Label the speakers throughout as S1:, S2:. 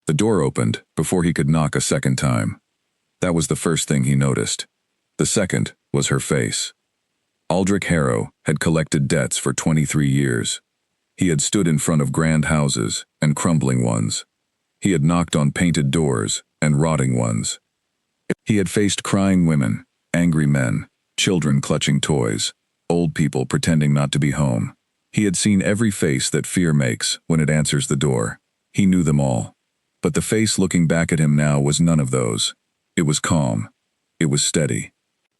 S1: The door opened before he could knock a second time. That was the first thing he noticed. The second was her face. Aldrich Harrow had collected debts for 23 years. He had stood in front of grand houses and crumbling ones. He had knocked on painted doors and rotting ones. He had faced crying women, angry men, children clutching toys, old people pretending not to be home. He had seen every face that fear makes when it answers the door. He knew them all. But the face looking back at him now was none of those. It was calm. It was steady.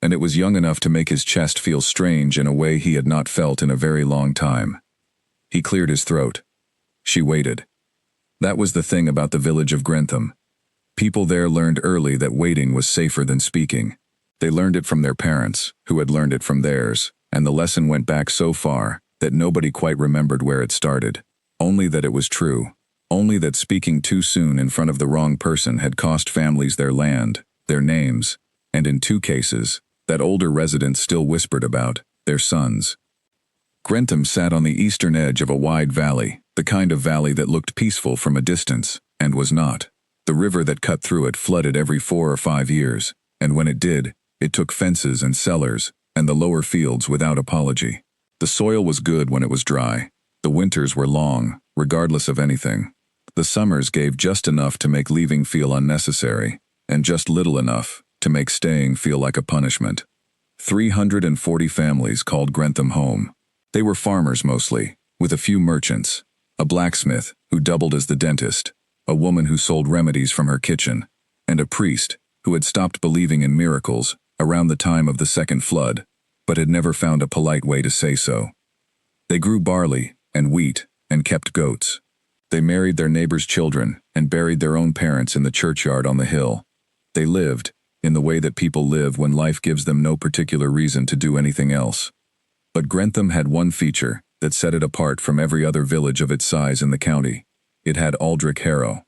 S1: And it was young enough to make his chest feel strange in a way he had not felt in a very long time. He cleared his throat. She waited. That was the thing about the village of Grentham. People there learned early that waiting was safer than speaking. They learned it from their parents, who had learned it from theirs, and the lesson went back so far that nobody quite remembered where it started. Only that it was true. Only that speaking too soon in front of the wrong person had cost families their land, their names, and in 2 cases, that older residents still whispered about, their sons. Grentham sat on the eastern edge of a wide valley, the kind of valley that looked peaceful from a distance, and was not. The river that cut through it flooded every 4 or 5 years, and when it did, it took fences and cellars, and the lower fields without apology. The soil was good when it was dry. The winters were long, regardless of anything. The summers gave just enough to make leaving feel unnecessary, and just little enough to make staying feel like a punishment. 340 families called Grentham home. They were farmers mostly, with a few merchants, a blacksmith who doubled as the dentist, a woman who sold remedies from her kitchen, and a priest who had stopped believing in miracles around the time of the second flood, but had never found a polite way to say so. They grew barley and wheat and kept goats. They married their neighbors' children and buried their own parents in the churchyard on the hill. They lived in the way that people live when life gives them no particular reason to do anything else. But Grentham had one feature that set it apart from every other village of its size in the county. It had Aldrich Harrow.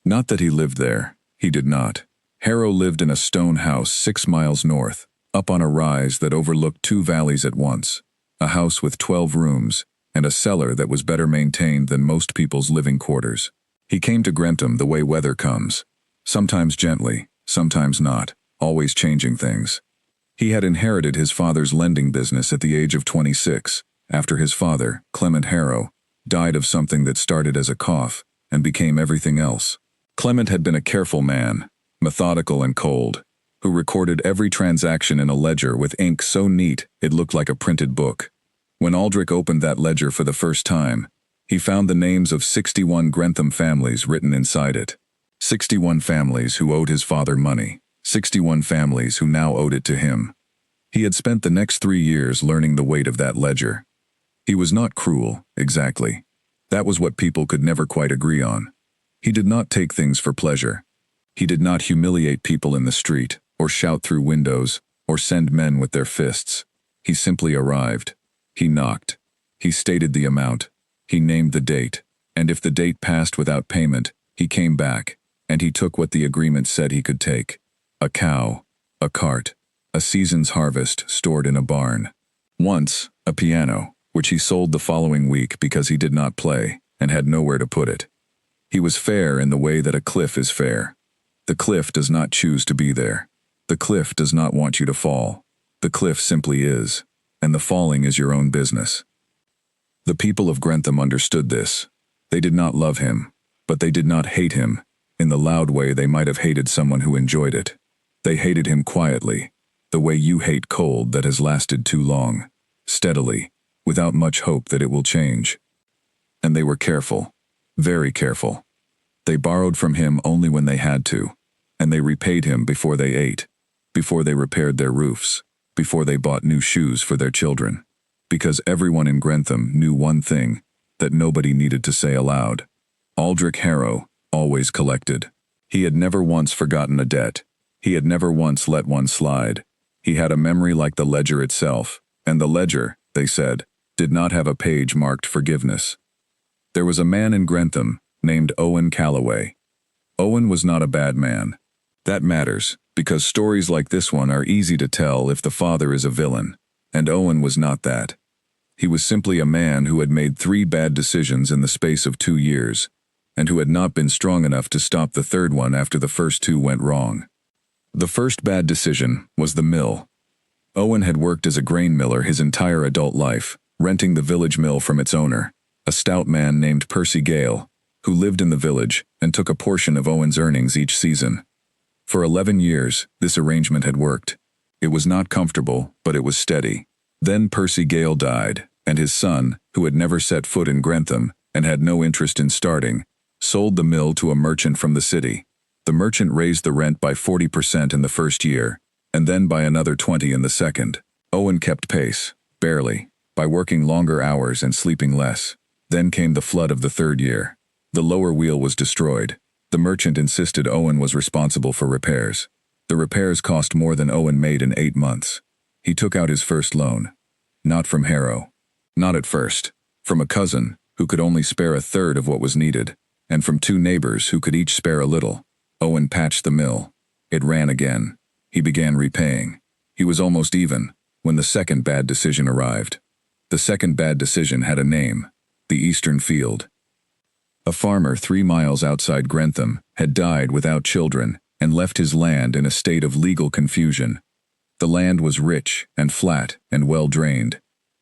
S1: Not that he lived there. He did not. Harrow lived in a stone house 6 miles north, up on a rise that overlooked 2 valleys at once, a house with 12 rooms, and a cellar that was better maintained than most people's living quarters. He came to Grentham the way weather comes, sometimes gently, sometimes not, always changing things. He had inherited his father's lending business at the age of 26, after his father, Clement Harrow, died of something that started as a cough and became everything else. Clement had been a careful man, methodical and cold, who recorded every transaction in a ledger with ink so neat it looked like a printed book. When Aldrich opened that ledger for the first time, he found the names of 61 Grentham families written inside it. 61 families who owed his father money. 61 families who now owed it to him. He had spent the next 3 years learning the weight of that ledger. He was not cruel, exactly. That was what people could never quite agree on. He did not take things for pleasure. He did not humiliate people in the street, or shout through windows, or send men with their fists. He simply arrived. He knocked. He stated the amount. He named the date. And if the date passed without payment, he came back, and he took what the agreement said he could take. A cow, a cart, a season's harvest stored in a barn. Once, a piano, which he sold the following week because he did not play and had nowhere to put it. He was fair in the way that a cliff is fair. The cliff does not choose to be there. The cliff does not want you to fall. The cliff simply is, and the falling is your own business. The people of Grentham understood this. They did not love him, but they did not hate him in the loud way they might have hated someone who enjoyed it. They hated him quietly, the way you hate cold that has lasted too long, steadily, without much hope that it will change. And they were careful, very careful. They borrowed from him only when they had to, and they repaid him before they ate, before they repaired their roofs, before they bought new shoes for their children, because everyone in Grentham knew one thing that nobody needed to say aloud. Aldrich Harrow always collected. He had never once forgotten a debt. He had never once let one slide. He had a memory like the ledger itself, and the ledger, they said, did not have a page marked forgiveness. There was a man in Grentham named Owen Calloway. Owen was not a bad man. That matters, because stories like this one are easy to tell if the father is a villain, and Owen was not that. He was simply a man who had made 3 bad decisions in the space of 2 years, and who had not been strong enough to stop the third one after the first two went wrong. The first bad decision was the mill. Owen had worked as a grain miller his entire adult life, renting the village mill from its owner, a stout man named Percy Gale, who lived in the village and took a portion of Owen's earnings each season. For 11 years, this arrangement had worked. It was not comfortable, but it was steady. Then Percy Gale died, and his son, who had never set foot in Grantham and had no interest in starting, sold the mill to a merchant from the city. The merchant raised the rent by 40% in the first year, and then by another 20% in the second. Owen kept pace, barely, by working longer hours and sleeping less. Then came the flood of the third year. The lower wheel was destroyed. The merchant insisted Owen was responsible for repairs. The repairs cost more than Owen made in 8 months. He took out his first loan. Not from Harrow. Not at first. From a cousin, who could only spare a third of what was needed, and from 2 neighbors who could each spare a little. Owen patched the mill. It ran again. He began repaying. He was almost even, when the second bad decision arrived. The second bad decision had a name: the Eastern Field. A farmer 3 miles outside Grantham had died without children and left his land in a state of legal confusion. The land was rich and flat and well drained.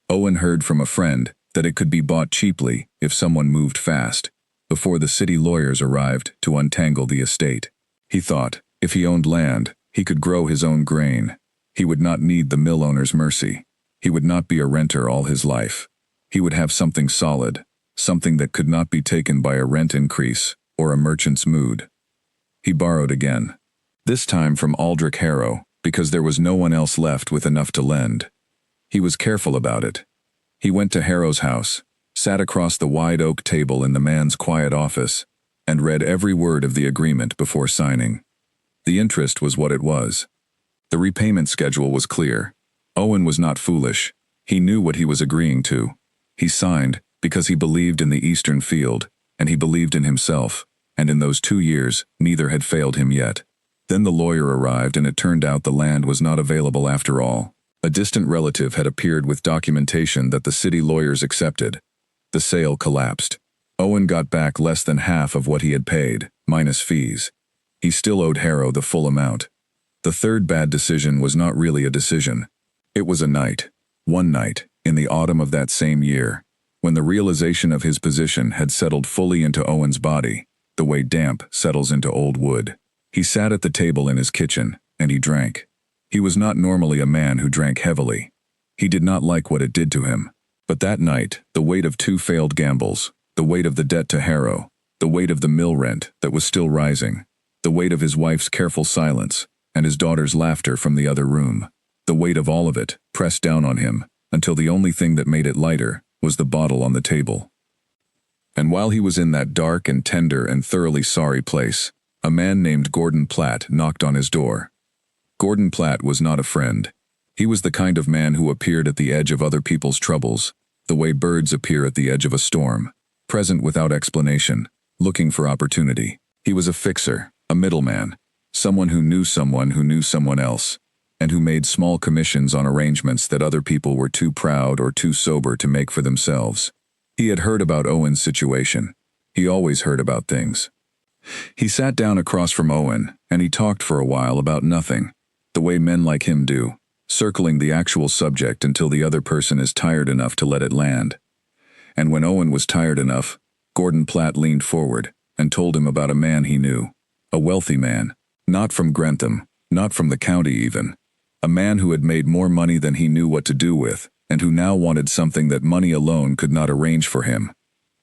S1: Owen heard from a friend that it could be bought cheaply if someone moved fast, before the city lawyers arrived to untangle the estate. He thought, if he owned land, he could grow his own grain. He would not need the mill owner's mercy. He would not be a renter all his life. He would have something solid, something that could not be taken by a rent increase or a merchant's mood. He borrowed again, this time from Aldrich Harrow, because there was no one else left with enough to lend. He was careful about it. He went to Harrow's house, sat across the wide oak table in the man's quiet office, and read every word of the agreement before signing. The interest was what it was. The repayment schedule was clear. Owen was not foolish. He knew what he was agreeing to. He signed because he believed in the Eastern Field, and he believed in himself, and in those 2 years, neither had failed him yet. Then the lawyer arrived, and it turned out the land was not available after all. A distant relative had appeared with documentation that the city lawyers accepted. The sale collapsed. Owen got back less than half of what he had paid, minus fees. He still owed Harrow the full amount. The third bad decision was not really a decision. It was a night, one night, in the autumn of that same year, when the realization of his position had settled fully into Owen's body, the way damp settles into old wood. He sat at the table in his kitchen, and he drank. He was not normally a man who drank heavily. He did not like what it did to him. But that night, the weight of 2 failed gambles, the weight of the debt to Harrow, the weight of the mill rent that was still rising, the weight of his wife's careful silence, and his daughter's laughter from the other room, the weight of all of it pressed down on him, until the only thing that made it lighter was the bottle on the table. And while he was in that dark and tender and thoroughly sorry place, a man named Gordon Platt knocked on his door. Gordon Platt was not a friend. He was the kind of man who appeared at the edge of other people's troubles, the way birds appear at the edge of a storm, present without explanation, looking for opportunity. He was a fixer, a middleman, someone who knew someone else, and who made small commissions on arrangements that other people were too proud or too sober to make for themselves. He had heard about Owen's situation. He always heard about things. He sat down across from Owen, and he talked for a while about nothing, the way men like him do, circling the actual subject until the other person is tired enough to let it land. And when Owen was tired enough, Gordon Platt leaned forward and told him about a man he knew, a wealthy man, not from Grantham, not from the county even, a man who had made more money than he knew what to do with, and who now wanted something that money alone could not arrange for him,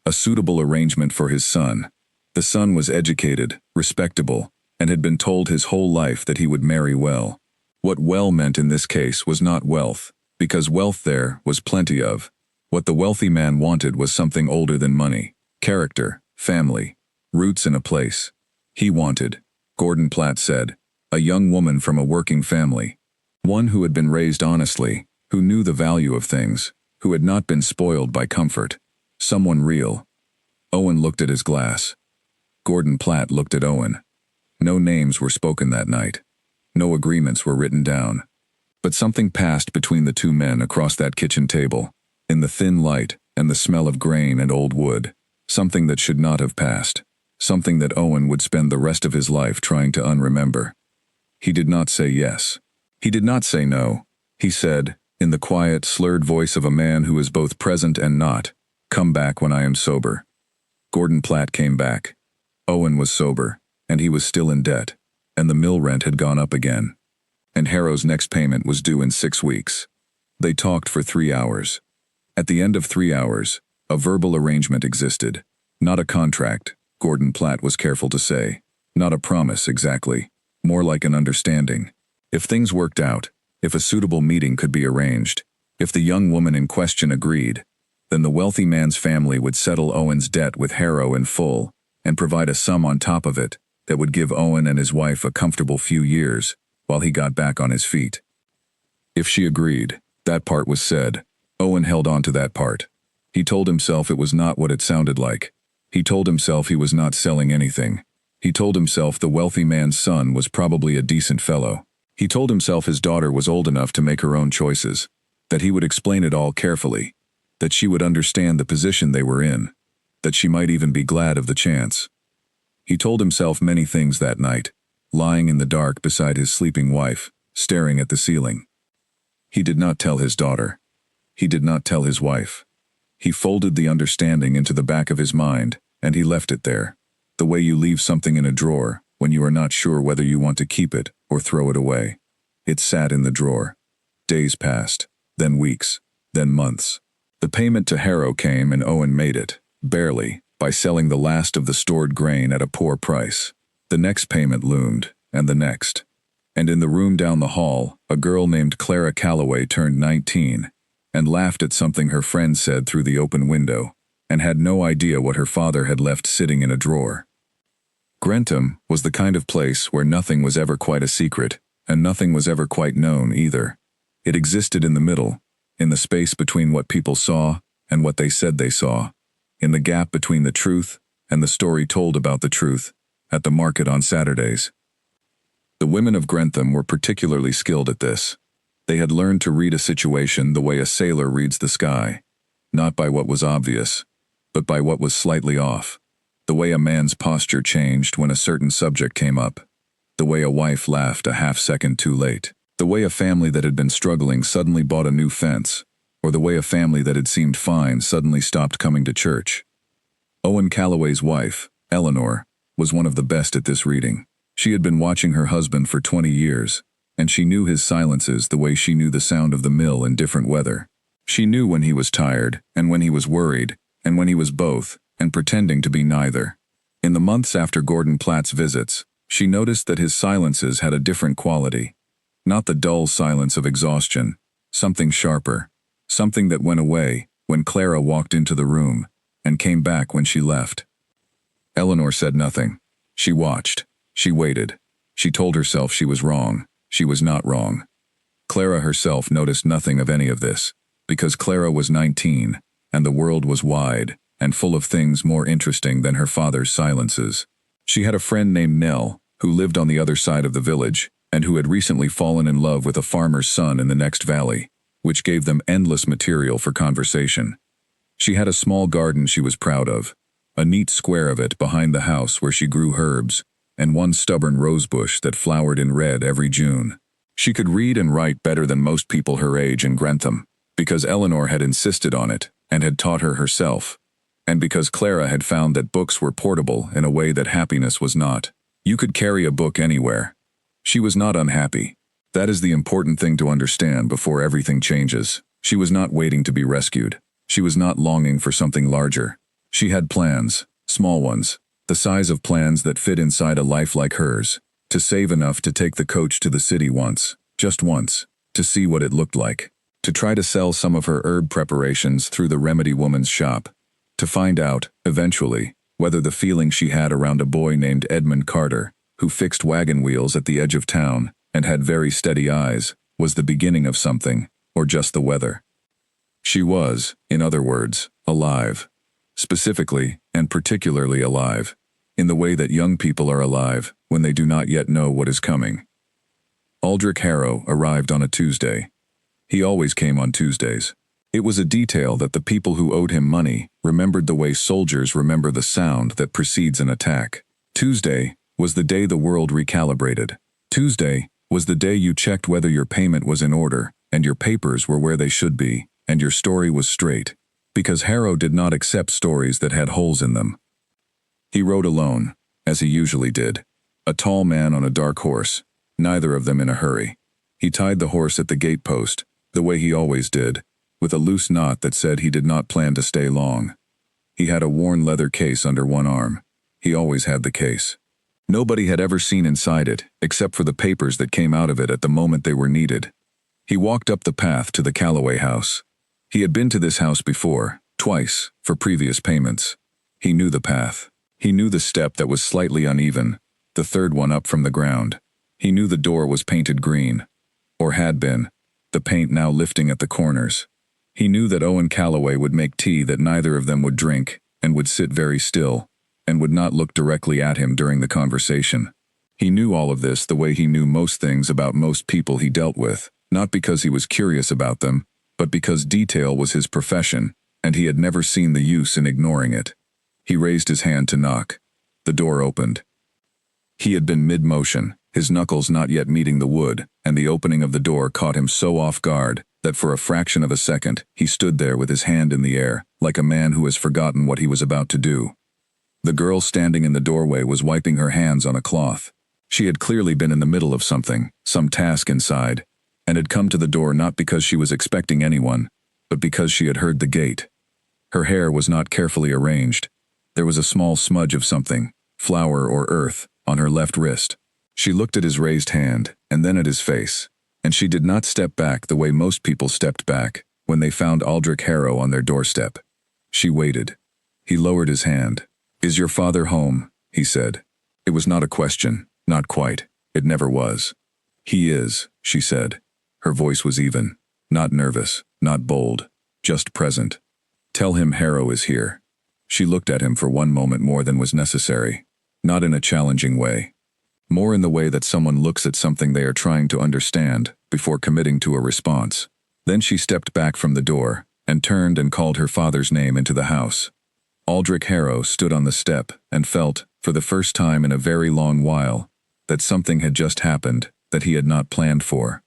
S1: a suitable arrangement for his son. The son was educated, respectable, and had been told his whole life that he would marry well. What well meant in this case was not wealth, because wealth there was plenty of. What the wealthy man wanted was something older than money: character, family, roots in a place. He wanted, Gordon Platt said, a young woman from a working family, one who had been raised honestly, who knew the value of things, who had not been spoiled by comfort, someone real. Owen looked at his glass. Gordon Platt looked at Owen. No names were spoken that night. No agreements were written down. But something passed between the two men across that kitchen table, in the thin light and the smell of grain and old wood, something that should not have passed. something that Owen would spend the rest of his life trying to unremember. He did not say yes. He did not say no. He said, in the quiet, slurred voice of a man who is both present and not, "Come back when I am sober." Gordon Platt came back. Owen was sober, and he was still in debt, and the mill rent had gone up again. And Harrow's next payment was due in 6 weeks. They talked for 3 hours. At the end of 3 hours, a verbal arrangement existed. Not a contract, Gordon Platt was careful to say. Not a promise, exactly. More like an understanding. If things worked out, if a suitable meeting could be arranged, if the young woman in question agreed, then the wealthy man's family would settle Owen's debt with Harrow in full and provide a sum on top of it that would give Owen and his wife a comfortable few years while he got back on his feet. If she agreed, that part was said. Owen held on to that part. He told himself it was not what it sounded like. He told himself he was not selling anything. He told himself the wealthy man's son was probably a decent fellow. He told himself his daughter was old enough to make her own choices, that he would explain it all carefully, that she would understand the position they were in, that she might even be glad of the chance. He told himself many things that night, lying in the dark beside his sleeping wife, staring at the ceiling. He did not tell his daughter. He did not tell his wife. He folded the understanding into the back of his mind, and he left it there, the way you leave something in a drawer when you are not sure whether you want to keep it or throw it away. It sat in the drawer. Days passed, then weeks, then months. The payment to Harrow came and Owen made it, barely, by selling the last of the stored grain at a poor price. The next payment loomed, and the next. And in the room down the hall, a girl named Clara Calloway turned 19, and laughed at something her friend said through the open window, and had no idea what her father had left sitting in a drawer. Grentham was the kind of place where nothing was ever quite a secret, and nothing was ever quite known either. It existed in the middle, in the space between what people saw and what they said they saw, in the gap between the truth and the story told about the truth, at the market on Saturdays. The women of Grentham were particularly skilled at this. They had learned to read a situation the way a sailor reads the sky, not by what was obvious, but by what was slightly off, the way a man's posture changed when a certain subject came up, the way a wife laughed a half-second too late, the way a family that had been struggling suddenly bought a new fence, or the way a family that had seemed fine suddenly stopped coming to church. Owen Calloway's wife, Eleanor, was one of the best at this reading. She had been watching her husband for 20 years, and she knew his silences the way she knew the sound of the mill in different weather. She knew when he was tired, and when he was worried, and when he was both, and pretending to be neither. In the months after Gordon Platt's visits, she noticed that his silences had a different quality. Not the dull silence of exhaustion, something sharper, something that went away when Clara walked into the room, and came back when she left. Eleanor said nothing. She watched. She waited. She told herself she was wrong. She was not wrong. Clara herself noticed nothing of any of this, because Clara was 19, and the world was wide, and full of things more interesting than her father's silences. She had a friend named Nell, who lived on the other side of the village, and who had recently fallen in love with a farmer's son in the next valley, which gave them endless material for conversation. She had a small garden she was proud of, a neat square of it behind the house where she grew herbs, and one stubborn rosebush that flowered in red every June. She could read and write better than most people her age in Grentham, because Eleanor had insisted on it and had taught her herself, and because Clara had found that books were portable in a way that happiness was not. You could carry a book anywhere. She was not unhappy. That is the important thing to understand before everything changes. She was not waiting to be rescued. She was not longing for something larger. She had plans, small ones, the size of plans that fit inside a life like hers, to save enough to take the coach to the city once, just once, to see what it looked like, to try to sell some of her herb preparations through the remedy woman's shop, to find out, eventually, whether the feeling she had around a boy named Edmund Carter, who fixed wagon wheels at the edge of town and had very steady eyes, was the beginning of something, or just the weather. She was, in other words, alive. Specifically, and particularly alive, in the way that young people are alive when they do not yet know what is coming. Aldrich Harrow arrived on a Tuesday. He always came on Tuesdays. It was a detail that the people who owed him money remembered the way soldiers remember the sound that precedes an attack. Tuesday was the day the world recalibrated. Tuesday was the day you checked whether your payment was in order, and your papers were where they should be, and your story was straight. Because Harrow did not accept stories that had holes in them. He rode alone, as he usually did. A tall man on a dark horse, neither of them in a hurry. He tied the horse at the gatepost, the way he always did, with a loose knot that said he did not plan to stay long. He had a worn leather case under one arm. He always had the case. Nobody had ever seen inside it, except for the papers that came out of it at the moment they were needed. He walked up the path to the Calloway house. He had been to this house before, twice, for previous payments. He knew the path. He knew the step that was slightly uneven, the third one up from the ground. He knew the door was painted green, or had been, the paint now lifting at the corners. He knew that Owen Calloway would make tea that neither of them would drink, and would sit very still, and would not look directly at him during the conversation. He knew all of this the way he knew most things about most people he dealt with, not because he was curious about them, but because detail was his profession, and he had never seen the use in ignoring it. He raised his hand to knock. The door opened. He had been mid-motion, his knuckles not yet meeting the wood, and the opening of the door caught him so off guard that for a fraction of a second he stood there with his hand in the air, like a man who has forgotten what he was about to do. The girl standing in the doorway was wiping her hands on a cloth. She had clearly been in the middle of something, some task inside, and had come to the door not because she was expecting anyone, but because she had heard the gate. Her hair was not carefully arranged. There was a small smudge of something, flour or earth, on her left wrist. She looked at his raised hand, and then at his face, and she did not step back the way most people stepped back when they found Aldrich Harrow on their doorstep. She waited. He lowered his hand. "Is your father home?" he said. It was not a question, not quite. It never was. "He is," she said. Her voice was even, not nervous, not bold, just present. "Tell him Harrow is here." She looked at him for one moment more than was necessary, not in a challenging way. More in the way that someone looks at something they are trying to understand before committing to a response. Then she stepped back from the door and turned and called her father's name into the house. Aldrich Harrow stood on the step and felt, for the first time in a very long while, that something had just happened that he had not planned for.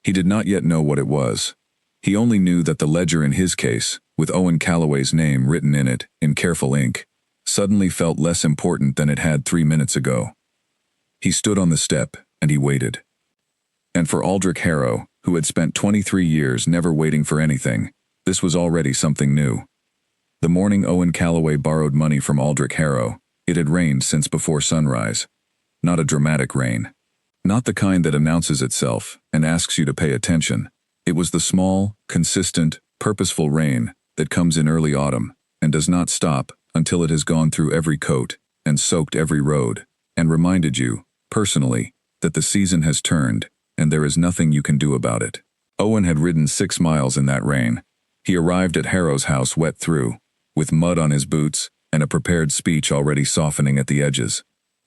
S1: He did not yet know what it was. He only knew that the ledger in his case, with Owen Calloway's name written in it in careful ink, suddenly felt less important than it had 3 minutes ago. He stood on the step, and he waited. And for Aldrich Harrow, who had spent 23 years never waiting for anything, this was already something new. The morning Owen Calloway borrowed money from Aldrich Harrow, it had rained since before sunrise. Not a dramatic rain. Not the kind that announces itself and asks you to pay attention. It was the small, consistent, purposeful rain that comes in early autumn and does not stop until it has gone through every coat and soaked every road and reminded you, personally, that the season has turned and there is nothing you can do about it. Owen had ridden 6 miles in that rain. He arrived at Harrow's house wet through, with mud on his boots and a prepared speech already softening at the edges.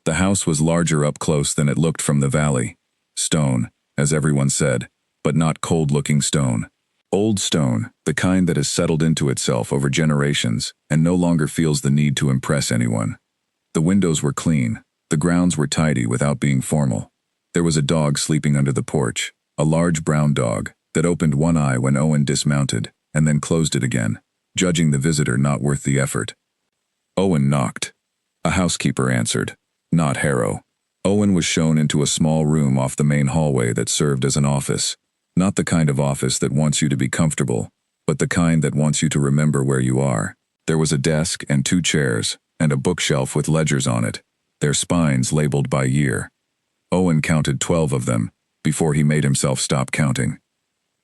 S1: The house was larger up close than it looked from the valley. Stone, as everyone said, but not cold-looking stone. Old stone, the kind that has settled into itself over generations and no longer feels the need to impress anyone. The windows were clean. The grounds were tidy without being formal. There was a dog sleeping under the porch, a large brown dog that opened one eye when Owen dismounted and then closed it again, judging the visitor not worth the effort. Owen knocked. A housekeeper answered, not Harrow. Owen was shown into a small room off the main hallway that served as an office. Not the kind of office that wants you to be comfortable, but the kind that wants you to remember where you are. There was a desk and 2 chairs, and a bookshelf with ledgers on it, their spines labeled by year. Owen counted 12 of them, before he made himself stop counting.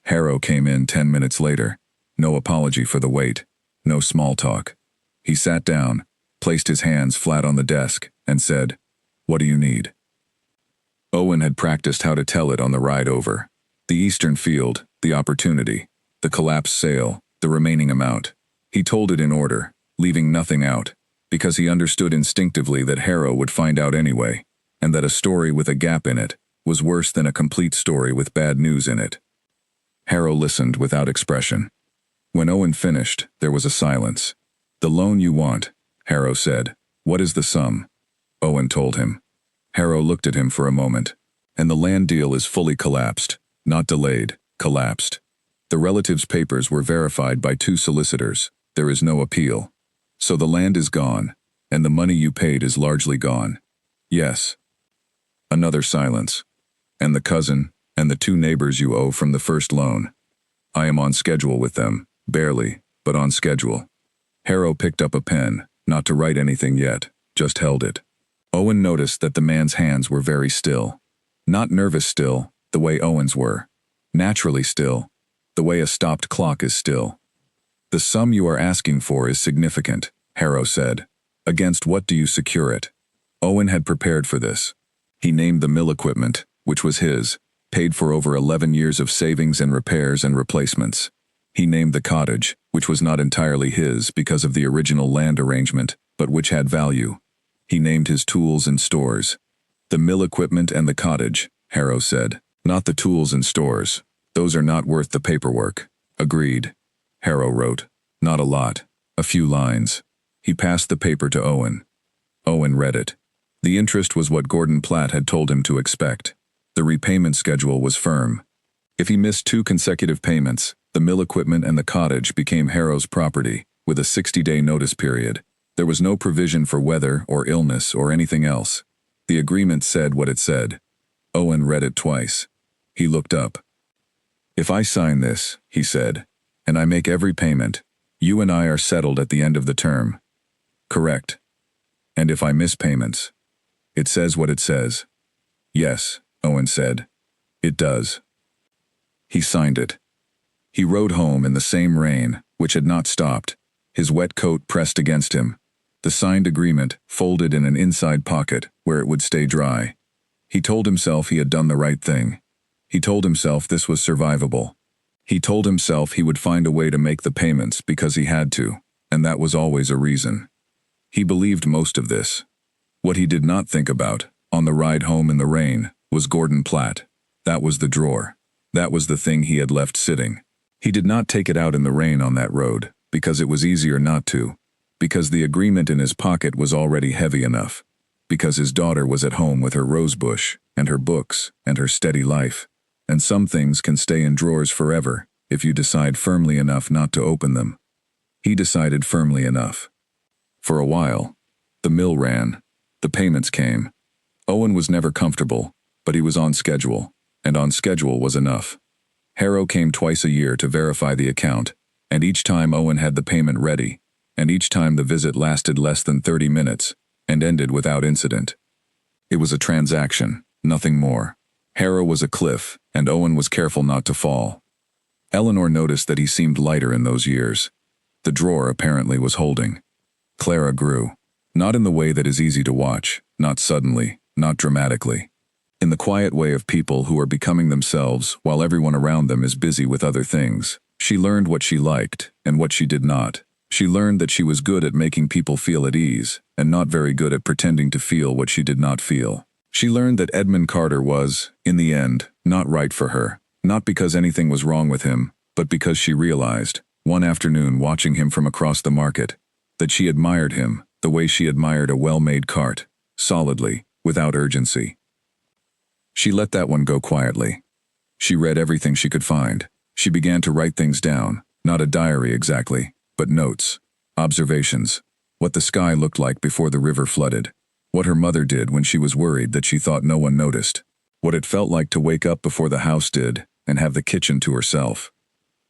S1: Harrow came in 10 minutes later. No apology for the wait, no small talk. He sat down, placed his hands flat on the desk, and said, "What do you need?" Owen had practiced how to tell it on the ride over. The eastern field, the opportunity, the collapsed sale, the remaining amount. He told it in order, leaving nothing out, because he understood instinctively that Harrow would find out anyway, and that a story with a gap in it was worse than a complete story with bad news in it. Harrow listened without expression. When Owen finished, there was a silence. "The loan you want," Harrow said. "What is the sum?" Owen told him. Harrow looked at him for a moment. "And the land deal is fully collapsed. Not delayed, collapsed. The relatives' papers were verified by 2 solicitors. There is no appeal. So the land is gone, and the money you paid is largely gone." "Yes." Another silence. "And the cousin, and the 2 neighbors you owe from the first loan." "I am on schedule with them, barely, but on schedule." Harrow picked up a pen, not to write anything yet, just held it. Owen noticed that the man's hands were very still. Not nervous still, the way Owen's were. Naturally still, the way a stopped clock is still. "The sum you are asking for is significant," Harrow said. "Against what do you secure it?" Owen had prepared for this. He named the mill equipment, which was his, paid for over 11 years of savings and repairs and replacements. He named the cottage, which was not entirely his because of the original land arrangement, but which had value. He named his tools and stores. "The mill equipment and the cottage," Harrow said. "Not the tools and stores. Those are not worth the paperwork." "Agreed," Harrow wrote. "Not a lot. A few lines." He passed the paper to Owen. Owen read it. The interest was what Gordon Platt had told him to expect. The repayment schedule was firm. If he missed 2 consecutive payments, the mill equipment and the cottage became Harrow's property, with a 60-day notice period. There was no provision for weather or illness or anything else. The agreement said what it said. Owen read it twice. He looked up. "If I sign this," he said, "and I make every payment, you and I are settled at the end of the term." "Correct." "And if I miss payments?" "It says what it says." "Yes," Owen said. "It does." He signed it. He rode home in the same rain, which had not stopped, his wet coat pressed against him, the signed agreement folded in an inside pocket where it would stay dry. He told himself he had done the right thing. He told himself this was survivable. He told himself he would find a way to make the payments because he had to, and that was always a reason. He believed most of this. What he did not think about, on the ride home in the rain, was Gordon Platt. That was the drawer. That was the thing he had left sitting. He did not take it out in the rain on that road, because it was easier not to, because the agreement in his pocket was already heavy enough, because his daughter was at home with her rosebush, and her books, and her steady life, and some things can stay in drawers forever if you decide firmly enough not to open them. He decided firmly enough. For a while, the mill ran, the payments came. Owen was never comfortable, but he was on schedule, and on schedule was enough. Harrow came twice a year to verify the account, and each time Owen had the payment ready, and each time the visit lasted less than 30 minutes, and ended without incident. It was a transaction, nothing more. Harrow was a cliff, and Owen was careful not to fall. Eleanor noticed that he seemed lighter in those years. The drawer apparently was holding. Clara grew. Not in the way that is easy to watch, not suddenly, not dramatically. In the quiet way of people who are becoming themselves while everyone around them is busy with other things. She learned what she liked and what she did not. She learned that she was good at making people feel at ease, and not very good at pretending to feel what she did not feel. She learned that Edmund Carter was, in the end, not right for her, not because anything was wrong with him, but because she realized, one afternoon watching him from across the market, that she admired him the way she admired a well-made cart, solidly, without urgency. She let that one go quietly. She read everything she could find. She began to write things down, not a diary exactly, but notes, observations, what the sky looked like before the river flooded, what her mother did when she was worried that she thought no one noticed, what it felt like to wake up before the house did and have the kitchen to herself.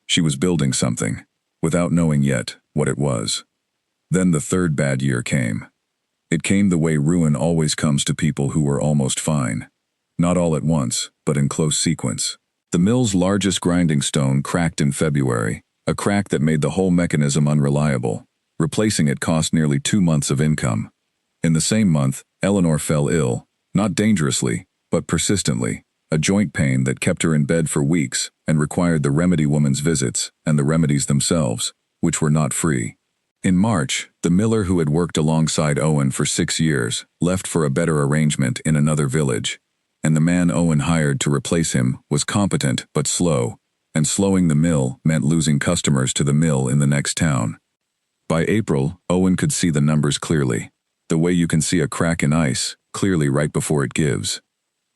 S1: She was building something, without knowing yet what it was. Then the third bad year came. It came the way ruin always comes to people who were almost fine. Not all at once, but in close sequence. The mill's largest grinding stone cracked in February, a crack that made the whole mechanism unreliable. Replacing it cost nearly 2 months of income. In the same month, Eleanor fell ill, not dangerously, but persistently, a joint pain that kept her in bed for weeks and required the remedy woman's visits and the remedies themselves, which were not free. In March, the miller who had worked alongside Owen for 6 years left for a better arrangement in another village, and the man Owen hired to replace him was competent but slow, and slowing the mill meant losing customers to the mill in the next town. By April, Owen could see the numbers clearly, the way you can see a crack in ice, clearly right before it gives.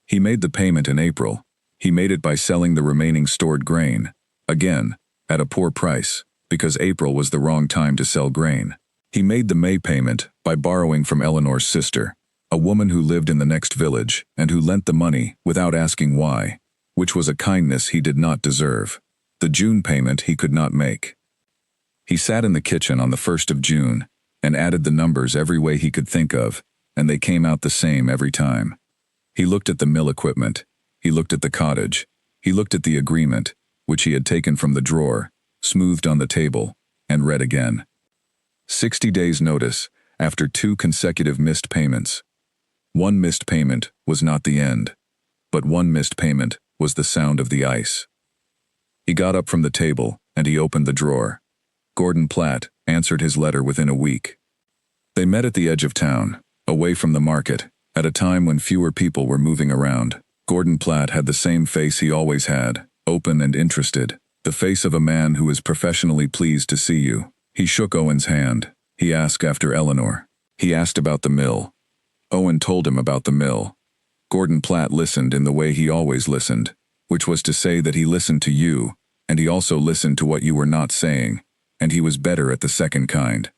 S1: He made the payment in April. He made it by selling the remaining stored grain, again, at a poor price, because April was the wrong time to sell grain. He made the May payment by borrowing from Eleanor's sister, a woman who lived in the next village and who lent the money without asking why, which was a kindness he did not deserve. The June payment he could not make. He sat in the kitchen on the 1st of June and added the numbers every way he could think of, and they came out the same every time. He looked at the mill equipment, he looked at the cottage, he looked at the agreement, which he had taken from the drawer, smoothed on the table, and read again. 60 days' notice after 2 consecutive missed payments. 1 missed payment was not the end, but 1 missed payment was the sound of the ice. He got up from the table and he opened the drawer. Gordon Platt answered his letter within a week. They met at the edge of town, away from the market, at a time when fewer people were moving around. Gordon Platt had the same face he always had, open and interested, the face of a man who is professionally pleased to see you. He shook Owen's hand. He asked after Eleanor. He asked about the mill. Owen told him about the mill. Gordon Platt listened in the way he always listened, which was to say that he listened to you, and he also listened to what you were not saying, and he was better at the second kind.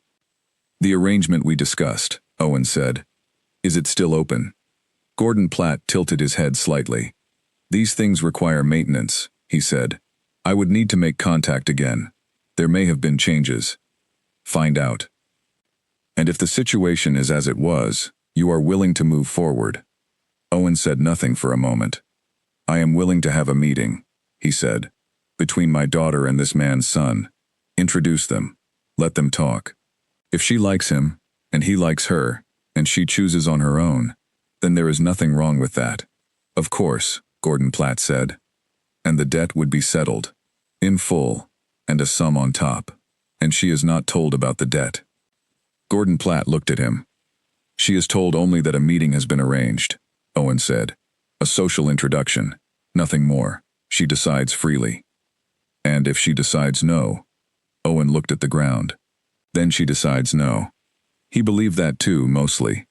S1: The arrangement we discussed, Owen said. Is it still open? Gordon Platt tilted his head slightly. These things require maintenance, he said. I would need to make contact again. There may have been changes. Find out. And if the situation is as it was, you are willing to move forward. Owen said nothing for a moment. I am willing to have a meeting, he said, between my daughter and this man's son. Introduce them. Let them talk. If she likes him, and he likes her, and she chooses on her own, then there is nothing wrong with that. Of course, Gordon Platt said. And the debt would be settled. In full, and a sum on top. And she is not told about the debt. Gordon Platt looked at him. She is told only that a meeting has been arranged, Owen said. A social introduction, nothing more. She decides freely. And if she decides no, Owen looked at the ground. Then she decides no. He believed that too, mostly.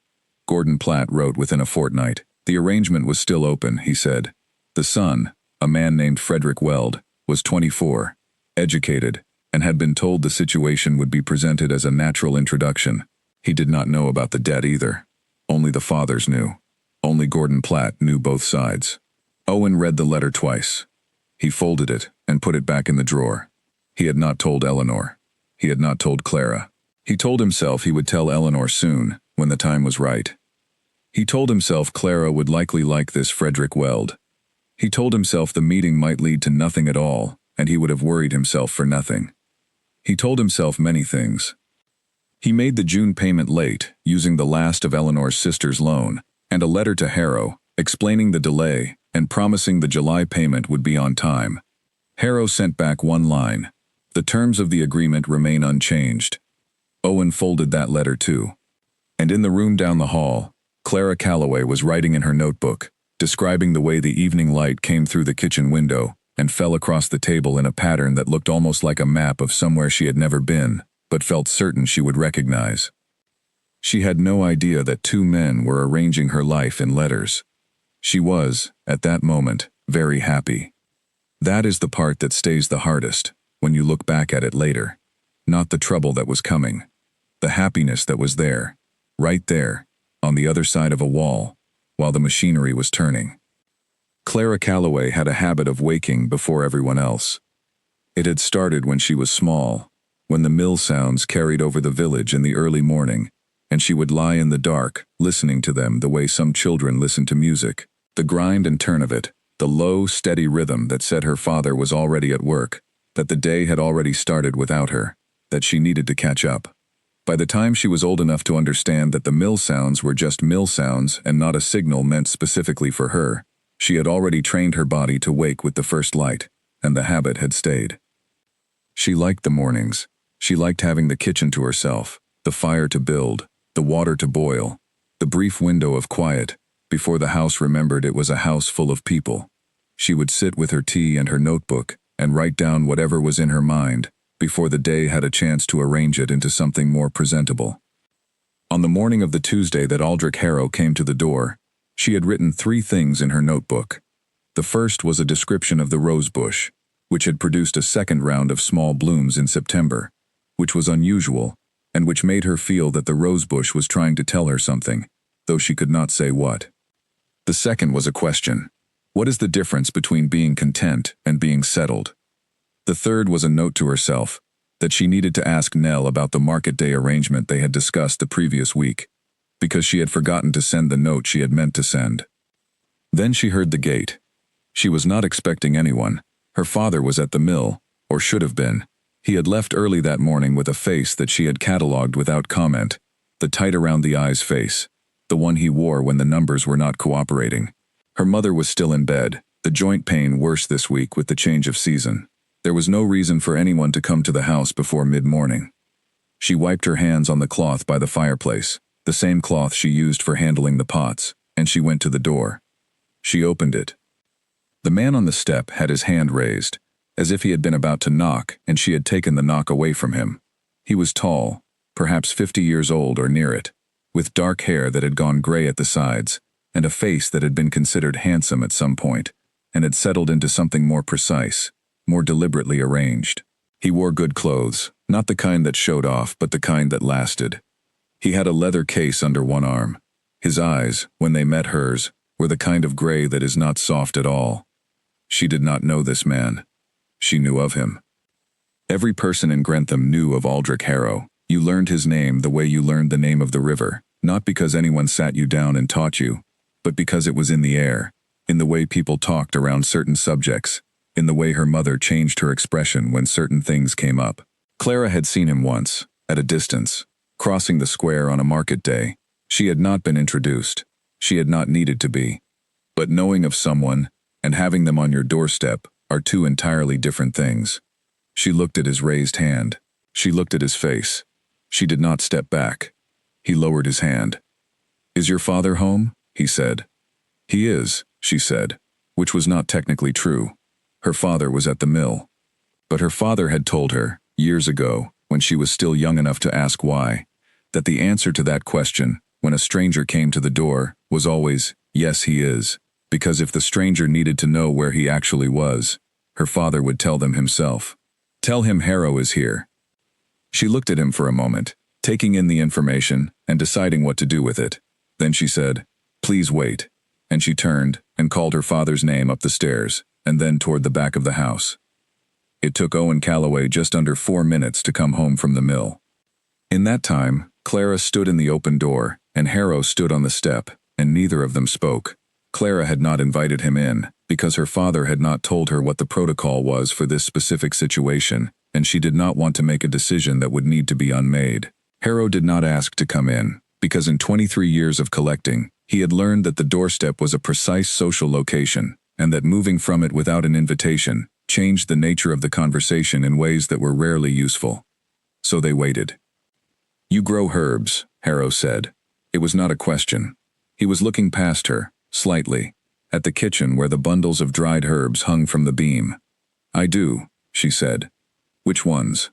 S1: Gordon Platt wrote within a fortnight. The arrangement was still open, he said. The son, a man named Frederick Weld, was 24, educated, and had been told the situation would be presented as a natural introduction. He did not know about the debt either. Only the fathers knew. Only Gordon Platt knew both sides. Owen read the letter twice. He folded it and put it back in the drawer. He had not told Eleanor. He had not told Clara. He told himself he would tell Eleanor soon, when the time was right. He told himself Clara would likely like this Frederick Weld. He told himself the meeting might lead to nothing at all, and he would have worried himself for nothing. He told himself many things. He made the June payment late, using the last of Eleanor's sister's loan, and a letter to Harrow, explaining the delay and promising the July payment would be on time. Harrow sent back one line. The terms of the agreement remain unchanged. Owen folded that letter too. And in the room down the hall, Clara Calloway was writing in her notebook, describing the way the evening light came through the kitchen window and fell across the table in a pattern that looked almost like a map of somewhere she had never been, but felt certain she would recognize. She had no idea that 2 men were arranging her life in letters. She was, at that moment, very happy. That is the part that stays the hardest, when you look back at it later. Not the trouble that was coming. The happiness that was there, right there, on the other side of a wall, while the machinery was turning. Clara Calloway had a habit of waking before everyone else. It had started when she was small, when the mill sounds carried over the village in the early morning, and she would lie in the dark, listening to them the way some children listen to music. The grind and turn of it, the low, steady rhythm that said her father was already at work, that the day had already started without her, that she needed to catch up. By the time she was old enough to understand that the mill sounds were just mill sounds and not a signal meant specifically for her, she had already trained her body to wake with the first light, and the habit had stayed. She liked the mornings. She liked having the kitchen to herself, the fire to build, the water to boil, the brief window of quiet, before the house remembered it was a house full of people. She would sit with her tea and her notebook and write down whatever was in her mind before the day had a chance to arrange it into something more presentable. On the morning of the Tuesday that Aldrich Harrow came to the door, she had written 3 things in her notebook. The first was a description of the rose bush, which had produced a second round of small blooms in September, which was unusual, and which made her feel that the rose bush was trying to tell her something, though she could not say what. The second was a question. What is the difference between being content and being settled? The third was a note to herself, that she needed to ask Nell about the market day arrangement they had discussed the previous week, because she had forgotten to send the note she had meant to send. Then she heard the gate. She was not expecting anyone. Her father was at the mill, or should have been. He had left early that morning with a face that she had catalogued without comment, the tight around the eyes face, the one he wore when the numbers were not cooperating. Her mother was still in bed, the joint pain worse this week with the change of season. There was no reason for anyone to come to the house before mid-morning. She wiped her hands on the cloth by the fireplace, the same cloth she used for handling the pots, and she went to the door. She opened it. The man on the step had his hand raised, as if he had been about to knock and she had taken the knock away from him. He was tall, perhaps 50 years old or near it, with dark hair that had gone gray at the sides, and a face that had been considered handsome at some point, and had settled into something more precise, more deliberately arranged. He wore good clothes, not the kind that showed off, but the kind that lasted. He had a leather case under one arm. His eyes, when they met hers, were the kind of gray that is not soft at all. She did not know this man. She knew of him. Every person in Grantham knew of Aldrich Harrow. You learned his name the way you learned the name of the river, not because anyone sat you down and taught you, but because it was in the air, in the way people talked around certain subjects, in the way her mother changed her expression when certain things came up. Clara had seen him once, at a distance, crossing the square on a market day. She had not been introduced. She had not needed to be. But knowing of someone, and having them on your doorstep, are 2 entirely different things. She looked at his raised hand. She looked at his face. She did not step back. He lowered his hand. "Is your father home?" he said. "He is," she said, which was not technically true. Her father was at the mill. But her father had told her, years ago, when she was still young enough to ask why, that the answer to that question, when a stranger came to the door, was always, "Yes, he is," because if the stranger needed to know where he actually was, her father would tell them himself. "Tell him Harrow is here." She looked at him for a moment, taking in the information and deciding what to do with it. Then she said, "Please wait," and she turned and called her father's name up the stairs, and then toward the back of the house. It took Owen Calloway just under 4 minutes to come home from the mill. In that time, Clara stood in the open door, and Harrow stood on the step, and neither of them spoke. Clara had not invited him in, because her father had not told her what the protocol was for this specific situation, and she did not want to make a decision that would need to be unmade. Harrow did not ask to come in, because in 23 years of collecting, he had learned that the doorstep was a precise social location, and that moving from it without an invitation changed the nature of the conversation in ways that were rarely useful. So they waited. "You grow herbs," Harrow said. It was not a question. He was looking past her, slightly, at the kitchen where the bundles of dried herbs hung from the beam. "I do," she said. "Which ones?"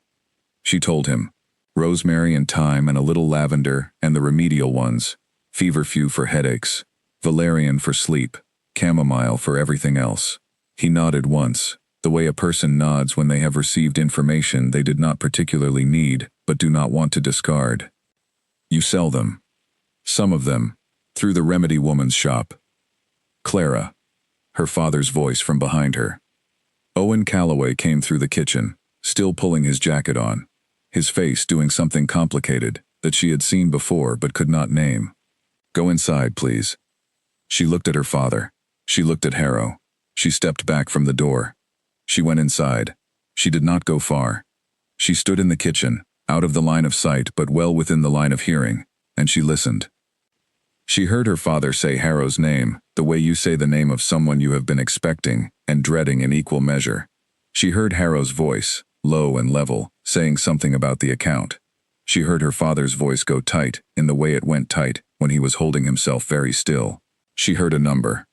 S1: She told him. Rosemary and thyme and a little lavender and the remedial ones, feverfew for headaches, valerian for sleep, chamomile for everything else. He nodded once, the way a person nods when they have received information they did not particularly need but do not want to discard. "You sell them." "Some of them, through the remedy woman's shop." "Clara," her father's voice from behind her. Owen Calloway came through the kitchen, still pulling his jacket on, his face doing something complicated that she had seen before but could not name. "Go inside, please." She looked at her father. She looked at Harrow. She stepped back from the door. She went inside. She did not go far. She stood in the kitchen, out of the line of sight but well within the line of hearing, and she listened. She heard her father say Harrow's name, the way you say the name of someone you have been expecting and dreading in equal measure. She heard Harrow's voice, low and level, saying something about the account. She heard her father's voice go tight in the way it went tight when he was holding himself very still. She heard a number.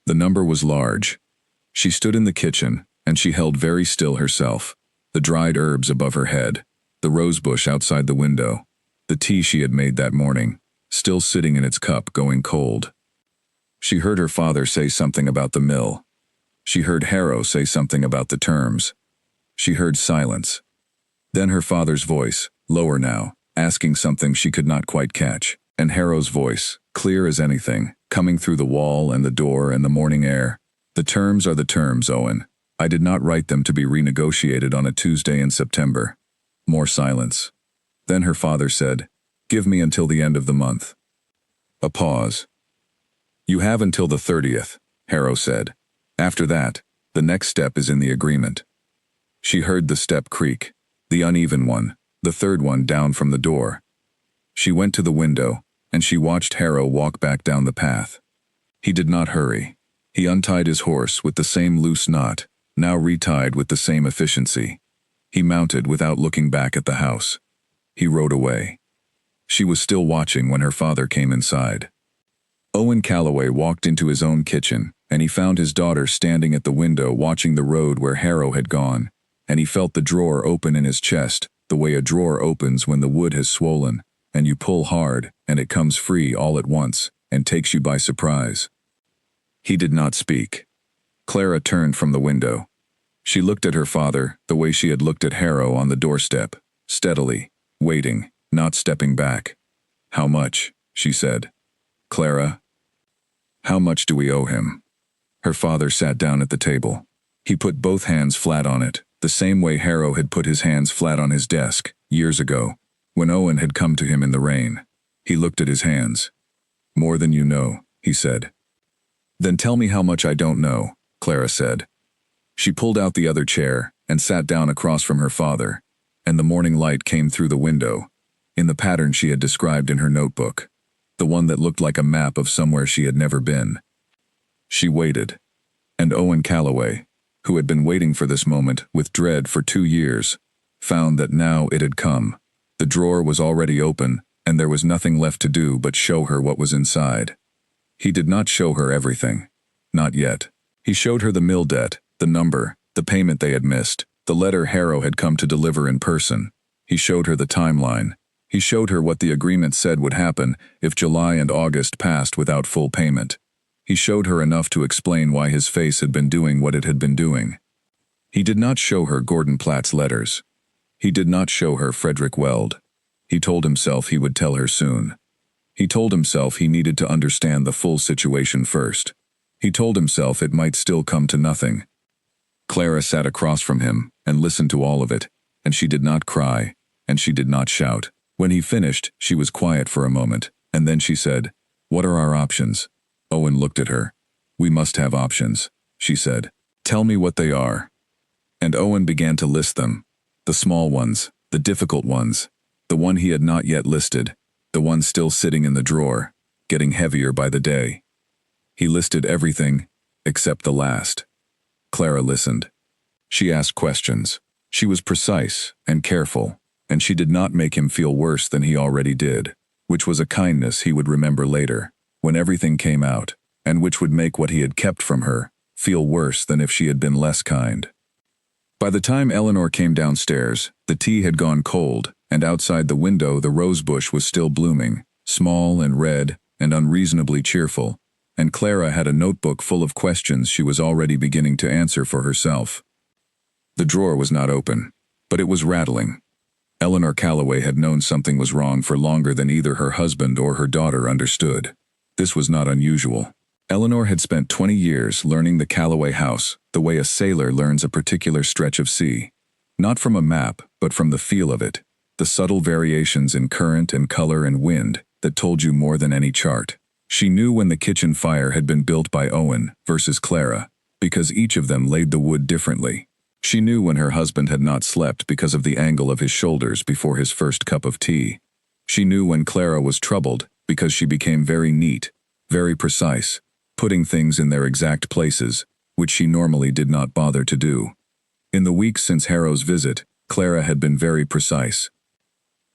S1: The number was large. She stood in the kitchen, and she held very still herself, the dried herbs above her head, the rosebush outside the window, the tea she had made that morning, still sitting in its cup going cold. She heard her father say something about the mill. She heard Harrow say something about the terms. She heard silence. Then her father's voice, lower now, asking something she could not quite catch, and Harrow's voice, clear as anything, coming through the wall and the door and the morning air. The terms are the terms, Owen. I did not write them to be renegotiated on a Tuesday in September. More silence. Then her father said, "Give me until the end of the month." A pause. "You have until the 30th, Harrow said. "After that, the next step is in the agreement." She heard the step creak, the uneven one, the third one down from the door. She went to the window, and she watched Harrow walk back down the path. He did not hurry. He untied his horse with the same loose knot, now retied with the same efficiency. He mounted without looking back at the house. He rode away. She was still watching when her father came inside. Owen Calloway walked into his own kitchen, and he found his daughter standing at the window watching the road where Harrow had gone, and he felt the drawer open in his chest, the way a drawer opens when the wood has swollen, and you pull hard, and it comes free all at once, and takes you by surprise. He did not speak. Clara turned from the window. She looked at her father the way she had looked at Harrow on the doorstep, steadily, waiting, not stepping back. "How much?" she said. "Clara, how much do we owe him?" Her father sat down at the table. He put both hands flat on it, the same way Harrow had put his hands flat on his desk, years ago, when Owen had come to him in the rain. He looked at his hands. "More than you know," he said. "Then tell me how much I don't know," Clara said. She pulled out the other chair and sat down across from her father, and the morning light came through the window, in the pattern she had described in her notebook, the one that looked like a map of somewhere she had never been. She waited, and Owen Calloway, who had been waiting for this moment with dread for 2 years, found that now it had come. The drawer was already open, and there was nothing left to do but show her what was inside. He did not show her everything. Not yet. He showed her the mill debt, the number, the payment they had missed, the letter Harrow had come to deliver in person. He showed her the timeline. He showed her what the agreement said would happen if July and August passed without full payment. He showed her enough to explain why his face had been doing what it had been doing. He did not show her Gordon Platt's letters. He did not show her Frederick Weld. He told himself he would tell her soon. He told himself he needed to understand the full situation first. He told himself it might still come to nothing. Clara sat across from him and listened to all of it, and she did not cry, and she did not shout. When he finished, she was quiet for a moment, and then she said, "What are our options?" Owen looked at her. "We must have options," she said. "Tell me what they are." And Owen began to list them. The small ones, the difficult ones, the one he had not yet listed, the one still sitting in the drawer, getting heavier by the day. He listed everything except the last. Clara listened. She asked questions. She was precise and careful, and she did not make him feel worse than he already did, which was a kindness he would remember later, when everything came out, and which would make what he had kept from her feel worse than if she had been less kind. By the time Eleanor came downstairs, the tea had gone cold, and outside the window the rosebush was still blooming, small and red and unreasonably cheerful, and Clara had a notebook full of questions she was already beginning to answer for herself. The drawer was not open, but it was rattling. Eleanor Calloway had known something was wrong for longer than either her husband or her daughter understood. This was not unusual. Eleanor had spent 20 years learning the Calloway house the way a sailor learns a particular stretch of sea. Not from a map, but from the feel of it, the subtle variations in current and color and wind that told you more than any chart. She knew when the kitchen fire had been built by Owen versus Clara, because each of them laid the wood differently. She knew when her husband had not slept because of the angle of his shoulders before his first cup of tea. She knew when Clara was troubled because she became very neat, very precise, putting things in their exact places, which she normally did not bother to do. In the weeks since Harrow's visit, Clara had been very precise.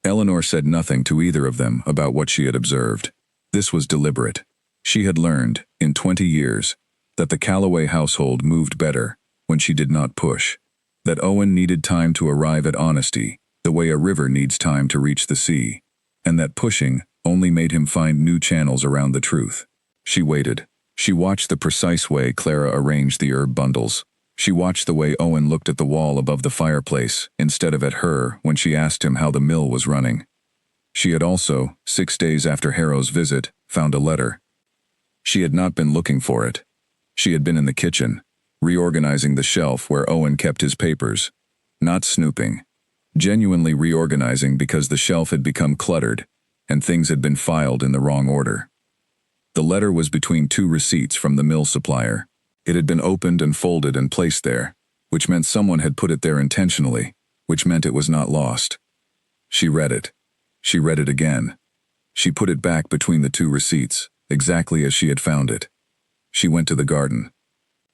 S1: Eleanor said nothing to either of them about what she had observed. This was deliberate. She had learned, in 20 years, that the Calloway household moved better when when she did not push. That Owen needed time to arrive at honesty, the way a river needs time to reach the sea. And that pushing only made him find new channels around the truth. She waited. She watched the precise way Clara arranged the herb bundles. She watched the way Owen looked at the wall above the fireplace instead of at her when she asked him how the mill was running. She had also, 6 days after Harrow's visit, found a letter. She had not been looking for it. She had been in the kitchen, reorganizing the shelf where Owen kept his papers. Not snooping. Genuinely reorganizing because the shelf had become cluttered, and things had been filed in the wrong order. The letter was between 2 receipts from the mill supplier. It had been opened and folded and placed there, which meant someone had put it there intentionally, which meant it was not lost. She read it. She read it again. She put it back between the 2 receipts, exactly as she had found it. She went to the garden.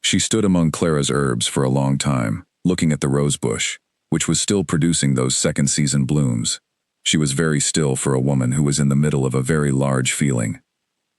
S1: She stood among Clara's herbs for a long time, looking at the rose bush, which was still producing those second-season blooms. She was very still for a woman who was in the middle of a very large feeling.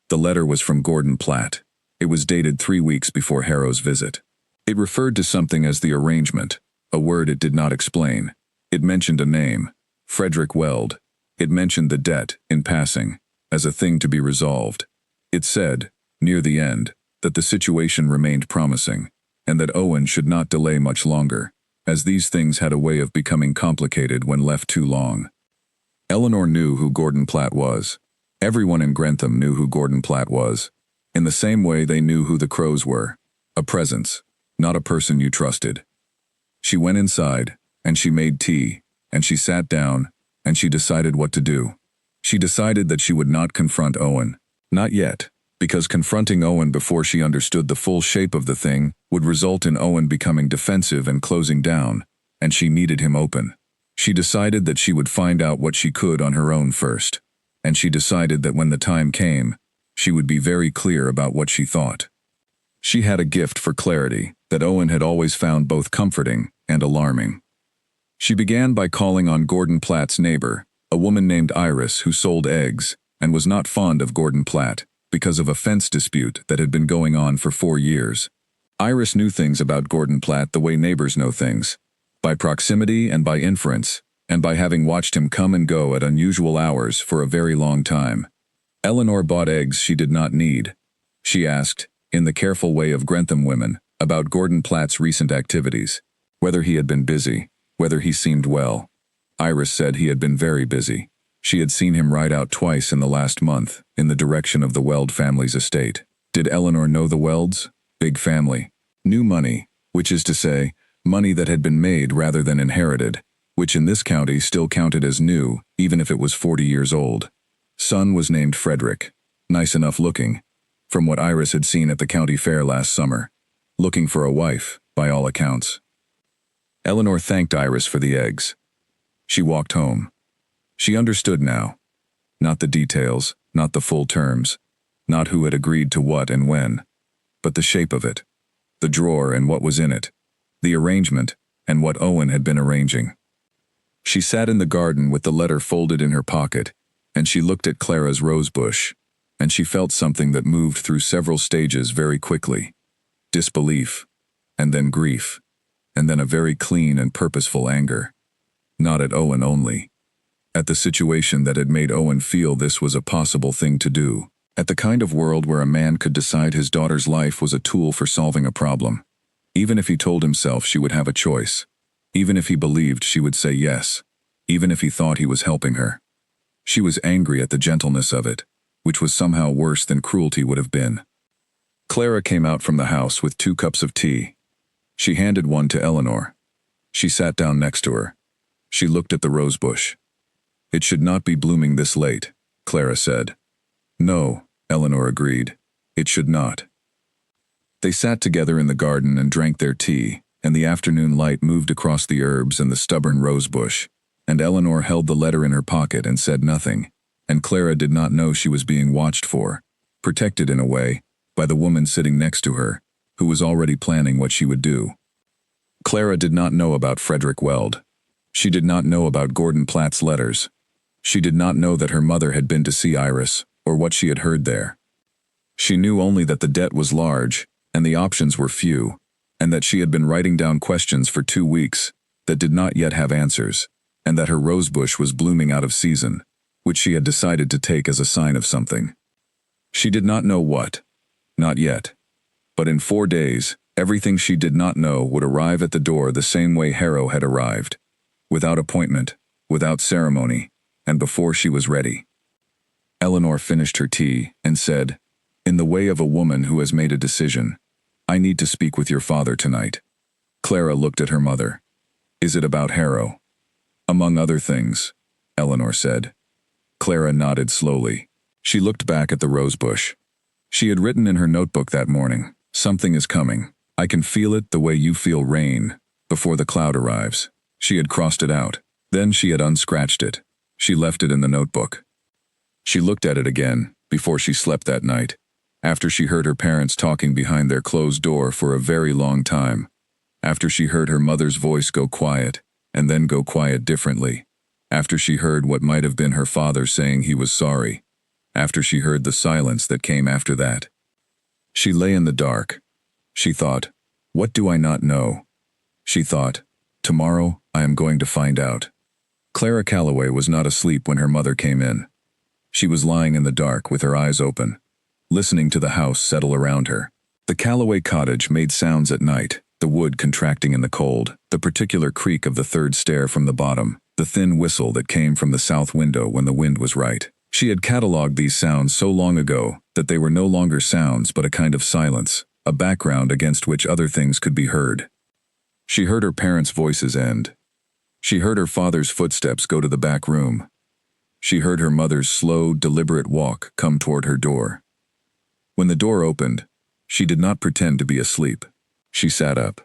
S1: The letter was from Gordon Platt. It was dated 3 weeks before Harrow's visit. It referred to something as the arrangement, a word it did not explain. It mentioned a name, Frederick Weld. It mentioned the debt, in passing, as a thing to be resolved. It said, near the end, that the situation remained promising, and that Owen should not delay much longer, as these things had a way of becoming complicated when left too long. Eleanor knew who Gordon Platt was. Everyone in Grantham knew who Gordon Platt was, in the same way they knew who the Crows were. A presence, not a person you trusted. She went inside, and she made tea, and she sat down, and she decided what to do. She decided that she would not confront Owen. Not yet, because confronting Owen before she understood the full shape of the thing would result in Owen becoming defensive and closing down, and she needed him open. She decided that she would find out what she could on her own first, and she decided that when the time came, she would be very clear about what she thought. She had a gift for clarity that Owen had always found both comforting and alarming. She began by calling on Gordon Platt's neighbor, a woman named Iris who sold eggs and was not fond of Gordon Platt because of a fence dispute that had been going on for 4 years. Iris knew things about Gordon Platt the way neighbors know things, by proximity and by inference, and by having watched him come and go at unusual hours for a very long time. Eleanor bought eggs she did not need. She asked, in the careful way of Grantham women, about Gordon Platt's recent activities, whether he had been busy, whether he seemed well. Iris said he had been very busy. She had seen him ride out twice in the last month, in the direction of the Weld family's estate. Did Eleanor know the Welds? Big family. New money, which is to say, money that had been made rather than inherited, which in this county still counted as new, even if it was 40 years old. Son was named Frederick. Nice enough looking, from what Iris had seen at the county fair last summer. Looking for a wife, by all accounts. Eleanor thanked Iris for the eggs. She walked home. She understood now. Not the details, not the full terms, not who had agreed to what and when, but the shape of it, the drawer and what was in it, the arrangement and what Owen had been arranging. She sat in the garden with the letter folded in her pocket, and she looked at Clara's rosebush, and she felt something that moved through several stages very quickly. Disbelief, and then grief, and then a very clean and purposeful anger. Not at Owen only. At the situation that had made Owen feel this was a possible thing to do. At the kind of world where a man could decide his daughter's life was a tool for solving a problem. Even if he told himself she would have a choice. Even if he believed she would say yes. Even if he thought he was helping her. She was angry at the gentleness of it, which was somehow worse than cruelty would have been. Clara came out from the house with 2 cups of tea. She handed one to Eleanor. She sat down next to her. She looked at the rosebush. It should not be blooming this late, Clara said. No, Eleanor agreed. It should not. They sat together in the garden and drank their tea, and the afternoon light moved across the herbs and the stubborn rosebush, and Eleanor held the letter in her pocket and said nothing, and Clara did not know she was being watched for, protected in a way, by the woman sitting next to her, who was already planning what she would do. Clara did not know about Frederick Weld. She did not know about Gordon Platt's letters. She did not know that her mother had been to see Iris, or what she had heard there. She knew only that the debt was large, and the options were few, and that she had been writing down questions for 2 weeks that did not yet have answers, and that her rosebush was blooming out of season, which she had decided to take as a sign of something. She did not know what. Not yet. But in 4 days, everything she did not know would arrive at the door the same way Harrow had arrived, without appointment, without ceremony, and before she was ready. Eleanor finished her tea and said, "In the way of a woman who has made a decision, I need to speak with your father tonight." Clara looked at her mother. "Is it about Harrow?" "Among other things," Eleanor said. Clara nodded slowly. She looked back at the rosebush. She had written in her notebook that morning, "Something is coming. I can feel it the way you feel rain, before the cloud arrives." She had crossed it out. Then she had unscratched it. She left it in the notebook. She looked at it again, before she slept that night, after she heard her parents talking behind their closed door for a very long time, after she heard her mother's voice go quiet, and then go quiet differently, after she heard what might have been her father saying he was sorry, after she heard the silence that came after that. She lay in the dark. She thought, "What do I not know?" She thought, "Tomorrow I am going to find out." Clara Calloway was not asleep when her mother came in. She was lying in the dark with her eyes open, listening to the house settle around her. The Calloway cottage made sounds at night, the wood contracting in the cold, the particular creak of the third stair from the bottom, the thin whistle that came from the south window when the wind was right. She had catalogued these sounds so long ago that they were no longer sounds but a kind of silence, a background against which other things could be heard. She heard her parents' voices end. She heard her father's footsteps go to the back room. She heard her mother's slow, deliberate walk come toward her door. When the door opened, she did not pretend to be asleep. She sat up.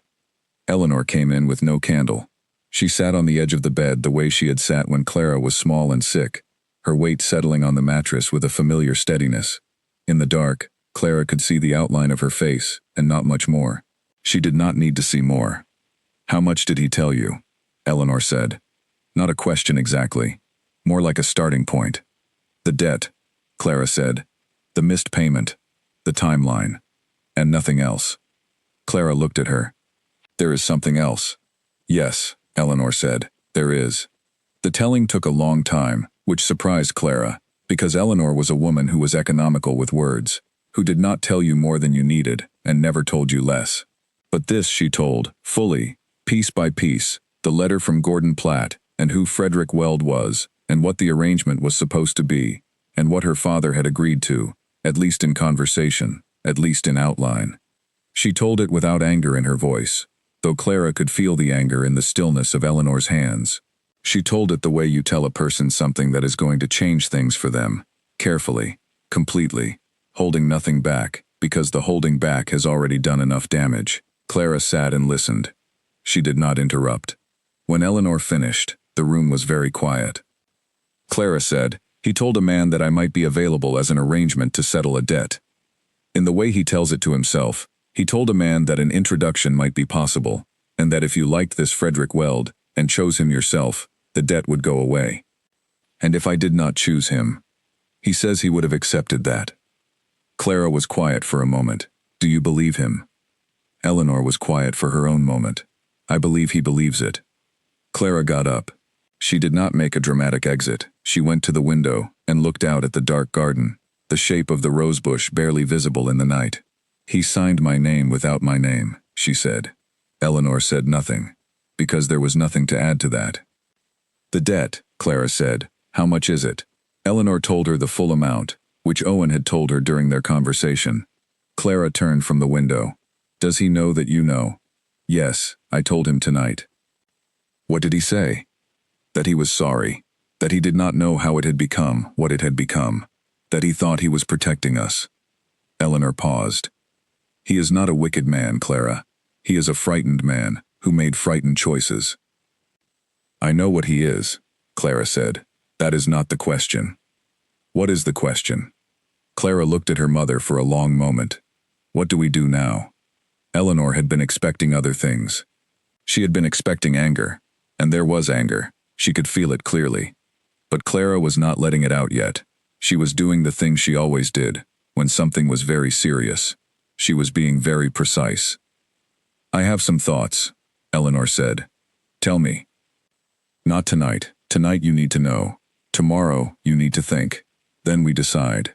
S1: Eleanor came in with no candle. She sat on the edge of the bed the way she had sat when Clara was small and sick, her weight settling on the mattress with a familiar steadiness. In the dark, Clara could see the outline of her face, and not much more. She did not need to see more. "How much did he tell you?" Eleanor said. Not a question exactly, more like a starting point. "The debt," Clara said. "The missed payment. The timeline. And nothing else." Clara looked at her. "There is something else." "Yes," Eleanor said, "there is." The telling took a long time, which surprised Clara, because Eleanor was a woman who was economical with words, who did not tell you more than you needed, and never told you less. But this she told, fully, piece by piece, the letter from Gordon Platt, and who Frederick Weld was, and what the arrangement was supposed to be, and what her father had agreed to, at least in conversation, at least in outline. She told it without anger in her voice, though Clara could feel the anger in the stillness of Eleanor's hands. She told it the way you tell a person something that is going to change things for them, carefully, completely, holding nothing back, because the holding back has already done enough damage. Clara sat and listened. She did not interrupt. When Eleanor finished, the room was very quiet. Clara said, "He told a man that I might be available as an arrangement to settle a debt. In the way he tells it to himself, he told a man that an introduction might be possible, and that if you liked this Frederick Weld, and chose him yourself, the debt would go away. And if I did not choose him, he says he would have accepted that." Clara was quiet for a moment. "Do you believe him?" Eleanor was quiet for her own moment. "I believe he believes it." Clara got up. She did not make a dramatic exit. She went to the window and looked out at the dark garden, the shape of the rosebush barely visible in the night. "He signed my name without my name," she said. Eleanor said nothing, because there was nothing to add to that. "The debt," Clara said. "How much is it?" Eleanor told her the full amount, which Owen had told her during their conversation. Clara turned from the window. "Does he know that you know?" "Yes, I told him tonight." "What did he say?" "That he was sorry. That he did not know how it had become what it had become. That he thought he was protecting us." Eleanor paused. "He is not a wicked man, Clara. He is a frightened man, who made frightened choices." "I know what he is," Clara said. "That is not the question." "What is the question?" Clara looked at her mother for a long moment. "What do we do now?" Eleanor had been expecting other things. She had been expecting anger, and there was anger. She could feel it clearly. But Clara was not letting it out yet. She was doing the thing she always did, when something was very serious. She was being very precise. I have some thoughts, Eleanor said. Tell me. Not tonight. Tonight you need to know. Tomorrow you need to think. Then we decide.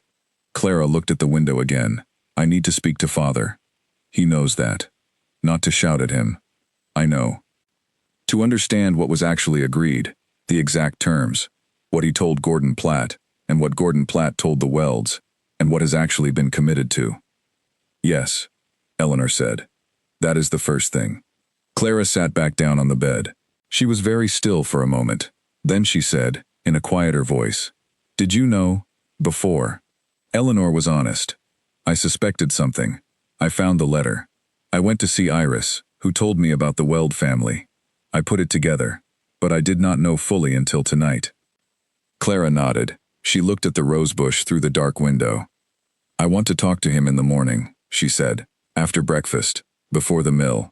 S1: Clara looked at the window again. I need to speak to Father. He knows that. Not to shout at him. I know. To understand what was actually agreed, the exact terms, what he told Gordon Platt, and what Gordon Platt told the Welds, and what has actually been committed to. Yes, Eleanor said. That is the first thing. Clara sat back down on the bed. She was very still for a moment. Then she said, in a quieter voice, Did you know? Before. Eleanor was honest. I suspected something. I found the letter. I went to see Iris, who told me about the Weld family. I put it together, but I did not know fully until tonight. Clara nodded. She looked at the rosebush through the dark window. I want to talk to him in the morning, she said, after breakfast, before the mill.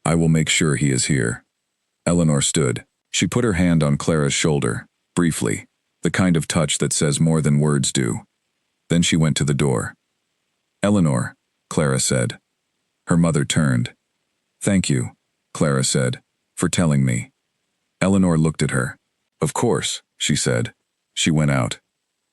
S1: I will make sure he is here. Eleanor stood. She put her hand on Clara's shoulder, briefly, the kind of touch that says more than words do. Then she went to the door. Eleanor, Clara said. Her mother turned. Thank you, Clara said, for telling me. Eleanor looked at her. Of course, she said. She went out.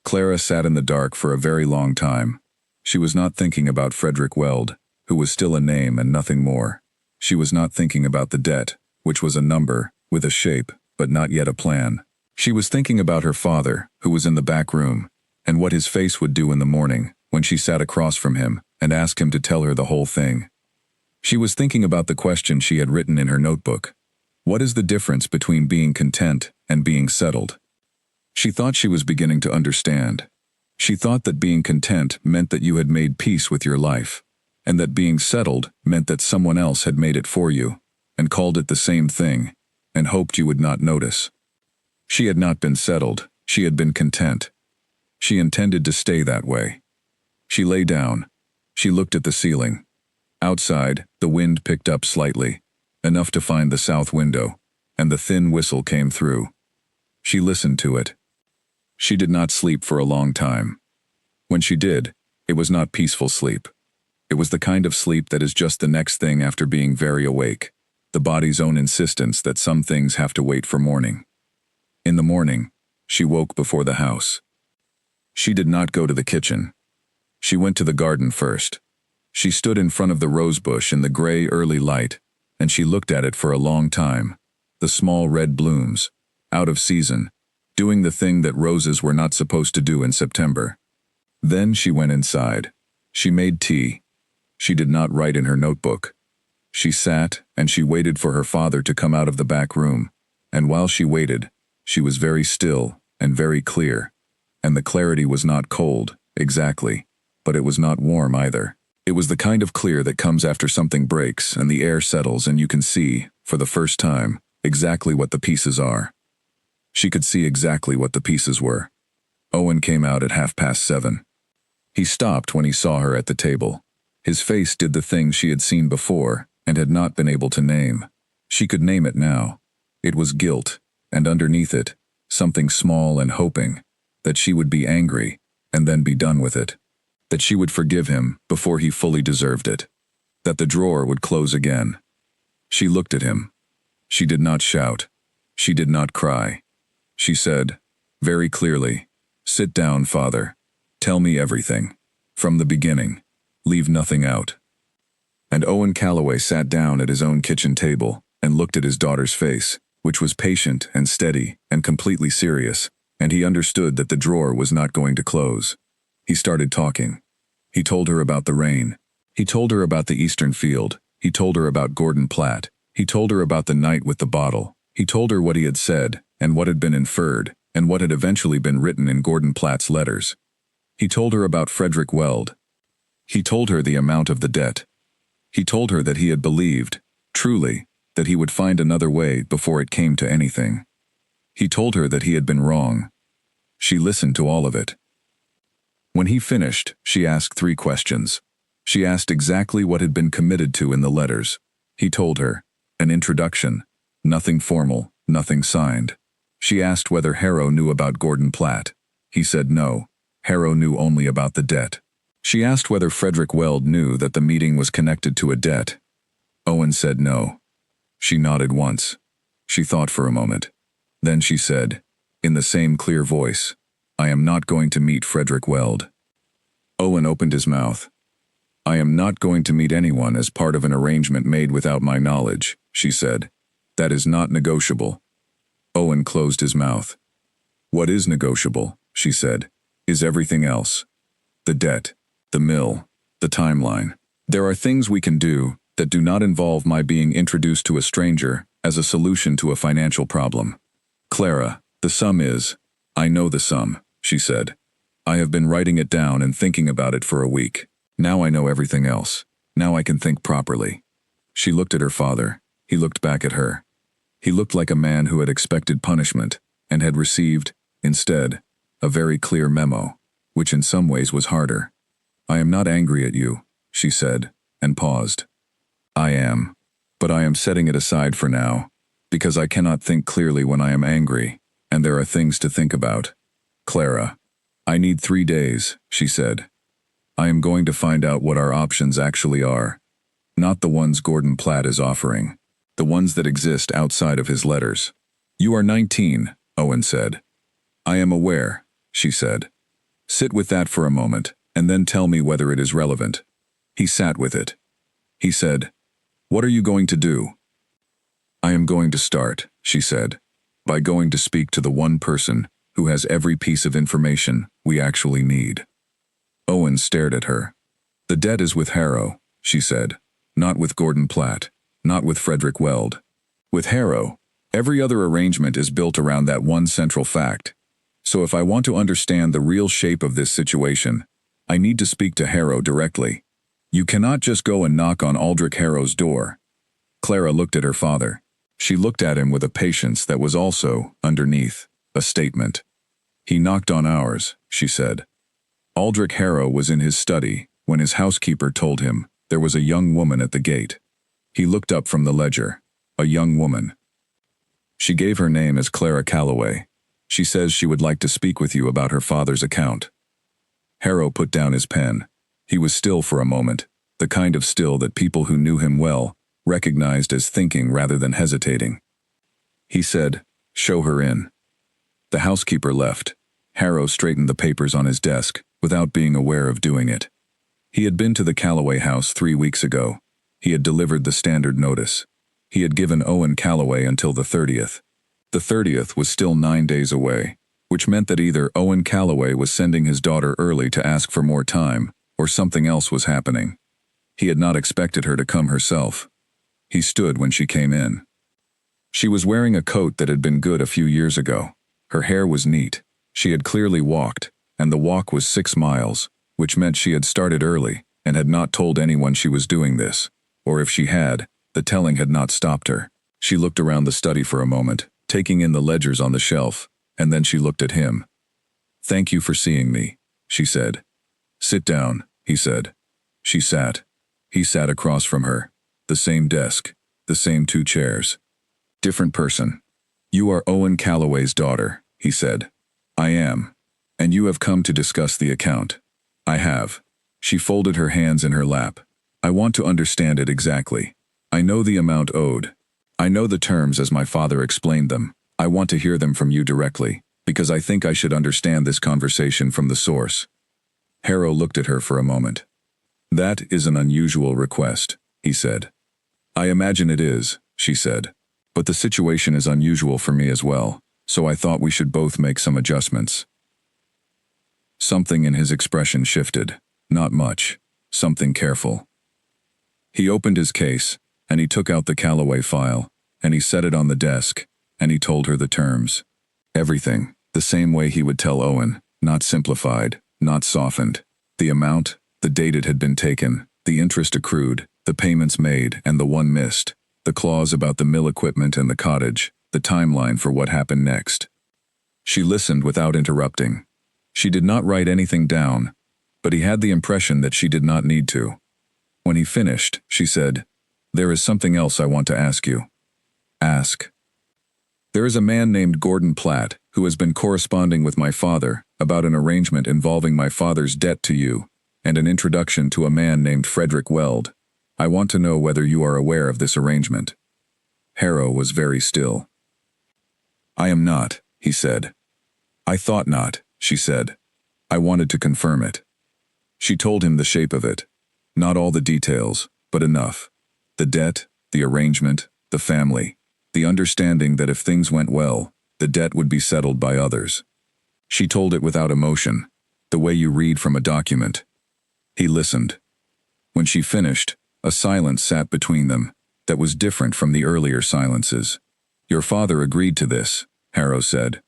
S1: Clara sat in the dark for a very long time. She was not thinking about Frederick Weld, who was still a name and nothing more. She was not thinking about the debt, which was a number, with a shape, but not yet a plan. She was thinking about her father, who was in the back room, and what his face would do in the morning when she sat across from him and asked him to tell her the whole thing. She was thinking about the question she had written in her notebook. What is the difference between being content and being settled? She thought she was beginning to understand. She thought that being content meant that you had made peace with your life, and that being settled meant that someone else had made it for you, and called it the same thing, and hoped you would not notice. She had not been settled, she had been content. She intended to stay that way. She lay down. She looked at the ceiling. Outside, the wind picked up slightly, enough to find the south window, and the thin whistle came through. She listened to it. She did not sleep for a long time. When she did, it was not peaceful sleep. It was the kind of sleep that is just the next thing after being very awake, the body's own insistence that some things have to wait for morning. In the morning, she woke before the house. She did not go to the kitchen. She went to the garden first. She stood in front of the rosebush in the gray early light, and she looked at it for a long time. The small red blooms, out of season, doing the thing that roses were not supposed to do in September. Then she went inside. She made tea. She did not write in her notebook. She sat and she waited for her father to come out of the back room, and while she waited, she was very still and very clear, and the clarity was not cold, exactly, but it was not warm either. It was the kind of clear that comes after something breaks and the air settles and you can see, for the first time, exactly what the pieces are. She could see exactly what the pieces were. Owen came out at 7:30. He stopped when he saw her at the table. His face did the thing she had seen before and had not been able to name. She could name it now. It was guilt, and underneath it, something small and hoping, that she would be angry and then be done with it. That she would forgive him before he fully deserved it. That the drawer would close again. She looked at him. She did not shout. She did not cry. She said, very clearly, "Sit down, Father. Tell me everything. From the beginning. Leave nothing out." And Owen Calloway sat down at his own kitchen table and looked at his daughter's face, which was patient and steady and completely serious, and he understood that the drawer was not going to close. He started talking. He told her about the rain. He told her about the Eastern field. He told her about Gordon Platt. He told her about the night with the bottle. He told her what he had said, and what had been inferred, and what had eventually been written in Gordon Platt's letters. He told her about Frederick Weld. He told her the amount of the debt. He told her that he had believed, truly, that he would find another way before it came to anything. He told her that he had been wrong. She listened to all of it. When he finished, she asked 3 questions. She asked exactly what had been committed to in the letters. He told her. An introduction. Nothing formal, nothing signed. She asked whether Harrow knew about Gordon Platt. He said no. Harrow knew only about the debt. She asked whether Frederick Weld knew that the meeting was connected to a debt. Owen said no. She nodded once. She thought for a moment. Then she said, in the same clear voice, I am not going to meet Frederick Weld. Owen opened his mouth. I am not going to meet anyone as part of an arrangement made without my knowledge, she said. That is not negotiable. Owen closed his mouth. What is negotiable, she said, is everything else. The debt, the mill, the timeline. There are things we can do that do not involve my being introduced to a stranger as a solution to a financial problem. Clara, the sum is, I know the sum, she said. I have been writing it down and thinking about it for a week. Now I know everything else. Now I can think properly. She looked at her father. He looked back at her. He looked like a man who had expected punishment and had received, instead, a very clear memo, which in some ways was harder. I am not angry at you, she said, and paused. I am. But I am setting it aside for now, because I cannot think clearly when I am angry, and there are things to think about. Clara. I need 3 days, she said. I am going to find out what our options actually are. Not the ones Gordon Platt is offering. The ones that exist outside of his letters. You are 19, Owen said. I am aware, she said. Sit with that for a moment, and then tell me whether it is relevant. He sat with it. He said, What are you going to do? I am going to start, she said, by going to speak to the one person who has every piece of information we actually need. Owen stared at her. The debt is with Harrow, she said, not with Gordon Platt, not with Frederick Weld. With Harrow, every other arrangement is built around that one central fact. So if I want to understand the real shape of this situation, I need to speak to Harrow directly. You cannot just go and knock on Aldrich Harrow's door. Clara looked at her father. She looked at him with a patience that was also, underneath, a statement. He knocked on ours, she said. Aldrich Harrow was in his study when his housekeeper told him there was a young woman at the gate. He looked up from the ledger. A young woman. She gave her name as Clara Calloway. She says she would like to speak with you about her father's account. Harrow put down his pen. He was still for a moment, the kind of still that people who knew him well recognized as thinking rather than hesitating. He said, Show her in. The housekeeper left. Harrow straightened the papers on his desk without being aware of doing it. He had been to the Calloway house 3 weeks ago. He had delivered the standard notice. He had given Owen Calloway until the 30th. The 30th was still 9 days away, which meant that either Owen Calloway was sending his daughter early to ask for more time, or something else was happening. He had not expected her to come herself. He stood when she came in. She was wearing a coat that had been good a few years ago. Her hair was neat. She had clearly walked, and the walk was 6 miles, which meant she had started early and had not told anyone she was doing this. Or if she had, the telling had not stopped her. She looked around the study for a moment, taking in the ledgers on the shelf, and then she looked at him. Thank you for seeing me, she said. Sit down, he said. She sat. He sat across from her. The same desk, the same 2 chairs. Different person. You are Owen Calloway's daughter, he said. I am. And you have come to discuss the account. I have. She folded her hands in her lap. I want to understand it exactly. I know the amount owed. I know the terms as my father explained them. I want to hear them from you directly, because I think I should understand this conversation from the source. Harrow looked at her for a moment. That is an unusual request, he said. I imagine it is, she said. But the situation is unusual for me as well, so I thought we should both make some adjustments. Something in his expression shifted. Not much. Something careful. He opened his case, and he took out the Calloway file, and he set it on the desk, and he told her the terms. Everything, the same way he would tell Owen, not simplified, not softened. The amount, the date it had been taken, the interest accrued, the payments made and the one missed, the clause about the mill equipment and the cottage, the timeline for what happened next. She listened without interrupting. She did not write anything down, but he had the impression that she did not need to. When he finished, she said, There is something else I want to ask you. Ask. There is a man named Gordon Platt who has been corresponding with my father about an arrangement involving my father's debt to you and an introduction to a man named Frederick Weld. I want to know whether you are aware of this arrangement. Harrow was very still. I am not, he said. I thought not, she said. I wanted to confirm it. She told him the shape of it. Not all the details, but enough. The debt, the arrangement, the family, the understanding that if things went well, the debt would be settled by others. She told it without emotion, the way you read from a document. He listened. When she finished, a silence sat between them that was different from the earlier silences. Your father agreed to this, Harrow said.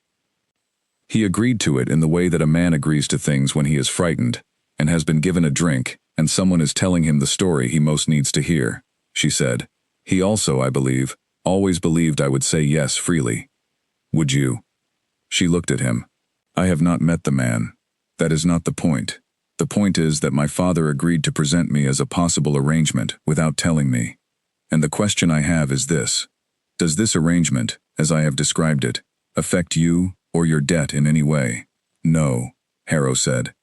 S1: He agreed to it in the way that a man agrees to things when he is frightened and has been given a drink and someone is telling him the story he most needs to hear, she said. He also, I believe, always believed I would say yes freely. Would you? She looked at him. I have not met the man. That is not the point. The point is that my father agreed to present me as a possible arrangement without telling me. And the question I have is this. Does this arrangement, as I have described it, affect you or your debt in any way? No, Harrow said.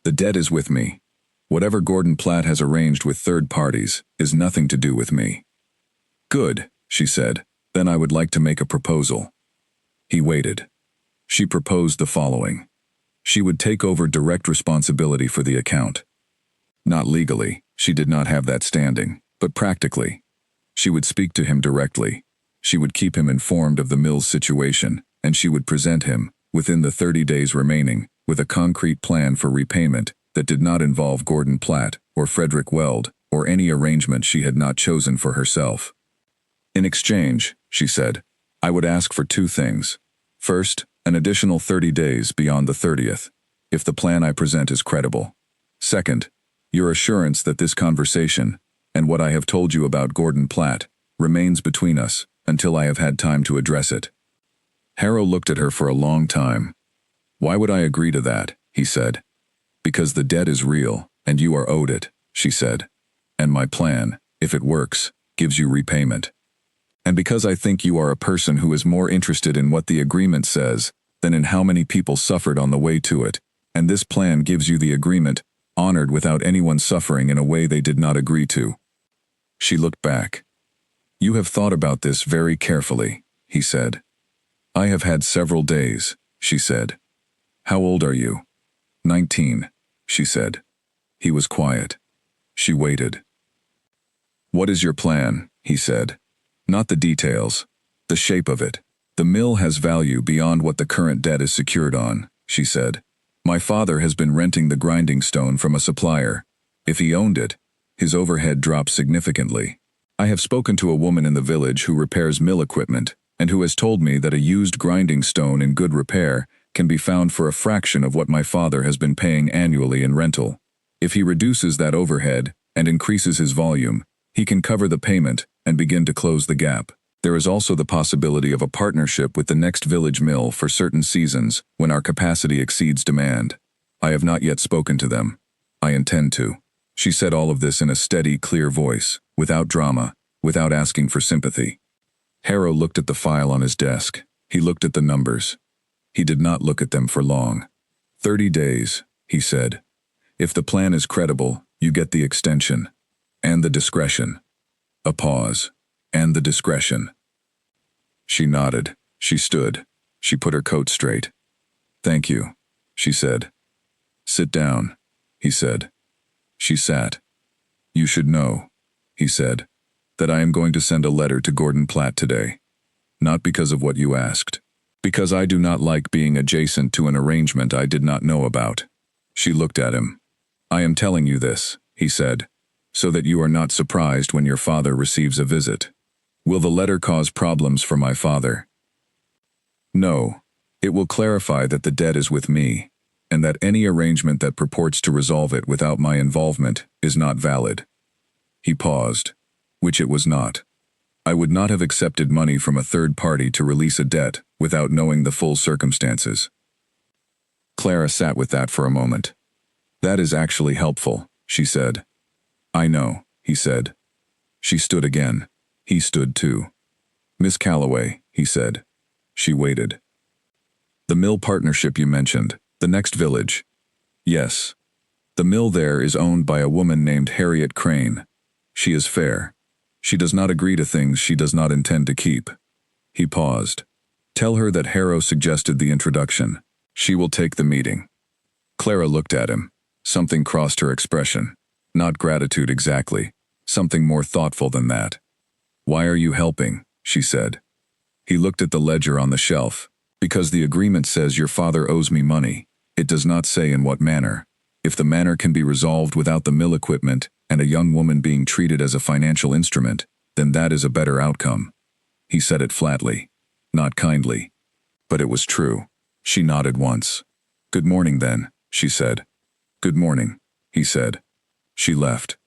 S1: The debt is with me. Whatever Gordon Platt has arranged with third parties is nothing to do with me. Good, she said. Then I would like to make a proposal. He waited. She proposed the following. She would take over direct responsibility for the account. Not legally, she did not have that standing, but practically. She would speak to him directly. She would keep him informed of the mill's situation, and she would present him, within the 30 days remaining, with a concrete plan for repayment that did not involve Gordon Platt or Frederick Weld or any arrangement she had not chosen for herself. In exchange, she said, I would ask for two things. First, an additional 30 days beyond the 30th, if the plan I present is credible. Second, your assurance that this conversation, and what I have told you about Gordon Platt, remains between us until I have had time to address it. Harrow looked at her for a long time. Why would I agree to that? He said. Because the debt is real, and you are owed it, she said. And my plan, if it works, gives you repayment. And because I think you are a person who is more interested in what the agreement says than in how many people suffered on the way to it, and this plan gives you the agreement, honored without anyone suffering in a way they did not agree to. She looked back. You have thought about this very carefully, he said. I have had several days, she said. How old are you? 19, she said. He was quiet. She waited. What is your plan? He said. Not the details, the shape of it. The mill has value beyond what the current debt is secured on, she said. My father has been renting the grinding stone from a supplier. If he owned it, his overhead drops significantly. I have spoken to a woman in the village who repairs mill equipment and who has told me that a used grinding stone in good repair can be found for a fraction of what my father has been paying annually in rental. If he reduces that overhead and increases his volume, he can cover the payment and begin to close the gap. There is also the possibility of a partnership with the next village mill for certain seasons when our capacity exceeds demand. I have not yet spoken to them. I intend to. She said all of this in a steady, clear voice, without drama, without asking for sympathy. Harrow looked at the file on his desk. He looked at the numbers. He did not look at them for long. 30 days, he said. If the plan is credible, you get the extension. And the discretion. A pause. And the discretion. She nodded. She stood. She put her coat straight. Thank you, she said. Sit down, he said. She sat. You should know, he said, that I am going to send a letter to Gordon Platt today. Not because of what you asked. Because I do not like being adjacent to an arrangement I did not know about. She looked at him. I am telling you this, he said, so that you are not surprised when your father receives a visit. Will the letter cause problems for my father? No. It will clarify that the debt is with me, and that any arrangement that purports to resolve it without my involvement is not valid. He paused, which it was not. I would not have accepted money from a third party to release a debt without knowing the full circumstances. Clara sat with that for a moment. That is actually helpful, she said. I know, he said. She stood again. He stood too. Miss Calloway, he said. She waited. The mill partnership you mentioned, the next village. Yes. The mill there is owned by a woman named Harriet Crane. She is fair. She does not agree to things she does not intend to keep. He paused. Tell her that Harrow suggested the introduction. She will take the meeting. Clara looked at him. Something crossed her expression. Not gratitude exactly. Something more thoughtful than that. Why are you helping? She said. He looked at the ledger on the shelf. Because the agreement says your father owes me money. It does not say in what manner. If the manner can be resolved without the mill equipment and a young woman being treated as a financial instrument, then that is a better outcome. He said it flatly, not kindly. But it was true. She nodded once. Good morning then, she said. Good morning, he said. She left.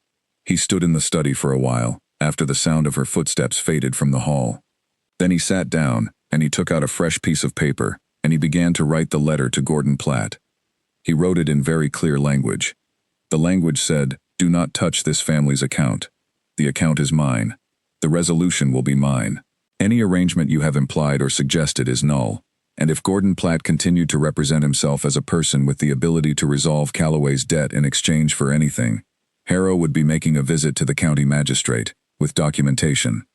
S1: He stood in the study for a while, after the sound of her footsteps faded from the hall. Then he sat down, and he took out a fresh piece of paper, and he began to write the letter to Gordon Platt. He wrote it in very clear language. The language said, do not touch this family's account. The account is mine. The resolution will be mine. Any arrangement you have implied or suggested is null, and if Gordon Platt continued to represent himself as a person with the ability to resolve Calloway's debt in exchange for anything, Harrow would be making a visit to the county magistrate, with documentation.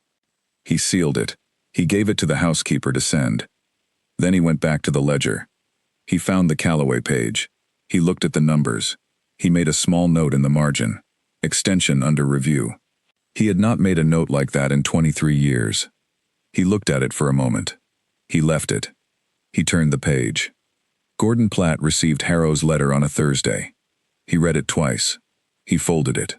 S1: He sealed it. He gave it to the housekeeper to send. Then he went back to the ledger. He found the Calloway page. He looked at the numbers. He made a small note in the margin. Extension under review. He had not made a note like that in 23 years. He looked at it for a moment. He left it. He turned the page. Gordon Platt received Harrow's letter on a Thursday. He read it twice. He folded it.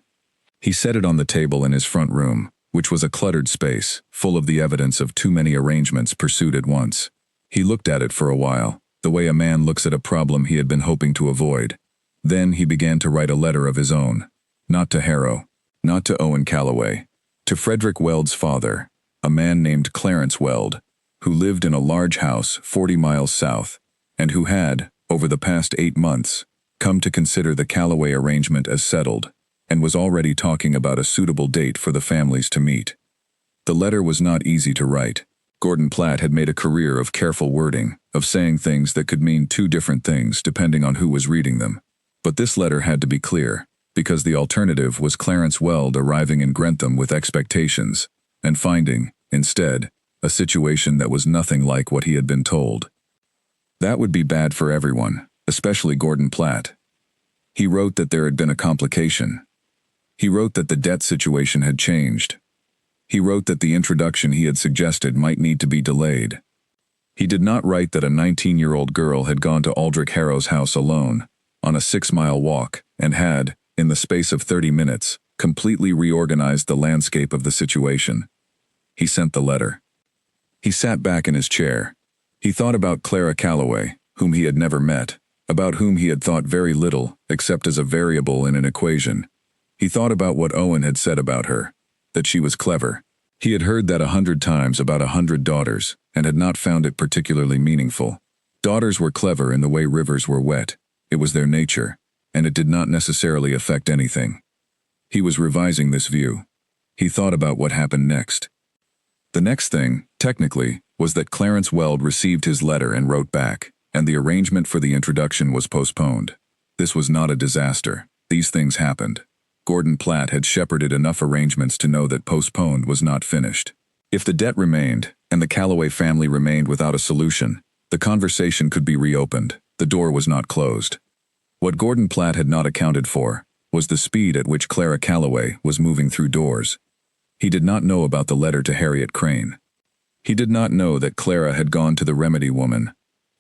S1: He set it on the table in his front room, which was a cluttered space, full of the evidence of too many arrangements pursued at once. He looked at it for a while, the way a man looks at a problem he had been hoping to avoid. Then he began to write a letter of his own. Not to Harrow, not to Owen Calloway, to Frederick Weld's father, a man named Clarence Weld, who lived in a large house 40 miles south, and who had, over the past 8 months, come to consider the Calloway arrangement as settled, and was already talking about a suitable date for the families to meet. The letter was not easy to write. Gordon Platt had made a career of careful wording, of saying things that could mean 2 different things depending on who was reading them. But this letter had to be clear, because the alternative was Clarence Weld arriving in Grantham with expectations, and finding, instead, a situation that was nothing like what he had been told. That would be bad for everyone, especially Gordon Platt. He wrote that there had been a complication. He wrote that the debt situation had changed. He wrote that the introduction he had suggested might need to be delayed. He did not write that a 19-year-old girl had gone to Aldrich Harrow's house alone, on a 6-mile walk, and had, in the space of 30 minutes, completely reorganized the landscape of the situation. He sent the letter. He sat back in his chair. He thought about Clara Calloway, whom he had never met, about whom he had thought very little, except as a variable in an equation. He thought about what Owen had said about her, that she was clever. He had heard that 100 times about 100 daughters, and had not found it particularly meaningful. Daughters were clever in the way rivers were wet. It was their nature, and it did not necessarily affect anything. He was revising this view. He thought about what happened next. The next thing, technically, was that Clarence Weld received his letter and wrote back, and the arrangement for the introduction was postponed. This was not a disaster. These things happened. Gordon Platt had shepherded enough arrangements to know that postponed was not finished. If the debt remained, and the Calloway family remained without a solution, the conversation could be reopened. The door was not closed. What Gordon Platt had not accounted for was the speed at which Clara Calloway was moving through doors. He did not know about the letter to Harriet Crane. He did not know that Clara had gone to the remedy woman,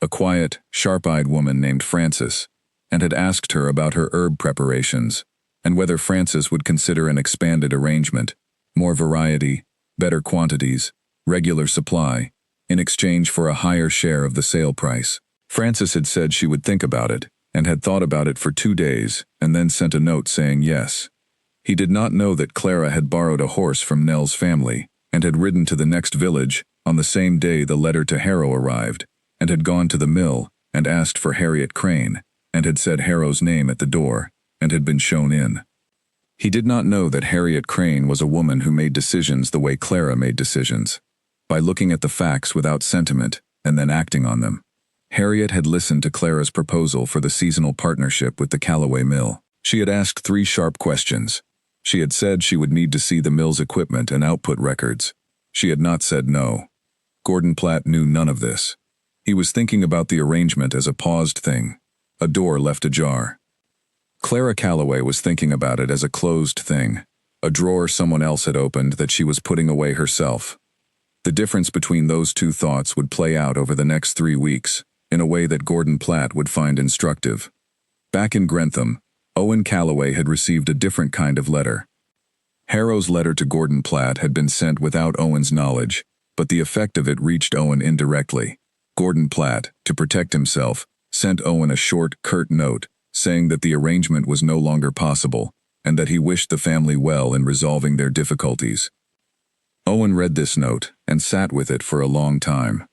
S1: a quiet, sharp-eyed woman named Frances, and had asked her about her herb preparations, and whether Frances would consider an expanded arrangement, more variety, better quantities, regular supply, in exchange for a higher share of the sale price. Frances had said she would think about it, and had thought about it for 2 days, and then sent a note saying yes. He did not know that Clara had borrowed a horse from Nell's family, and had ridden to the next village on the same day the letter to Harrow arrived, and had gone to the mill and asked for Harriet Crane, and had said Harrow's name at the door, and had been shown in. He did not know that Harriet Crane was a woman who made decisions the way Clara made decisions, by looking at the facts without sentiment and then acting on them. Harriet had listened to Clara's proposal for the seasonal partnership with the Calloway Mill. She had asked 3 sharp questions. She had said she would need to see the mill's equipment and output records. She had not said no. Gordon Platt knew none of this. He was thinking about the arrangement as a paused thing, a door left ajar. Clara Calloway was thinking about it as a closed thing, a drawer someone else had opened that she was putting away herself. The difference between those two thoughts would play out over the next 3 weeks, in a way that Gordon Platt would find instructive. Back in Grantham, Owen Calloway had received a different kind of letter. Harrow's letter to Gordon Platt had been sent without Owen's knowledge, but the effect of it reached Owen indirectly. Gordon Platt, to protect himself, sent Owen a short, curt note, saying that the arrangement was no longer possible, and that he wished the family well in resolving their difficulties. Owen read this note, and sat with it for a long time.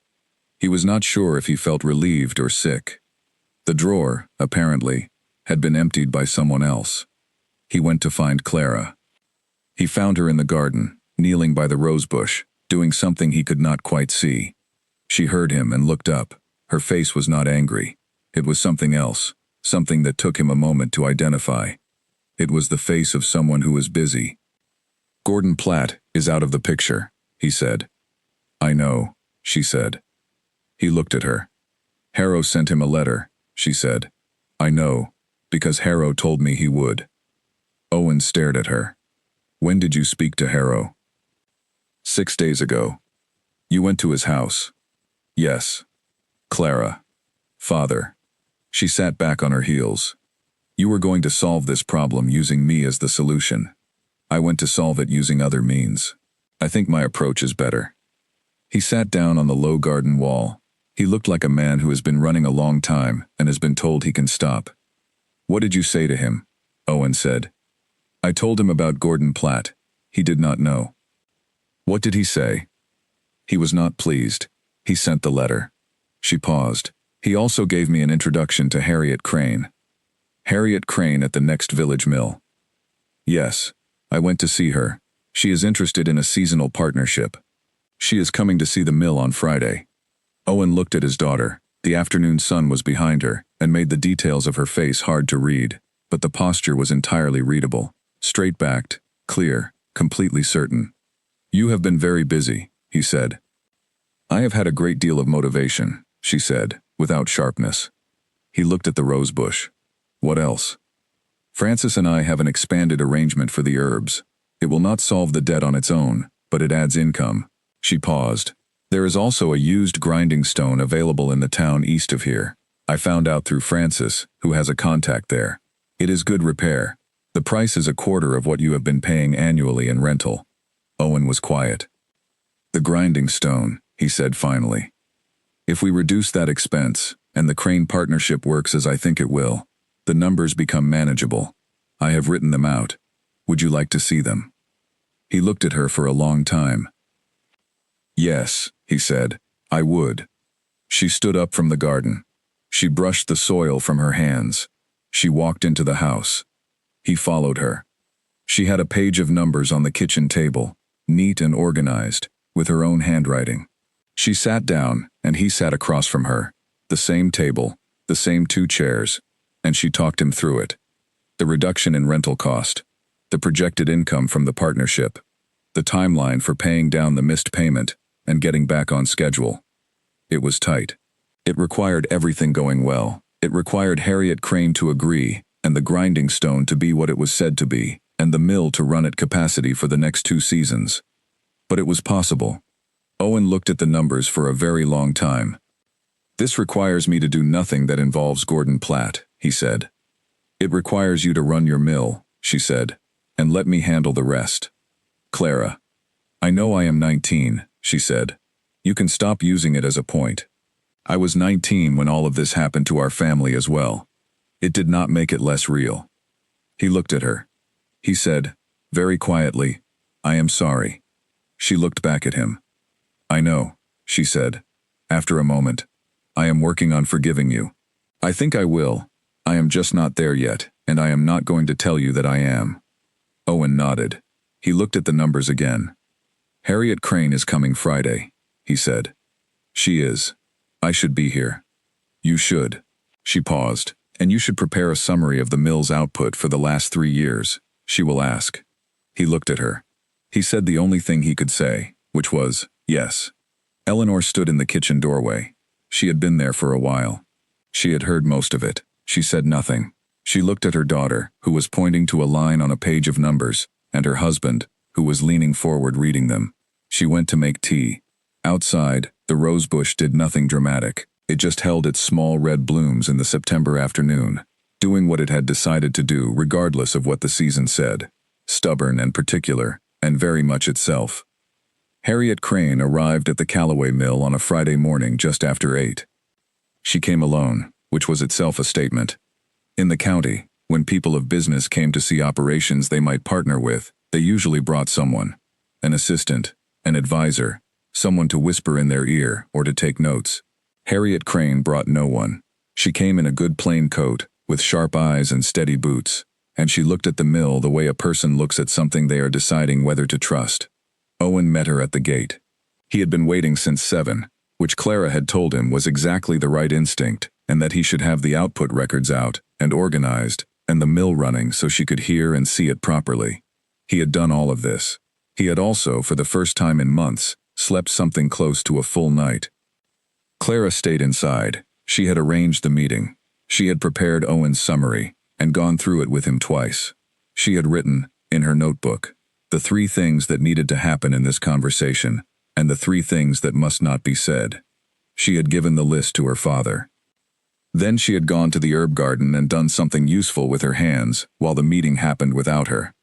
S1: He was not sure if he felt relieved or sick. The drawer, apparently, had been emptied by someone else. He went to find Clara. He found her in the garden, kneeling by the rosebush, doing something he could not quite see. She heard him and looked up. Her face was not angry. It was something else, something that took him a moment to identify. It was the face of someone who was busy. "Gordon Platt is out of the picture," he said. "I know," she said. He looked at her. "Harrow sent him a letter," she said. "I know, because Harrow told me he would." Owen stared at her. "When did you speak to Harrow?" "6 days ago." "You went to his house?" "Yes." "Clara." "Father." She sat back on her heels. "You were going to solve this problem using me as the solution. I went to solve it using other means. I think my approach is better." He sat down on the low garden wall. He looked like a man who has been running a long time and has been told he can stop. "What did you say to him?" Owen said. "I told him about Gordon Platt. He did not know." "What did he say?" "He was not pleased. He sent the letter." She paused. "He also gave me an introduction to Harriet Crane." "Harriet Crane at the next village mill?" "Yes. I went to see her. She is interested in a seasonal partnership. She is coming to see the mill on Friday." Owen looked at his daughter. The afternoon sun was behind her, and made the details of her face hard to read, but the posture was entirely readable. Straight-backed, clear, completely certain. "You have been very busy," he said. "I have had a great deal of motivation," she said, without sharpness. He looked at the rose bush. "What else?" "Francis and I have an expanded arrangement for the herbs. It will not solve the debt on its own, but it adds income." She paused. "There is also a used grinding stone available in the town east of here. I found out through Francis, who has a contact there. It is good repair. The price is a quarter of what you have been paying annually in rental." Owen was quiet. "The grinding stone," he said finally. "If we reduce that expense, and the Crane partnership works as I think it will, the numbers become manageable. I have written them out. Would you like to see them?" He looked at her for a long time. "Yes," he said, "I would." She stood up from the garden. She brushed the soil from her hands. She walked into the house. He followed her. She had a page of numbers on the kitchen table, neat and organized, with her own handwriting. She sat down, and he sat across from her. The same table, the same 2 chairs, and she talked him through it. The reduction in rental cost, the projected income from the partnership, the timeline for paying down the missed payment and getting back on schedule. It was tight. It required everything going well. It required Harriet Crane to agree, and the grinding stone to be what it was said to be, and the mill to run at capacity for the next 2 seasons. But it was possible. Owen looked at the numbers for a very long time. "This requires me to do nothing that involves Gordon Platt," he said. "It requires you to run your mill," she said, "and let me handle the rest." "Clara, I know I am 19, she said. "You can stop using it as a point. I was 19 when all of this happened to our family as well. It did not make it less real." He looked at her. He said, very quietly, "I am sorry." She looked back at him. "I know," she said. After a moment, "I am working on forgiving you. I think I will. I am just not there yet, and I am not going to tell you that I am." Owen nodded. He looked at the numbers again. "Harriet Crane is coming Friday," he said. "She is. I should be here." "You should." She paused. "And you should prepare a summary of the mill's output for the last 3 years," she will ask. He looked at her. He said the only thing he could say, which was, yes. Eleanor stood in the kitchen doorway. She had been there for a while. She had heard most of it. She said nothing. She looked at her daughter, who was pointing to a line on a page of numbers, and her husband, who was leaning forward reading them. She went to make tea. Outside, the rose bush did nothing dramatic. It just held its small red blooms in the September afternoon, doing what it had decided to do regardless of what the season said. Stubborn and particular, and very much itself. Harriet Crane arrived at the Callaway Mill on a Friday morning just after 8. She came alone, which was itself a statement. In the county, when people of business came to see operations they might partner with, they usually brought someone. An assistant, an advisor, someone to whisper in their ear or to take notes. Harriet Crane brought no one. She came in a good plain coat, with sharp eyes and steady boots, and she looked at the mill the way a person looks at something they are deciding whether to trust. Owen met her at the gate. He had been waiting since 7, which Clara had told him was exactly the right instinct, and that he should have the output records out and organized, and the mill running so she could hear and see it properly. He had done all of this. He had also, for the first time in months, slept something close to a full night. Clara stayed inside. She had arranged the meeting. She had prepared Owen's summary, and gone through it with him twice. She had written, in her notebook, the 3 things that needed to happen in this conversation, and the 3 things that must not be said. She had given the list to her father. Then she had gone to the herb garden and done something useful with her hands while the meeting happened without her.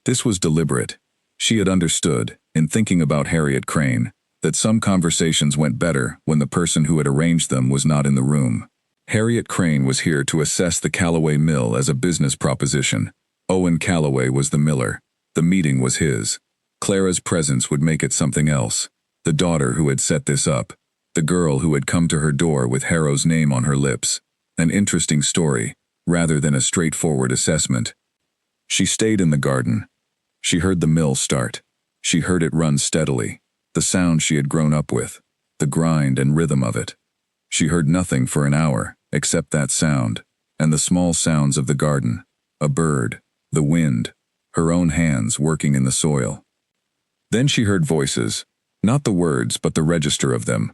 S1: This was deliberate. She had understood, in thinking about Harriet Crane, that some conversations went better when the person who had arranged them was not in the room. Harriet Crane was here to assess the Callaway Mill as a business proposition. Owen Callaway was the miller. The meeting was his. Clara's presence would make it something else. The daughter who had set this up. The girl who had come to her door with Harrow's name on her lips. An interesting story, rather than a straightforward assessment. She stayed in the garden. She heard the mill start. She heard it run steadily. The sound she had grown up with. The grind and rhythm of it. She heard nothing for an hour, except that sound, and the small sounds of the garden. A bird, the wind, her own hands working in the soil. Then she heard voices. Not the words, but the register of them.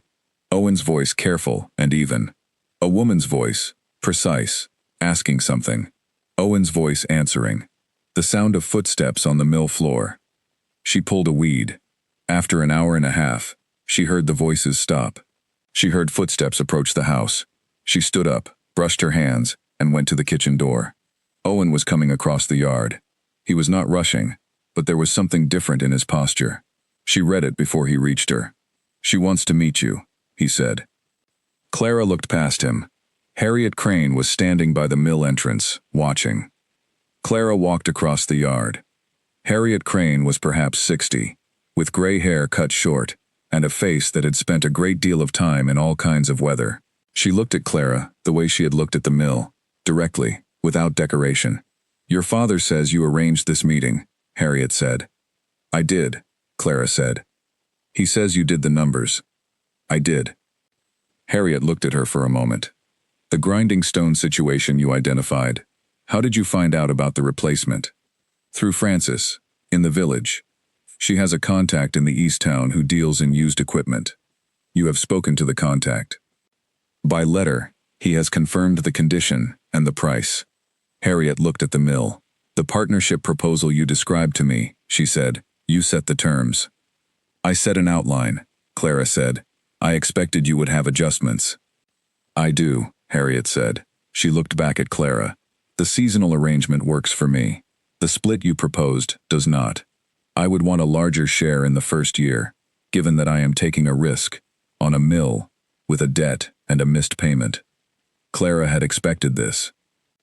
S1: Owen's voice careful and even. A woman's voice, precise, asking something. Owen's voice answering. The sound of footsteps on the mill floor. She pulled a weed. After an hour and a half, she heard the voices stop. She heard footsteps approach the house. She stood up, brushed her hands, and went to the kitchen door. Owen was coming across the yard. He was not rushing, but there was something different in his posture. She read it before he reached her. "She wants to meet you," he said. Clara looked past him. Harriet Crane was standing by the mill entrance, watching. Clara walked across the yard. Harriet Crane was perhaps 60, with gray hair cut short, and a face that had spent a great deal of time in all kinds of weather. She looked at Clara the way she had looked at the mill, directly, without decoration. "Your father says you arranged this meeting," Harriet said. "I did," Clara said. "He says you did the numbers." "I did." Harriet looked at her for a moment. "The grinding stone situation you identified. How did you find out about the replacement?" "Through Francis, in the village. She has a contact in the East Town who deals in used equipment. You have spoken to the contact." "By letter, he has confirmed the condition and the price." Harriet looked at the mill. "The partnership proposal you described to me," she said. "You set the terms." "I set an outline," Clara said. "I expected you would have adjustments." "I do," Harriet said. She looked back at Clara. "The seasonal arrangement works for me. The split you proposed does not. I would want a larger share in the first year, given that I am taking a risk, on a mill, with a debt and a missed payment." Clara had expected this.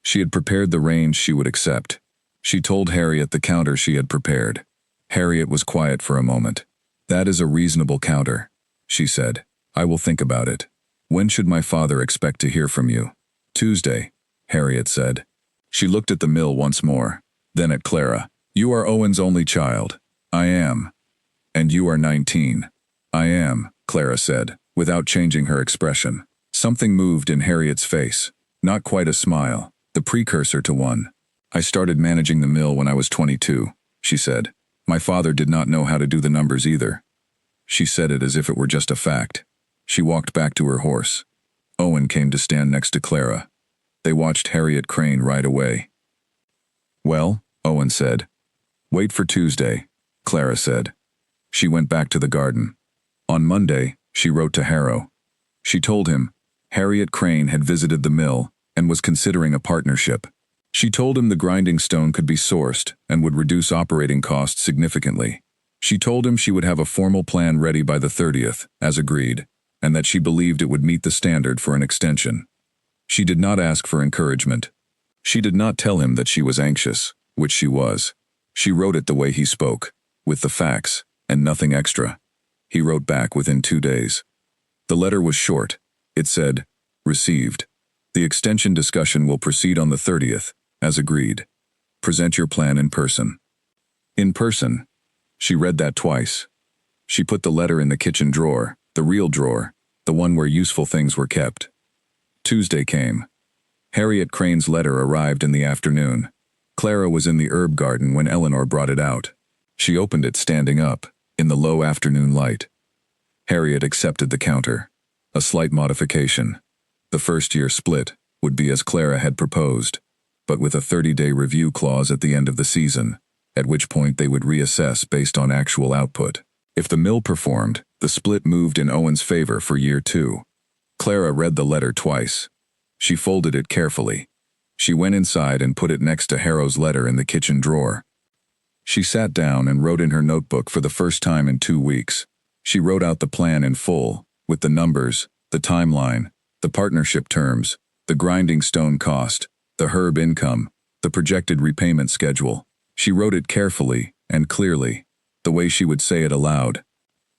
S1: She had prepared the range she would accept. She told Harriet the counter she had prepared. Harriet was quiet for a moment. "That is a reasonable counter," she said. "I will think about it. When should my father expect to hear from you?" "Tuesday," Harriet said. She looked at the mill once more, then at Clara. "You are Owen's only child." "I am." "And you are 19. "I am," Clara said, without changing her expression. Something moved in Harriet's face. Not quite a smile, the precursor to one. "I started managing the mill when I was 22, she said. My father did not know how to do the numbers either. She said it as if it were just a fact. She walked back to her horse. Owen came to stand next to Clara. They watched Harriet Crane ride away. Well, Owen said. Wait for Tuesday, Clara said. She went back to the garden. On Monday, she wrote to Harrow. She told him Harriet Crane had visited the mill and was considering a partnership. She told him the grinding stone could be sourced and would reduce operating costs significantly. She told him she would have a formal plan ready by the 30th, as agreed, and that she believed it would meet the standard for an extension. She did not ask for encouragement. She did not tell him that she was anxious, which she was. She wrote it the way he spoke, with the facts, and nothing extra. He wrote back within 2 days. The letter was short. It said, "Received. The extension discussion will proceed on the 30th, as agreed. Present your plan in person." In person. She read that twice. She put the letter in the kitchen drawer, the real drawer, the one where useful things were kept. Tuesday came. Harriet Crane's letter arrived in the afternoon. Clara was in the herb garden when Eleanor brought it out. She opened it standing up, in the low afternoon light. Harriet accepted the counter. A slight modification. The first-year split would be as Clara had proposed, but with a 30-day review clause at the end of the season, at which point they would reassess based on actual output. If the mill performed, the split moved in Owen's favor for year 2. Clara read the letter twice. She folded it carefully. She went inside and put it next to Harrow's letter in the kitchen drawer. She sat down and wrote in her notebook for the first time in 2 weeks. She wrote out the plan in full, with the numbers, the timeline, the partnership terms, the grinding stone cost, the herb income, the projected repayment schedule. She wrote it carefully and clearly, the way she would say it aloud.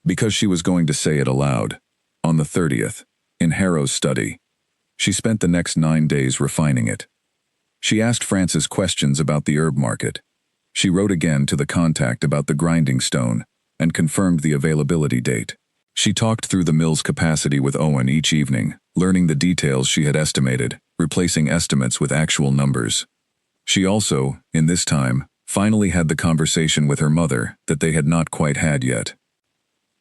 S1: Because she was going to say it aloud. On the 30th, in Harrow's study. She spent the next 9 days refining it. She asked Frances questions about the herb market. She wrote again to the contact about the grinding stone and confirmed the availability date. She talked through the mill's capacity with Owen each evening, learning the details she had estimated, replacing estimates with actual numbers. She also, in this time, finally had the conversation with her mother that they had not quite had yet.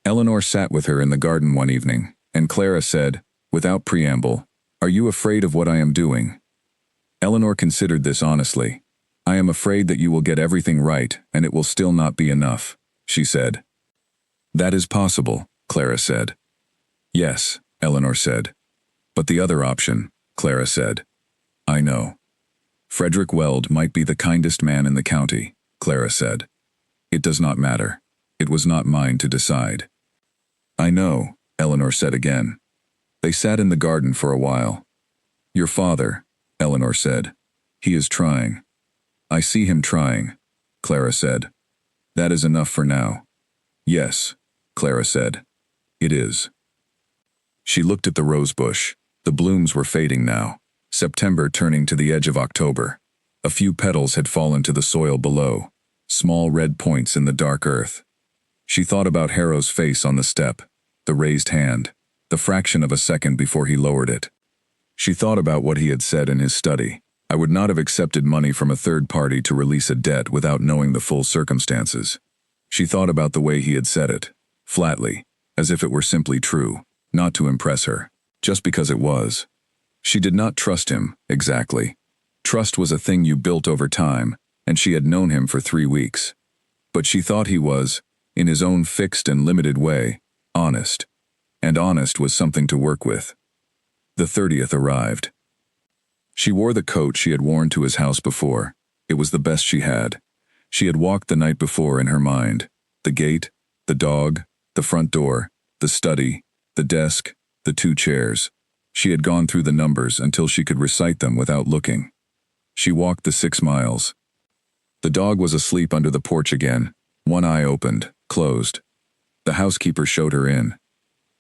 S1: Eleanor sat with her in the garden one evening, and Clara said, without preamble, "Are you afraid of what I am doing?" Eleanor considered this honestly. "I am afraid that you will get everything right and it will still not be enough," she said. "That is possible," Clara said. "Yes," Eleanor said. "But the other option," Clara said. "I know. Frederick Weld might be the kindest man in the county," Clara said. "It does not matter. It was not mine to decide." "I know," Eleanor said again. They sat in the garden for a while. "Your father," Eleanor said. "He is trying." "I see him trying," Clara said. "That is enough for now." "Yes," Clara said. "It is." She looked at the rose bush. The blooms were fading now, September turning to the edge of October. A few petals had fallen to the soil below, small red points in the dark earth. She thought about Harrow's face on the step, the raised hand, the fraction of a second before he lowered it. She thought about what he had said in his study. "I would not have accepted money from a third party to release a debt without knowing the full circumstances." She thought about the way he had said it, flatly, as if it were simply true, not to impress her, just because it was. She did not trust him, exactly. Trust was a thing you built over time, and she had known him for 3 weeks. But she thought he was, in his own fixed and limited way, honest. And honest was something to work with. The 30th arrived. She wore the coat she had worn to his house before. It was the best she had. She had walked the night before in her mind. The gate, the dog, the front door, the study, the desk, the 2 chairs. She had gone through the numbers until she could recite them without looking. She walked the 6 miles. The dog was asleep under the porch again, one eye opened, closed. The housekeeper showed her in.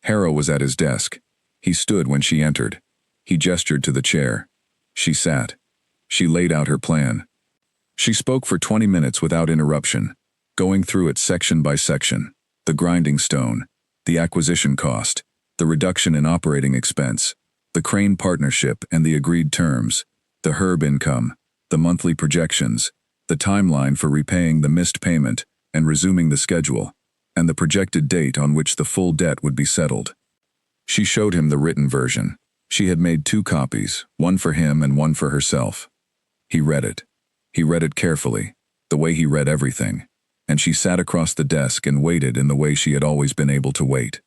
S1: Harrow was at his desk. He stood when she entered. He gestured to the chair. She sat. She laid out her plan. She spoke for 20 minutes without interruption, going through it section by section, the grinding stone, the acquisition cost, the reduction in operating expense, the Crane partnership and the agreed terms, the herb income, the monthly projections, the timeline for repaying the missed payment, and resuming the schedule, and the projected date on which the full debt would be settled. She showed him the written version. She had made 2 copies, one for him and one for herself. He read it. He read it carefully, the way he read everything, and she sat across the desk and waited in the way she had always been able to wait.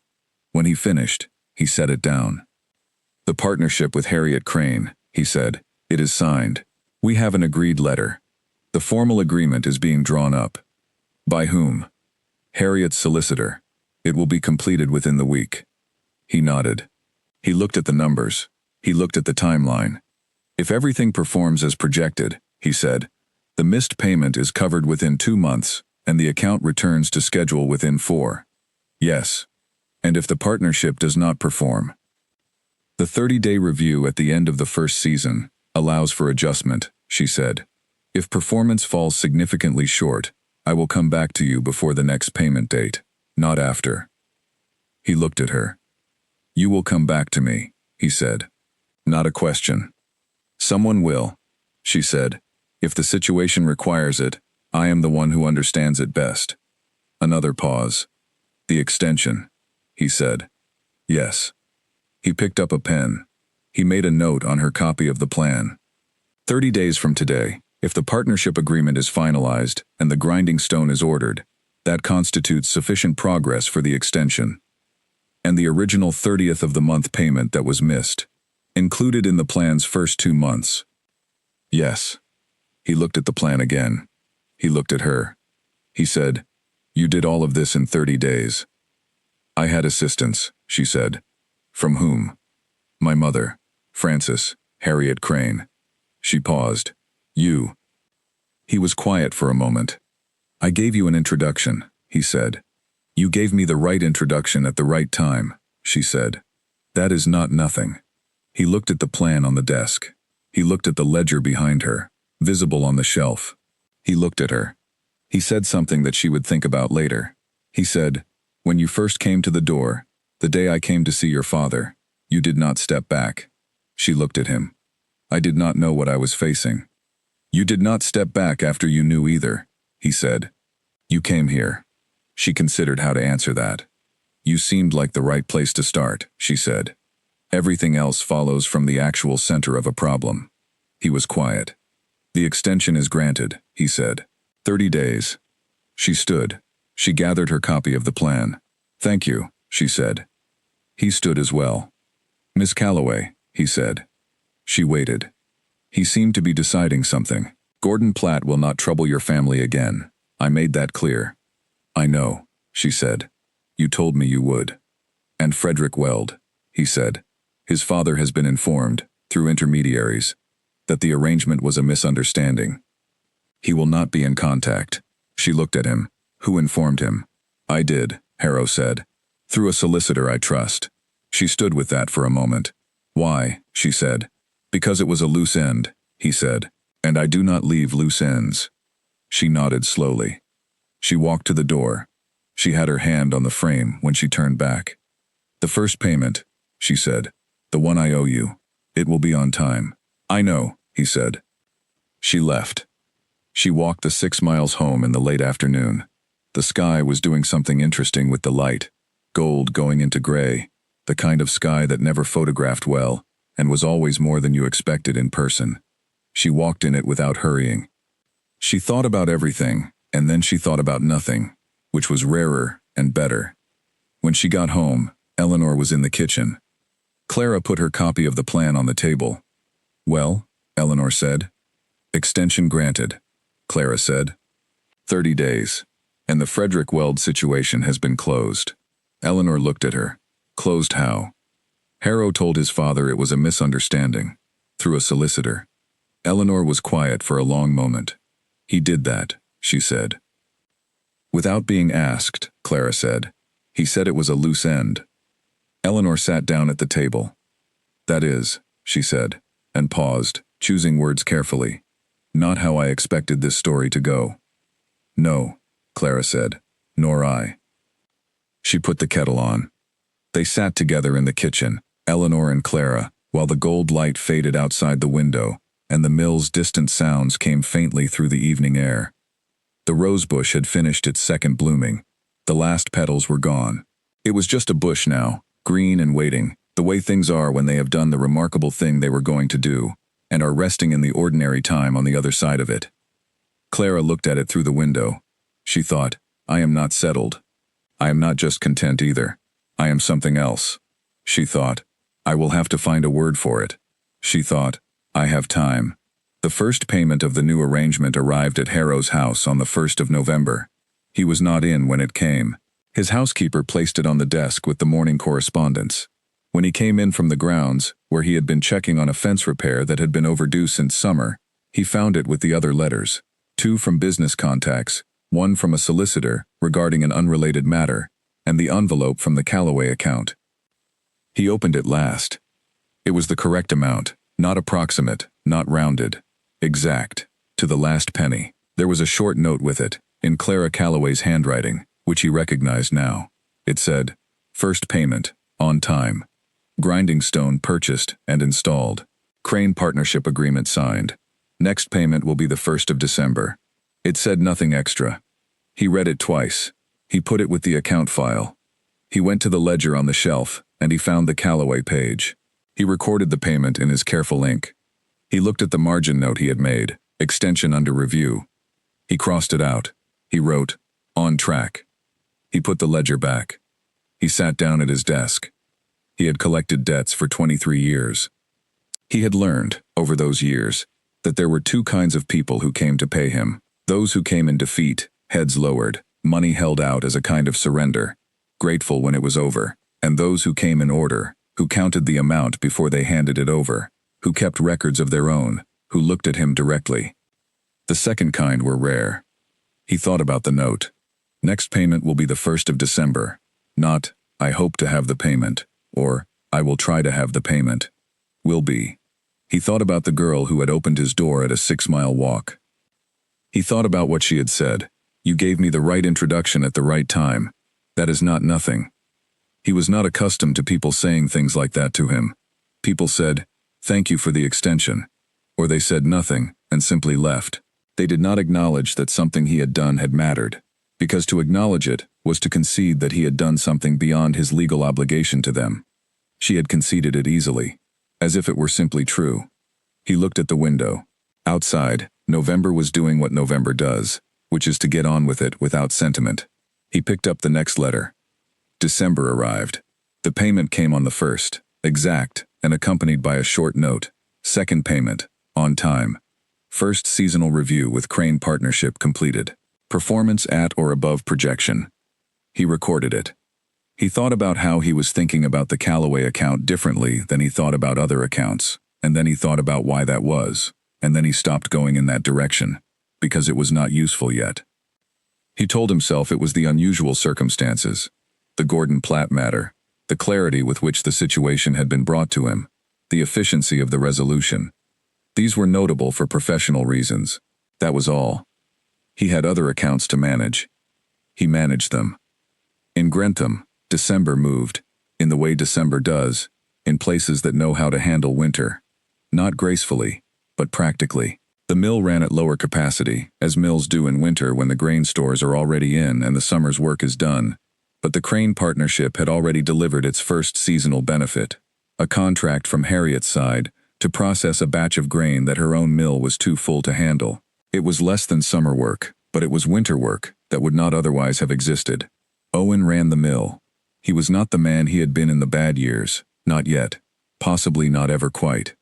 S1: When he finished, he set it down. "The partnership with Harriet Crane," he said. "It is signed. We have an agreed letter. The formal agreement is being drawn up." "By whom?" "Harriet's solicitor. It will be completed within the week." He nodded. He looked at the numbers. He looked at the timeline. "If everything performs as projected," he said, "the missed payment is covered within 2 months, and the account returns to schedule within 4. "Yes. And if the partnership does not perform?" "The 30-day review at the end of the first season allows for adjustment," she said. "If performance falls significantly short, I will come back to you before the next payment date, not after." He looked at her. "You will come back to me," he said. "Not a question." "Someone will," she said. "If the situation requires it, I am the one who understands it best." Another pause. "The extension," he said. "Yes." He picked up a pen. He made a note on her copy of the plan. 30 days from today, if the partnership agreement is finalized and the grinding stone is ordered, that constitutes sufficient progress for the extension. And the original 30th of the month payment that was missed, included in the plan's first 2 months. "Yes." He looked at the plan again. He looked at her. He said, "You did all of this in 30 days." "I had assistance," she said. "From whom?" "My mother, Frances, Harriet Crane." She paused. "You." He was quiet for a moment. "I gave you an introduction," he said. "You gave me the right introduction at the right time," she said. "That is not nothing." He looked at the plan on the desk. He looked at the ledger behind her, visible on the shelf. He looked at her. He said something that she would think about later. He said, "When you first came to the door, the day I came to see your father, you did not step back." She looked at him. "I did not know what I was facing." "You did not step back after you knew either," he said. "You came here." She considered how to answer that. "You seemed like the right place to start," she said. "Everything else follows from the actual center of a problem." He was quiet. "The extension is granted," he said. 30 days. She stood. She gathered her copy of the plan. "Thank you," she said. He stood as well. "Miss Calloway," he said. She waited. He seemed to be deciding something. "Gordon Platt will not trouble your family again. I made that clear." "I know," she said. "You told me you would." "And Frederick Weld," he said. "His father has been informed, through intermediaries, that the arrangement was a misunderstanding. He will not be in contact." She looked at him. "Who informed him?" "I did," Harrow said. "Through a solicitor I trust." She stood with that for a moment. "Why?" she said. "Because it was a loose end," he said. "And I do not leave loose ends." She nodded slowly. She walked to the door. She had her hand on the frame when she turned back. "The first payment," she said. "The one I owe you. It will be on time." "I know," he said. She left. She walked the 6 miles home in the late afternoon. The sky was doing something interesting with the light, gold going into gray, the kind of sky that never photographed well, and was always more than you expected in person. She walked in it without hurrying. She thought about everything, and then she thought about nothing, which was rarer and better. When she got home, Eleanor was in the kitchen. Clara put her copy of the plan on the table. "Well," Eleanor said. "Extension granted," Clara said. 30 days. And the Frederick Weld situation has been closed. Eleanor looked at her. Closed how? Harrow told his father it was a misunderstanding, through a solicitor. Eleanor was quiet for a long moment. "He did that," she said. "Without being asked," Clara said. "He said it was a loose end." Eleanor sat down at the table. "That is," she said, and paused, choosing words carefully. "Not how I expected this story to go." "No," Clara said, "nor I." She put the kettle on. They sat together in the kitchen, Eleanor and Clara, while the gold light faded outside the window, and the mill's distant sounds came faintly through the evening air. The rose bush had finished its second blooming. The last petals were gone. It was just a bush now, green and waiting, the way things are when they have done the remarkable thing they were going to do, and are resting in the ordinary time on the other side of it. Clara looked at it through the window. She thought, I am not settled. I am not just content either. I am something else. She thought, I will have to find a word for it. She thought, I have time. The first payment of the new arrangement arrived at Harrow's house on the 1st of November. He was not in when it came. His housekeeper placed it on the desk with the morning correspondence. When he came in from the grounds, where he had been checking on a fence repair that had been overdue since summer, he found it with the other letters, 2 from business contacts, 1 from a solicitor regarding an unrelated matter, and the envelope from the Callaway account. He opened it last. It was the correct amount, not approximate, not rounded. Exact, to the last penny. There was a short note with it, in Clara Callaway's handwriting, which he recognized now. It said, First payment, on time. Grinding stone purchased and installed. Crane partnership agreement signed. Next payment will be the 1st of December. It said nothing extra. He read it twice. He put it with the account file. He went to the ledger on the shelf, and he found the Callaway page. He recorded the payment in his careful ink. He looked at the margin note he had made, extension under review. He crossed it out. He wrote, on track. He put the ledger back. He sat down at his desk. He had collected debts for 23 years. He had learned, over those years, that there were 2 kinds of people who came to pay him. Those who came in defeat, heads lowered, money held out as a kind of surrender, grateful when it was over, and those who came in order, who counted the amount before they handed it over, who kept records of their own, who looked at him directly. The second kind were rare. He thought about the note. Next payment will be the 1st of December. Not, I hope to have the payment, or, I will try to have the payment. Will be. He thought about the girl who had opened his door at a 6-mile walk. He thought about what she had said. You gave me the right introduction at the right time. That is not nothing. He was not accustomed to people saying things like that to him. People said, thank you for the extension. Or they said nothing, and simply left. They did not acknowledge that something he had done had mattered, because to acknowledge it was to concede that he had done something beyond his legal obligation to them. She had conceded it easily, as if it were simply true. He looked at the window. Outside, November was doing what November does, which is to get on with it without sentiment. He picked up the next letter. December arrived. The payment came on the 1st, exact, and accompanied by a short note. Second payment, on time. First seasonal review with Crane partnership completed. Performance at or above projection. He recorded it. He thought about how he was thinking about the Callaway account differently than he thought about other accounts, and then he thought about why that was, and then he stopped going in that direction, because it was not useful yet. He told himself it was the unusual circumstances, the Gordon Platt matter, the clarity with which the situation had been brought to him, the efficiency of the resolution. These were notable for professional reasons. That was all. He had other accounts to manage. He managed them. In Grentham, December moved, in the way December does, in places that know how to handle winter. Not gracefully, but practically. The mill ran at lower capacity, as mills do in winter when the grain stores are already in and the summer's work is done. But the Crane partnership had already delivered its first seasonal benefit, a contract from Harriet's side to process a batch of grain that her own mill was too full to handle. It was less than summer work, but it was winter work that would not otherwise have existed. Owen ran the mill. He was not the man he had been in the bad years, not yet, possibly not ever quite.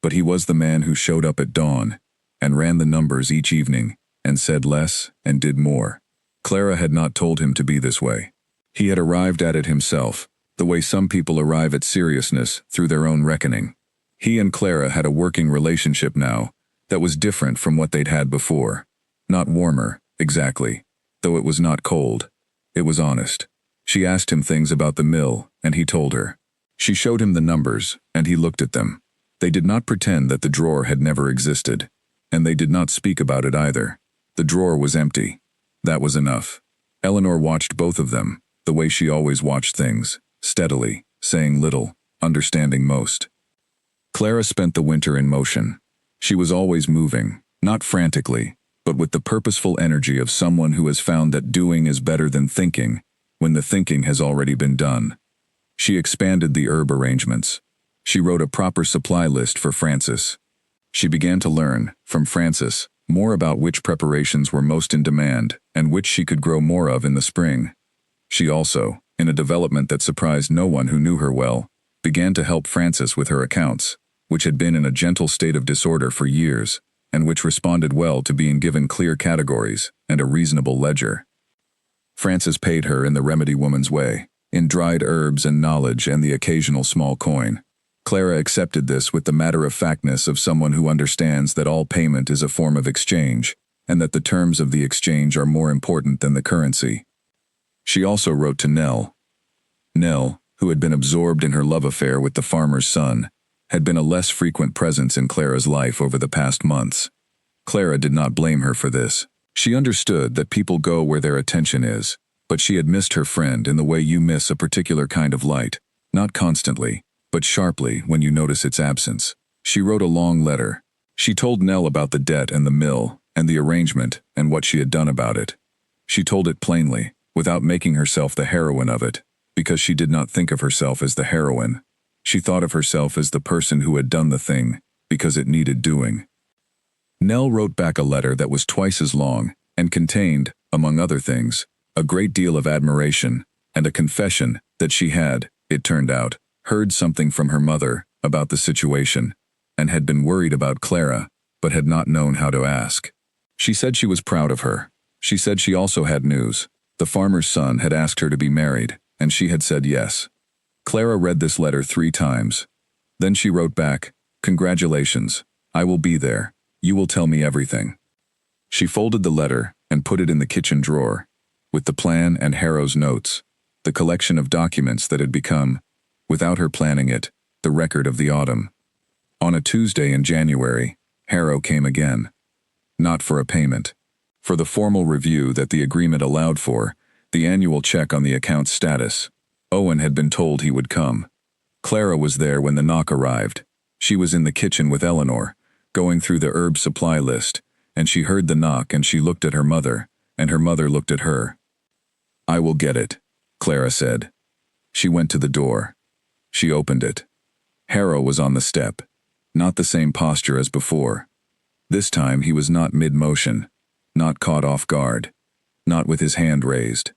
S1: But he was the man who showed up at dawn, and ran the numbers each evening, and said less and did more. Clara had not told him to be this way. He had arrived at it himself, the way some people arrive at seriousness through their own reckoning. He and Clara had a working relationship now that was different from what they'd had before. Not warmer, exactly, though it was not cold. It was honest. She asked him things about the mill, and he told her. She showed him the numbers, and he looked at them. They did not pretend that the drawer had never existed, and they did not speak about it either. The drawer was empty. That was enough. Eleanor watched both of them, the way she always watched things, steadily, saying little, understanding most. Clara spent the winter in motion. She was always moving, not frantically, but with the purposeful energy of someone who has found that doing is better than thinking, when the thinking has already been done. She expanded the herb arrangements. She wrote a proper supply list for Francis. She began to learn, from Francis, more about which preparations were most in demand and which she could grow more of in the spring. She also, in a development that surprised no one who knew her well, began to help Francis with her accounts, which had been in a gentle state of disorder for years, and which responded well to being given clear categories and a reasonable ledger. Francis paid her in the remedy woman's way, in dried herbs and knowledge and the occasional small coin. Clara accepted this with the matter-of-factness of someone who understands that all payment is a form of exchange, and that the terms of the exchange are more important than the currency. She also wrote to Nell. Nell, who had been absorbed in her love affair with the farmer's son, had been a less frequent presence in Clara's life over the past months. Clara did not blame her for this. She understood that people go where their attention is, but she had missed her friend in the way you miss a particular kind of light, not constantly, but sharply when you notice its absence. She wrote a long letter. She told Nell about the debt and the mill, and the arrangement, and what she had done about it. She told it plainly, without making herself the heroine of it, because she did not think of herself as the heroine. She thought of herself as the person who had done the thing, because it needed doing. Nell wrote back a letter that was twice as long, and contained, among other things, a great deal of admiration, and a confession that she had, it turned out, heard something from her mother about the situation, and had been worried about Clara, but had not known how to ask. She said she was proud of her. She said she also had news. The farmer's son had asked her to be married, and she had said yes. Clara read this letter 3 times. Then she wrote back, "Congratulations. I will be there. You will tell me everything." She folded the letter and put it in the kitchen drawer, with the plan and Harrow's notes, the collection of documents that had become, without her planning it, the record of the autumn. On a Tuesday in January, Harrow came again. Not for a payment. For the formal review that the agreement allowed for, the annual check on the account's status. Owen had been told he would come. Clara was there when the knock arrived. She was in the kitchen with Eleanor, going through the herb supply list, and she heard the knock and she looked at her mother, and her mother looked at her. "I will get it," Clara said. She went to the door. She opened it. Harrow was on the step, not the same posture as before. This time he was not mid-motion, not caught off guard, not with his hand raised.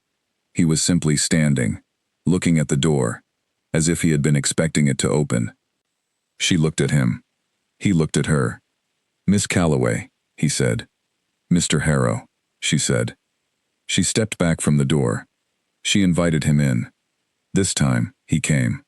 S1: He was simply standing, looking at the door, as if he had been expecting it to open. She looked at him. He looked at her. "Miss Calloway," he said. "Mr. Harrow," she said. She stepped back from the door. She invited him in. This time, he came.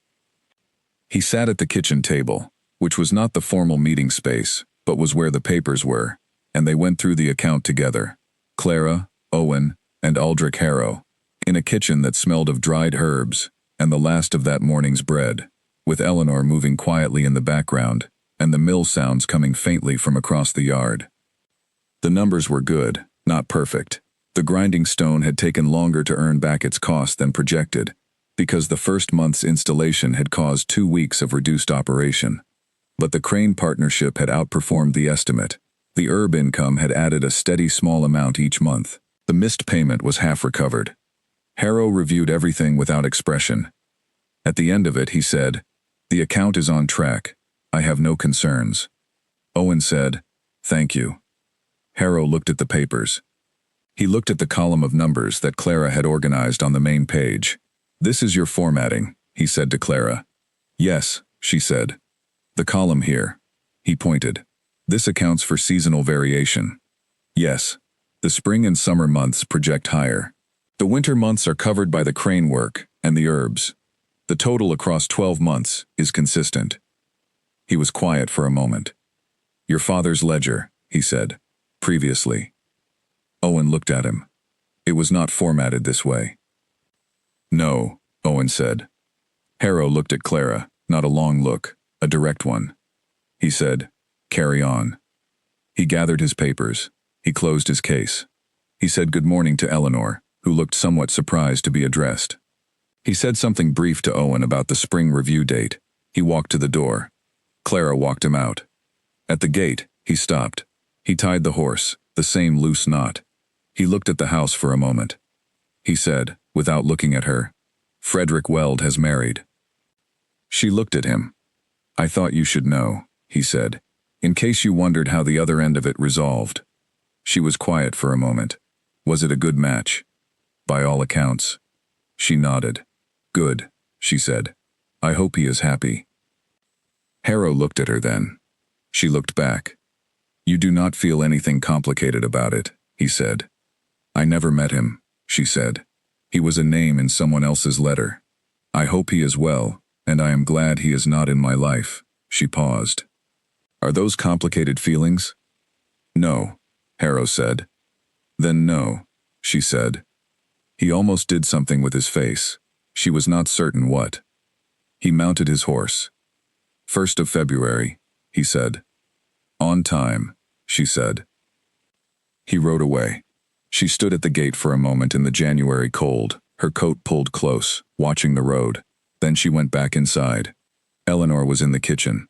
S1: He sat at the kitchen table, which was not the formal meeting space, but was where the papers were, and they went through the account together. Clara, Owen, and Aldrich Harrow, in a kitchen that smelled of dried herbs and the last of that morning's bread, with Eleanor moving quietly in the background, and the mill sounds coming faintly from across the yard. The numbers were good, not perfect. The grinding stone had taken longer to earn back its cost than projected, because the first month's installation had caused 2 weeks of reduced operation. But the Crane partnership had outperformed the estimate. The herb income had added a steady small amount each month. The missed payment was half recovered. Harrow reviewed everything without expression. At the end of it, he said, "The account is on track. I have no concerns." Owen said, "Thank you." Harrow looked at the papers. He looked at the column of numbers that Clara had organized on the main page. "This is your formatting," he said to Clara. "Yes," she said. "The column here." He pointed. "This accounts for seasonal variation." "Yes. The spring and summer months project higher. The winter months are covered by the crane work and the herbs. The total across 12 months is consistent." He was quiet for a moment. "Your father's ledger," he said. "Previously." Owen looked at him. It was not formatted this way. "No," Owen said. Harrow looked at Clara, not a long look, a direct one. He said, "Carry on." He gathered his papers. He closed his case. He said good morning to Eleanor, who looked somewhat surprised to be addressed. He said something brief to Owen about the spring review date. He walked to the door. Clara walked him out. At the gate, he stopped. He tied the horse, the same loose knot. He looked at the house for a moment. He said, without looking at her, "Frederick Weld has married." She looked at him. "I thought you should know," he said, "in case you wondered how the other end of it resolved." She was quiet for a moment. "Was it a good match?" "By all accounts." She nodded. "Good," she said. "I hope he is happy." Harrow looked at her then. She looked back. "You do not feel anything complicated about it," he said. "I never met him," she said. "He was a name in someone else's letter. I hope he is well, and I am glad he is not in my life." She paused. "Are those complicated feelings?" "No," Harrow said. "Then no," she said. He almost did something with his face. She was not certain what. He mounted his horse. "1st of February," he said. "On time," she said. He rode away. She stood at the gate for a moment in the January cold, her coat pulled close, watching the road. Then she went back inside. Eleanor was in the kitchen.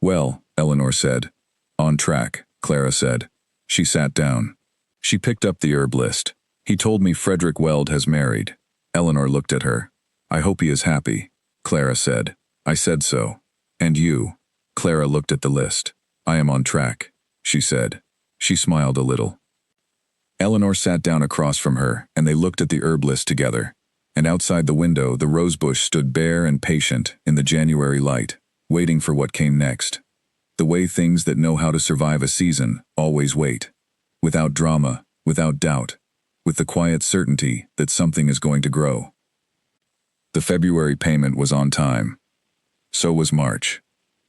S1: "Well," Eleanor said. "On track," Clara said. She sat down. She picked up the herb list. "He told me Frederick Weld has married." Eleanor looked at her. "I hope he is happy," Clara said. "I said so." "And you?" Clara looked at the list. "I am on track," she said. She smiled a little. Eleanor sat down across from her, and they looked at the herb list together. And outside the window, the rosebush stood bare and patient in the January light, waiting for what came next. The way things that know how to survive a season always wait. Without drama, without doubt, with the quiet certainty that something is going to grow. The February payment was on time. So was March.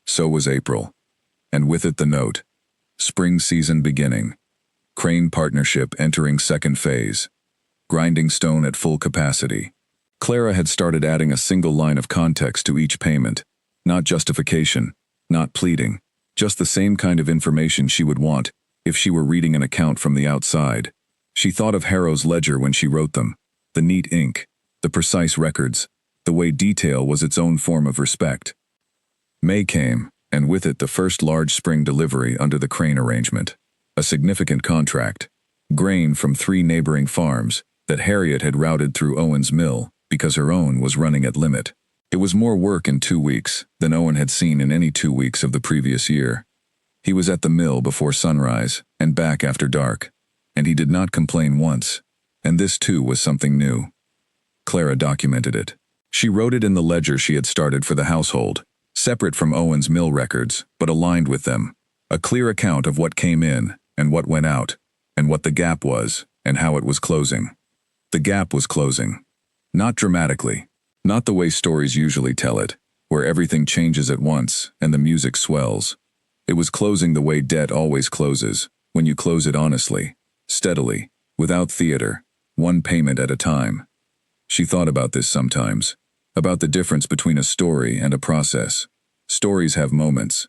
S1: So was April. And with it the note. Spring season beginning. Crane partnership entering second phase. Grinding stone at full capacity. Clara had started adding a single line of context to each payment. Not justification, not pleading, just the same kind of information she would want if she were reading an account from the outside. She thought of Harrow's ledger when she wrote them. The neat ink, the precise records, the way detail was its own form of respect. May came, and with it the first large spring delivery under the Crane arrangement. A significant contract. Grain from 3 neighboring farms that Harriet had routed through Owen's mill because her own was running at limit. It was more work in 2 weeks than Owen had seen in any 2 weeks of the previous year. He was at the mill before sunrise and back after dark, and he did not complain once, and this too was something new. Clara documented it. She wrote it in the ledger she had started for the household, separate from Owen's mill records, but aligned with them. A clear account of what came in and what went out, and what the gap was and how it was closing. The gap was closing. Not dramatically. Not the way stories usually tell it, where everything changes at once and the music swells. It was closing the way debt always closes, when you close it honestly, steadily, without theater, one payment at a time. She thought about this sometimes, about the difference between a story and a process. Stories have moments.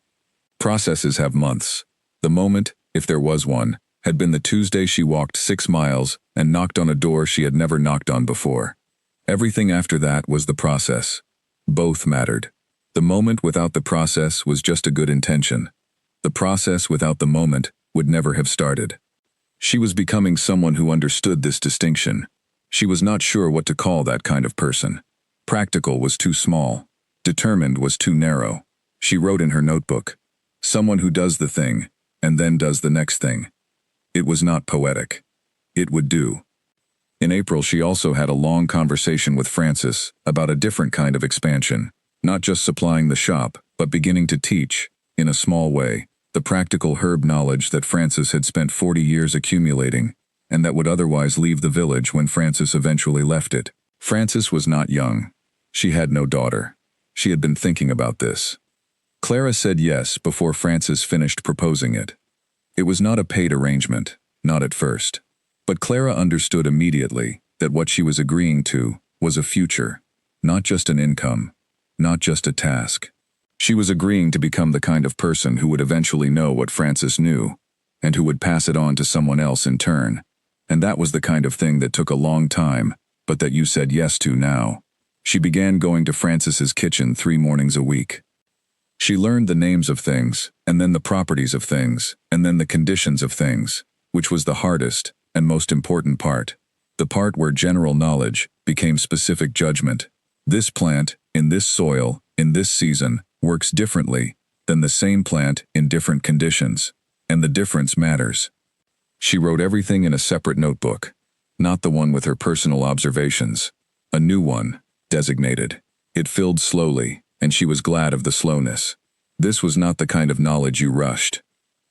S1: Processes have months. The moment, if there was one, had been the Tuesday she walked 6 miles and knocked on a door she had never knocked on before. Everything after that was the process. Both mattered. The moment without the process was just a good intention. The process without the moment would never have started. She was becoming someone who understood this distinction. She was not sure what to call that kind of person. Practical was too small. Determined was too narrow. She wrote in her notebook, "Someone who does the thing, and then does the next thing." It was not poetic. It would do. In April, she also had a long conversation with Francis about a different kind of expansion, not just supplying the shop, but beginning to teach, in a small way, the practical herb knowledge that Francis had spent 40 years accumulating, and that would otherwise leave the village when Francis eventually left it. Francis was not young. She had no daughter. She had been thinking about this. Clara said yes before Francis finished proposing it. It was not a paid arrangement, not at first. But Clara understood immediately that what she was agreeing to was a future, not just an income, not just a task. She was agreeing to become the kind of person who would eventually know what Francis knew, and who would pass it on to someone else in turn. And that was the kind of thing that took a long time, but that you said yes to now. She began going to Francis's kitchen 3 mornings a week. She learned the names of things, and then the properties of things, and then the conditions of things, which was the hardest and most important part. The part where general knowledge became specific judgment. This plant, in this soil, in this season, works differently than the same plant in different conditions, and the difference matters. She wrote everything in a separate notebook, not the one with her personal observations. A new one, designated. It filled slowly, and she was glad of the slowness. This was not the kind of knowledge you rushed.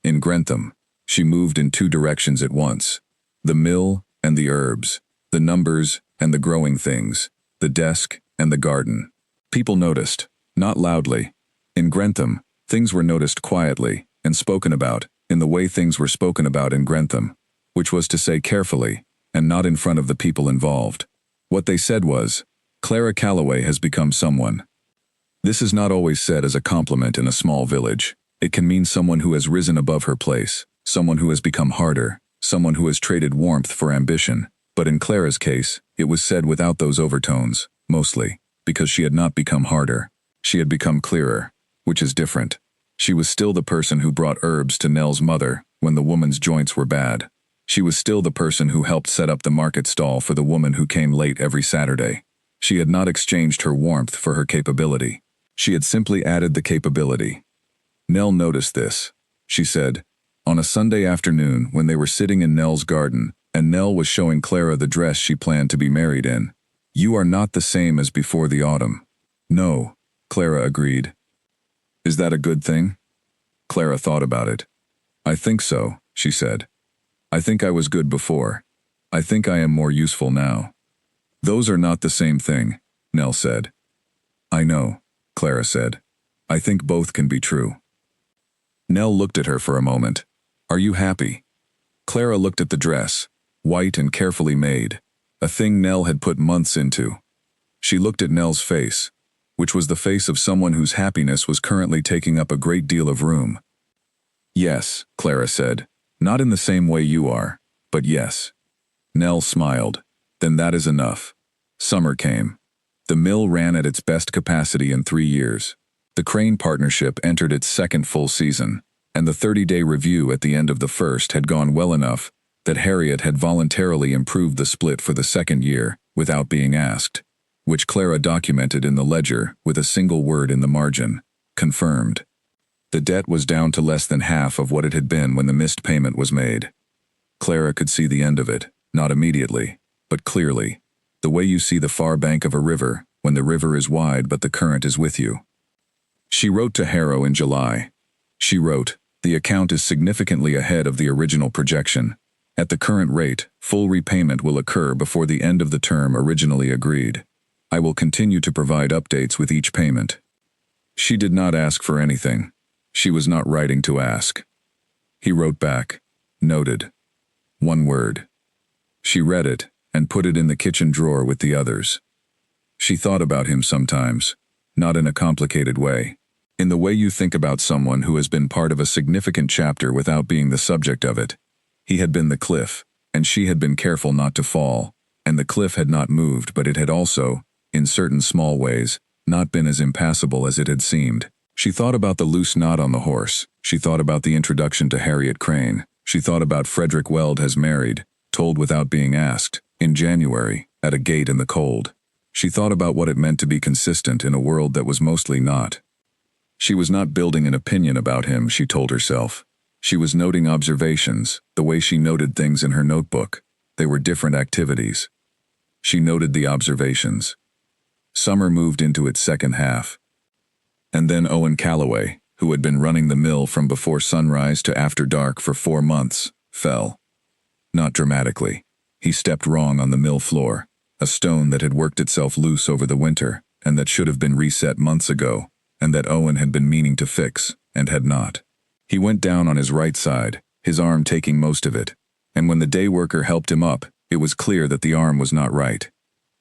S1: In Grentham, she moved in two directions at once. The mill and the herbs, the numbers and the growing things, the desk and the garden. People noticed, not loudly. In Grentham, things were noticed quietly and spoken about in the way things were spoken about in Grentham, which was to say carefully and not in front of the people involved. What they said was, "Clara Calloway has become someone." This is not always said as a compliment in a small village. It can mean someone who has risen above her place, someone who has become harder, someone who has traded warmth for ambition. But in Clara's case, it was said without those overtones, mostly, because she had not become harder. She had become clearer, which is different. She was still the person who brought herbs to Nell's mother when the woman's joints were bad. She was still the person who helped set up the market stall for the woman who came late every Saturday. She had not exchanged her warmth for her capability. She had simply added the capability. Nell noticed this. She said, on a Sunday afternoon when they were sitting in Nell's garden, and Nell was showing Clara the dress she planned to be married in, "You are not the same as before the autumn." "No," Clara agreed. "Is that a good thing?" Clara thought about it. "I think so," she said. "I think I was good before. I think I am more useful now." "Those are not the same thing," Nell said. "I know," Clara said. "I think both can be true." Nell looked at her for a moment. "Are you happy?" Clara looked at the dress, white and carefully made, a thing Nell had put months into. She looked at Nell's face, which was the face of someone whose happiness was currently taking up a great deal of room. "Yes," Clara said, "not in the same way you are, but yes." Nell smiled. "Then that is enough." Summer came. The mill ran at its best capacity in 3 years. The Crane partnership entered its second full season, and the 30-day review at the end of the first had gone well enough that Harriet had voluntarily improved the split for the second year without being asked, which Clara documented in the ledger with a single word in the margin, confirmed. The debt was down to less than half of what it had been when the missed payment was made. Clara could see the end of it, not immediately, but clearly, the way you see the far bank of a river when the river is wide but the current is with you. She wrote to Harrow in July. She wrote, "The account is significantly ahead of the original projection. At the current rate, full repayment will occur before the end of the term originally agreed. I will continue to provide updates with each payment." She did not ask for anything. She was not writing to ask. He wrote back, "Noted." One word. She read it and put it in the kitchen drawer with the others. She thought about him sometimes, not in a complicated way. In the way you think about someone who has been part of a significant chapter without being the subject of it. He had been the cliff, and she had been careful not to fall, and the cliff had not moved, but it had also, in certain small ways, not been as impassable as it had seemed. She thought about the loose knot on the horse. She thought about the introduction to Harriet Crane. She thought about Frederick Weld has married, told without being asked, in January, at a gate in the cold. She thought about what it meant to be consistent in a world that was mostly not. She was not building an opinion about him, she told herself. She was noting observations, the way she noted things in her notebook. They were different activities. She noted the observations. Summer moved into its second half. And then Owen Calloway, who had been running the mill from before sunrise to after dark for 4 months, fell. Not dramatically. He stepped wrong on the mill floor, a stone that had worked itself loose over the winter, and that should have been reset months ago, and that Owen had been meaning to fix, and had not. He went down on his right side, his arm taking most of it, and when the day worker helped him up, it was clear that the arm was not right.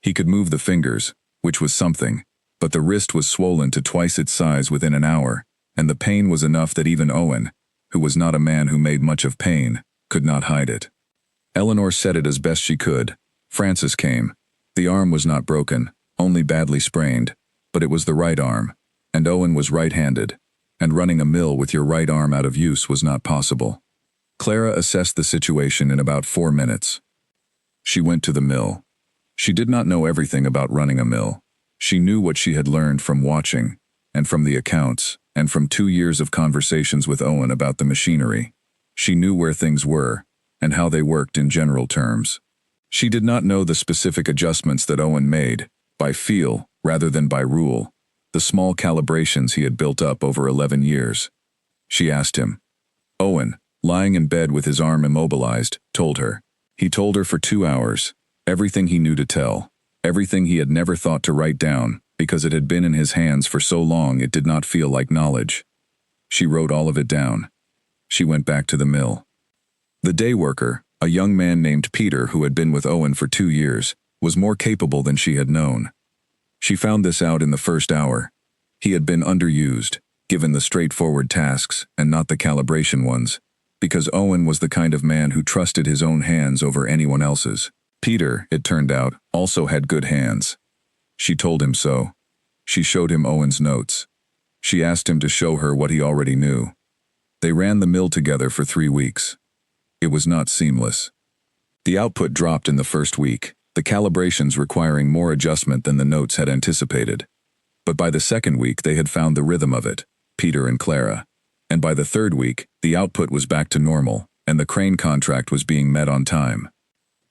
S1: He could move the fingers, which was something, but the wrist was swollen to twice its size within an hour, and the pain was enough that even Owen, who was not a man who made much of pain, could not hide it. Eleanor said it as best she could. Francis came. The arm was not broken, only badly sprained, but it was the right arm, and Owen was right-handed. and running a mill with your right arm out of use was not possible. Clara assessed the situation in about 4 minutes. She went to the mill. She did not know everything about running a mill. She knew what she had learned from watching, and from the accounts, and from 2 years of conversations with Owen about the machinery. She knew where things were, and how they worked in general terms. She did not know the specific adjustments that Owen made, by feel rather than by rule, the small calibrations he had built up over 11 years. She asked him. Owen, lying in bed with his arm immobilized, told her. He told her for 2 hours, everything he knew to tell, everything he had never thought to write down, because it had been in his hands for so long it did not feel like knowledge. She wrote all of it down. She went back to the mill. The day worker, a young man named Peter who had been with Owen for 2 years, was more capable than she had known. She found this out in the first hour. He had been underused, given the straightforward tasks and not the calibration ones, because Owen was the kind of man who trusted his own hands over anyone else's. Peter, it turned out, also had good hands. She told him so. She showed him Owen's notes. She asked him to show her what he already knew. They ran the mill together for 3 weeks. It was not seamless. The output dropped in the first week, the calibrations requiring more adjustment than the notes had anticipated. But by the second week they had found the rhythm of it, Peter and Clara. And by the third week, the output was back to normal, and the crane contract was being met on time.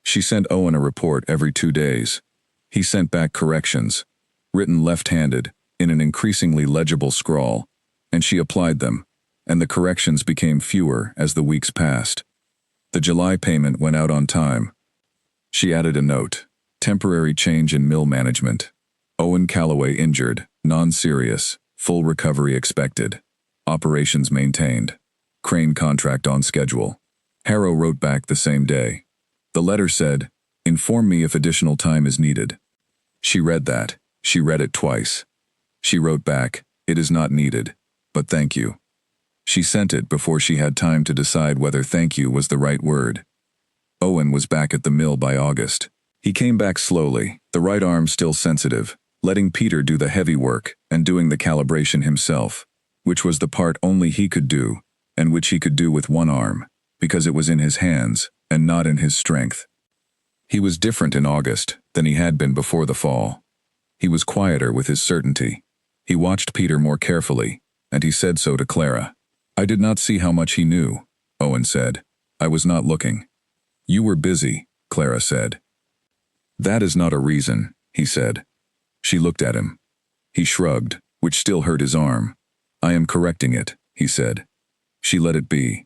S1: She sent Owen a report every 2 days. He sent back corrections, written left-handed, in an increasingly legible scrawl, and she applied them, and the corrections became fewer as the weeks passed. The July payment went out on time. She added a note, temporary change in mill management. Owen Calloway injured, non-serious, full recovery expected. Operations maintained. Crane contract on schedule. Harrow wrote back the same day. The letter said, inform me if additional time is needed. She read that. She read it twice. She wrote back, it is not needed, but thank you. She sent it before she had time to decide whether thank you was the right word. Owen was back at the mill by August. He came back slowly, the right arm still sensitive, letting Peter do the heavy work and doing the calibration himself, which was the part only he could do, and which he could do with one arm, because it was in his hands and not in his strength. He was different in August than he had been before the fall. He was quieter with his certainty. He watched Peter more carefully, and he said so to Clara. I did not see how much he knew, Owen said. I was not looking. You were busy, Clara said. That is not a reason, he said. She looked at him. He shrugged, which still hurt his arm. I am correcting it, he said. She let it be.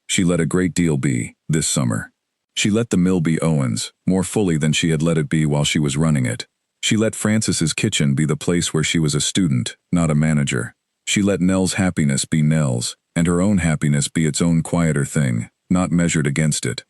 S1: She let a great deal be, this summer. She let the mill be Owen's, more fully than she had let it be while she was running it. She let Francis's kitchen be the place where she was a student, not a manager. She let Nell's happiness be Nell's, and her own happiness be its own quieter thing, not measured against it.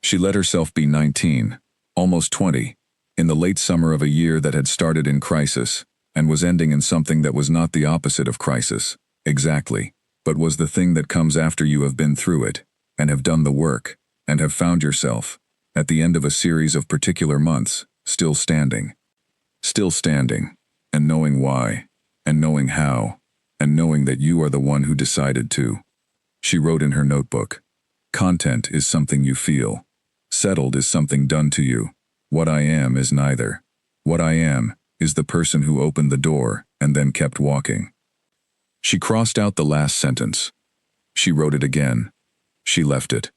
S1: She let herself be 19, almost 20, in the late summer of a year that had started in crisis, and was ending in something that was not the opposite of crisis, exactly, but was the thing that comes after you have been through it, and have done the work, and have found yourself, at the end of a series of particular months, still standing, and knowing why, and knowing how, and knowing that you are the one who decided to. She wrote in her notebook, content is something you feel. Settled is something done to you. What I am is neither. What I am is the person who opened the door and then kept walking. She crossed out the last sentence. She wrote it again. She left it.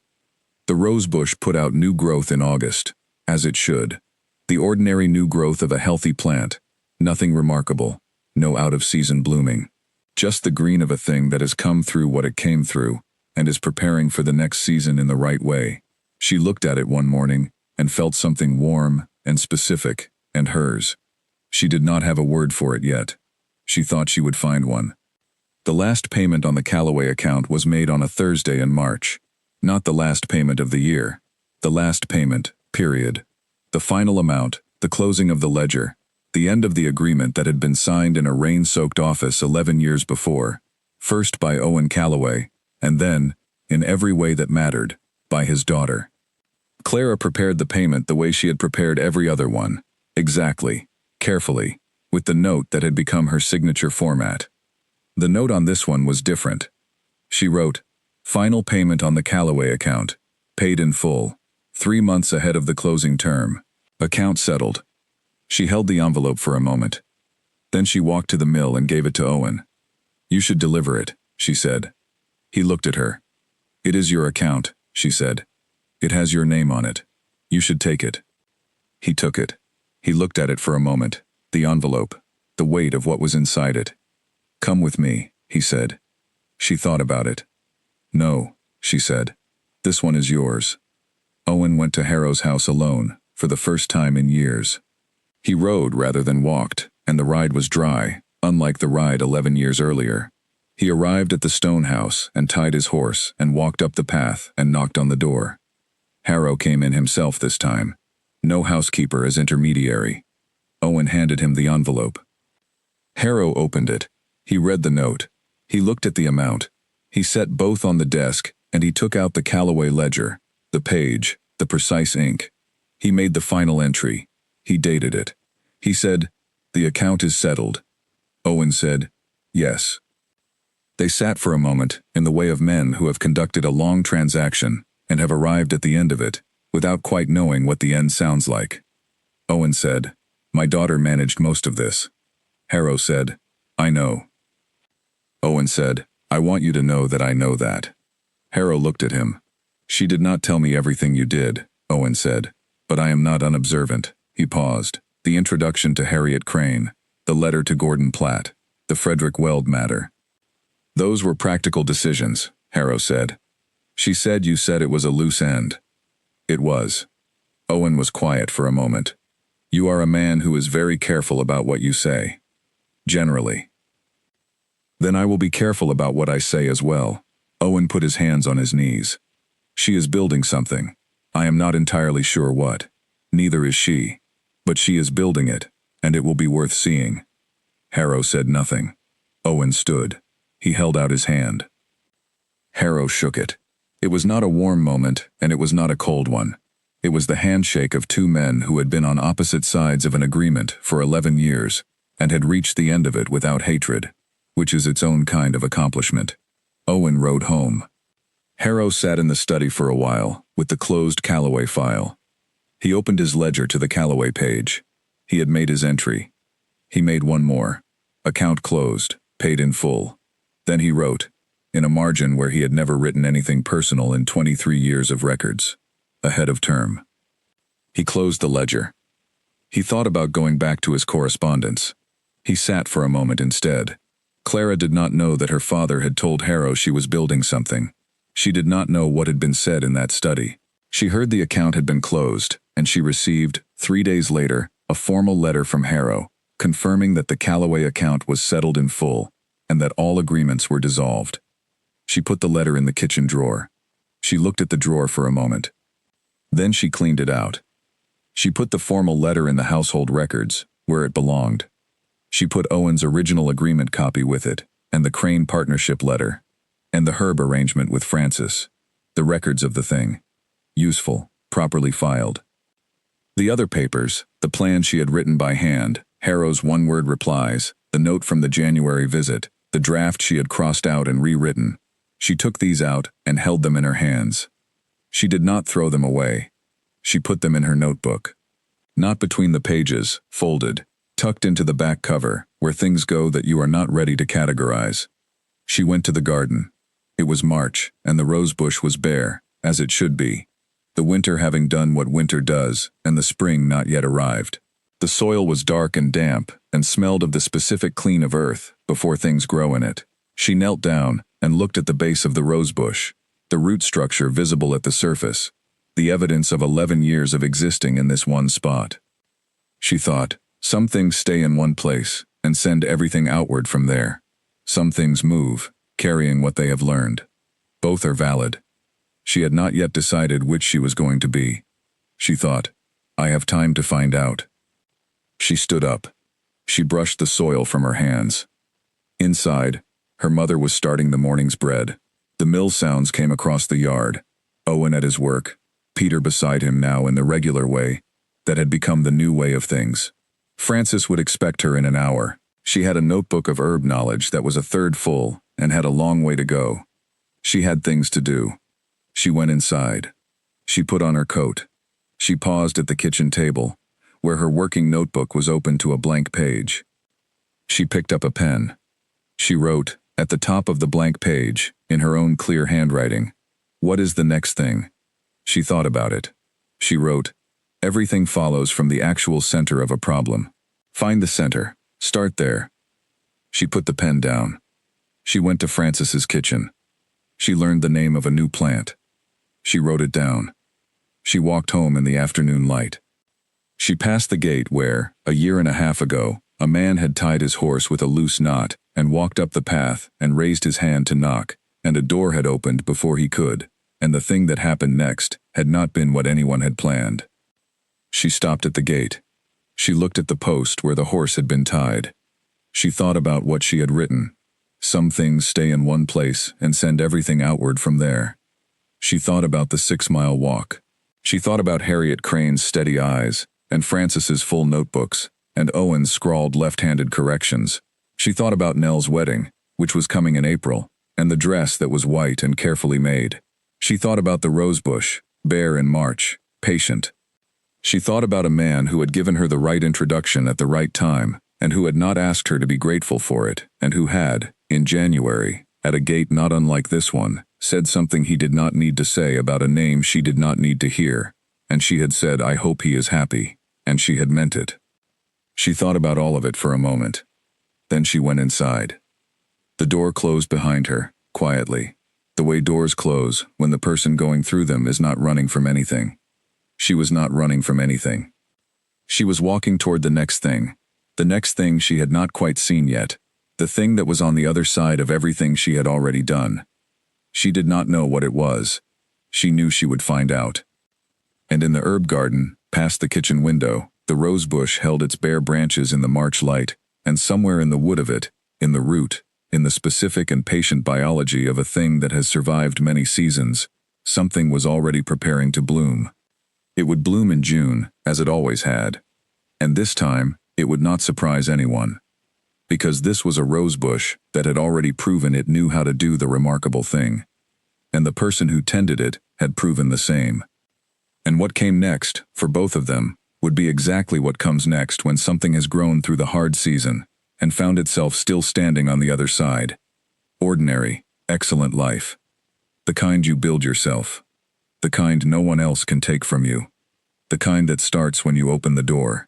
S1: The rosebush put out new growth in August, as it should. The ordinary new growth of a healthy plant. Nothing remarkable. No out-of-season blooming. Just the green of a thing that has come through what it came through and is preparing for the next season in the right way. She looked at it one morning and felt something warm and specific and hers. She did not have a word for it yet. She thought she would find one. The last payment on the Calloway account was made on a Thursday in March. Not the last payment of the year. The last payment, period. The final amount, the closing of the ledger, the end of the agreement that had been signed in a rain-soaked office 11 years before, first by Owen Calloway, and then, in every way that mattered, by his daughter. Clara prepared the payment the way she had prepared every other one, exactly, carefully, with the note that had become her signature format. The note on this one was different. She wrote, "Final payment on the Callaway account. Paid in full. 3 months ahead of the closing term. Account settled." She held the envelope for a moment. Then she walked to the mill and gave it to Owen. "You should deliver it," she said. He looked at her. "It is your account," she said. "It has your name on it. You should take it." He took it. He looked at it for a moment, the envelope, the weight of what was inside it. "Come with me," he said. She thought about it. "No," she said. "This one is yours." Owen went to Harrow's house alone, for the first time in years. He rode rather than walked, and the ride was dry, unlike the ride 11 years earlier. He arrived at the stone house and tied his horse and walked up the path and knocked on the door. Harrow came in himself this time. No housekeeper as intermediary. Owen handed him the envelope. Harrow opened it. He read the note. He looked at the amount. He set both on the desk, and he took out the Callaway ledger, the page, the precise ink. He made the final entry. He dated it. He said, "The account is settled." Owen said, "Yes." They sat for a moment, in the way of men who have conducted a long transaction and have arrived at the end of it, without quite knowing what the end sounds like. Owen said, "My daughter managed most of this." Harrow said, "I know." Owen said, "I want you to know that I know that." Harrow looked at him. "She did not tell me everything you did," Owen said, "but I am not unobservant." He paused. The introduction to Harriet Crane, the letter to Gordon Platt, the Frederick Weld matter. "Those were practical decisions," Harrow said. "She said you said it was a loose end." "It was." Owen was quiet for a moment. "You are a man who is very careful about what you say. Generally." "Then I will be careful about what I say as well." Owen put his hands on his knees. "She is building something. I am not entirely sure what. Neither is she. But she is building it, and it will be worth seeing." Harrow said nothing. Owen stood. He held out his hand. Harrow shook it. It was not a warm moment, and it was not a cold one. It was the handshake of two men who had been on opposite sides of an agreement for 11 years, and had reached the end of it without hatred, which is its own kind of accomplishment. Owen rode home. Harrow sat in the study for a while, with the closed Callaway file. He opened his ledger to the Callaway page. He had made his entry. He made one more. Account closed, paid in full. Then he wrote, in a margin where he had never written anything personal in 23 years of records, ahead of term. He closed the ledger. He thought about going back to his correspondence. He sat for a moment instead. Clara did not know that her father had told Harrow she was building something. She did not know what had been said in that study. She heard the account had been closed, and she received, 3 days later, a formal letter from Harrow, confirming that the Callaway account was settled in full, and that all agreements were dissolved. She put the letter in the kitchen drawer. She looked at the drawer for a moment. Then she cleaned it out. She put the formal letter in the household records, where it belonged. She put Owen's original agreement copy with it, and the Crane partnership letter, and the Herb arrangement with Francis, the records of the thing. Useful, properly filed. The other papers, the plan she had written by hand, Harrow's one-word replies, the note from the January visit, the draft she had crossed out and rewritten. She took these out and held them in her hands. She did not throw them away. She put them in her notebook. Not between the pages, folded, tucked into the back cover, where things go that you are not ready to categorize. She went to the garden. It was March, and the rose bush was bare, as it should be. The winter having done what winter does, and the spring not yet arrived. The soil was dark and damp, and smelled of the specific clean of earth, before things grow in it. She knelt down, and looked at the base of the rose bush, the root structure visible at the surface, the evidence of 11 years of existing in this one spot. She thought, some things stay in one place, and send everything outward from there. Some things move, carrying what they have learned. Both are valid. She had not yet decided which she was going to be. She thought, I have time to find out. She stood up. She brushed the soil from her hands. Inside, her mother was starting the morning's bread. The mill sounds came across the yard. Owen at his work, Peter beside him now in the regular way, that had become the new way of things. Francis would expect her in an hour. She had a notebook of herb knowledge that was a third full and had a long way to go. She had things to do. She went inside. She put on her coat. She paused at the kitchen table, where her working notebook was open to a blank page. She picked up a pen. She wrote, at the top of the blank page, in her own clear handwriting, "What is the next thing?" She thought about it. She wrote, "Everything follows from the actual center of a problem. Find the center. Start there." She put the pen down. She went to Francis's kitchen. She learned the name of a new plant. She wrote it down. She walked home in the afternoon light. She passed the gate where, a year and a half ago, a man had tied his horse with a loose knot and walked up the path and raised his hand to knock, and a door had opened before he could, and the thing that happened next had not been what anyone had planned. She stopped at the gate. She looked at the post where the horse had been tied. She thought about what she had written. Some things stay in one place and send everything outward from there. She thought about the 6-mile walk. She thought about Harriet Crane's steady eyes, and Francis's full notebooks, and Owen's scrawled left-handed corrections. She thought about Nell's wedding, which was coming in April, and the dress that was white and carefully made. She thought about the rosebush, bare in March, patient. She thought about a man who had given her the right introduction at the right time, and who had not asked her to be grateful for it, and who had, in January, at a gate not unlike this one, said something he did not need to say about a name she did not need to hear, and she had said, "I hope he is happy," and she had meant it. She thought about all of it for a moment. Then she went inside. The door closed behind her, quietly, the way doors close when the person going through them is not running from anything. She was not running from anything. She was walking toward the next thing she had not quite seen yet, the thing that was on the other side of everything she had already done. She did not know what it was. She knew she would find out. And in the herb garden, past the kitchen window, the rosebush held its bare branches in the March light, and somewhere in the wood of it, in the root, in the specific and patient biology of a thing that has survived many seasons, something was already preparing to bloom. It would bloom in June, as it always had. And this time, it would not surprise anyone. Because this was a rosebush that had already proven it knew how to do the remarkable thing. And the person who tended it had proven the same. And what came next, for both of them, would be exactly what comes next when something has grown through the hard season and found itself still standing on the other side. Ordinary, excellent life. The kind you build yourself. The kind no one else can take from you. The kind that starts when you open the door.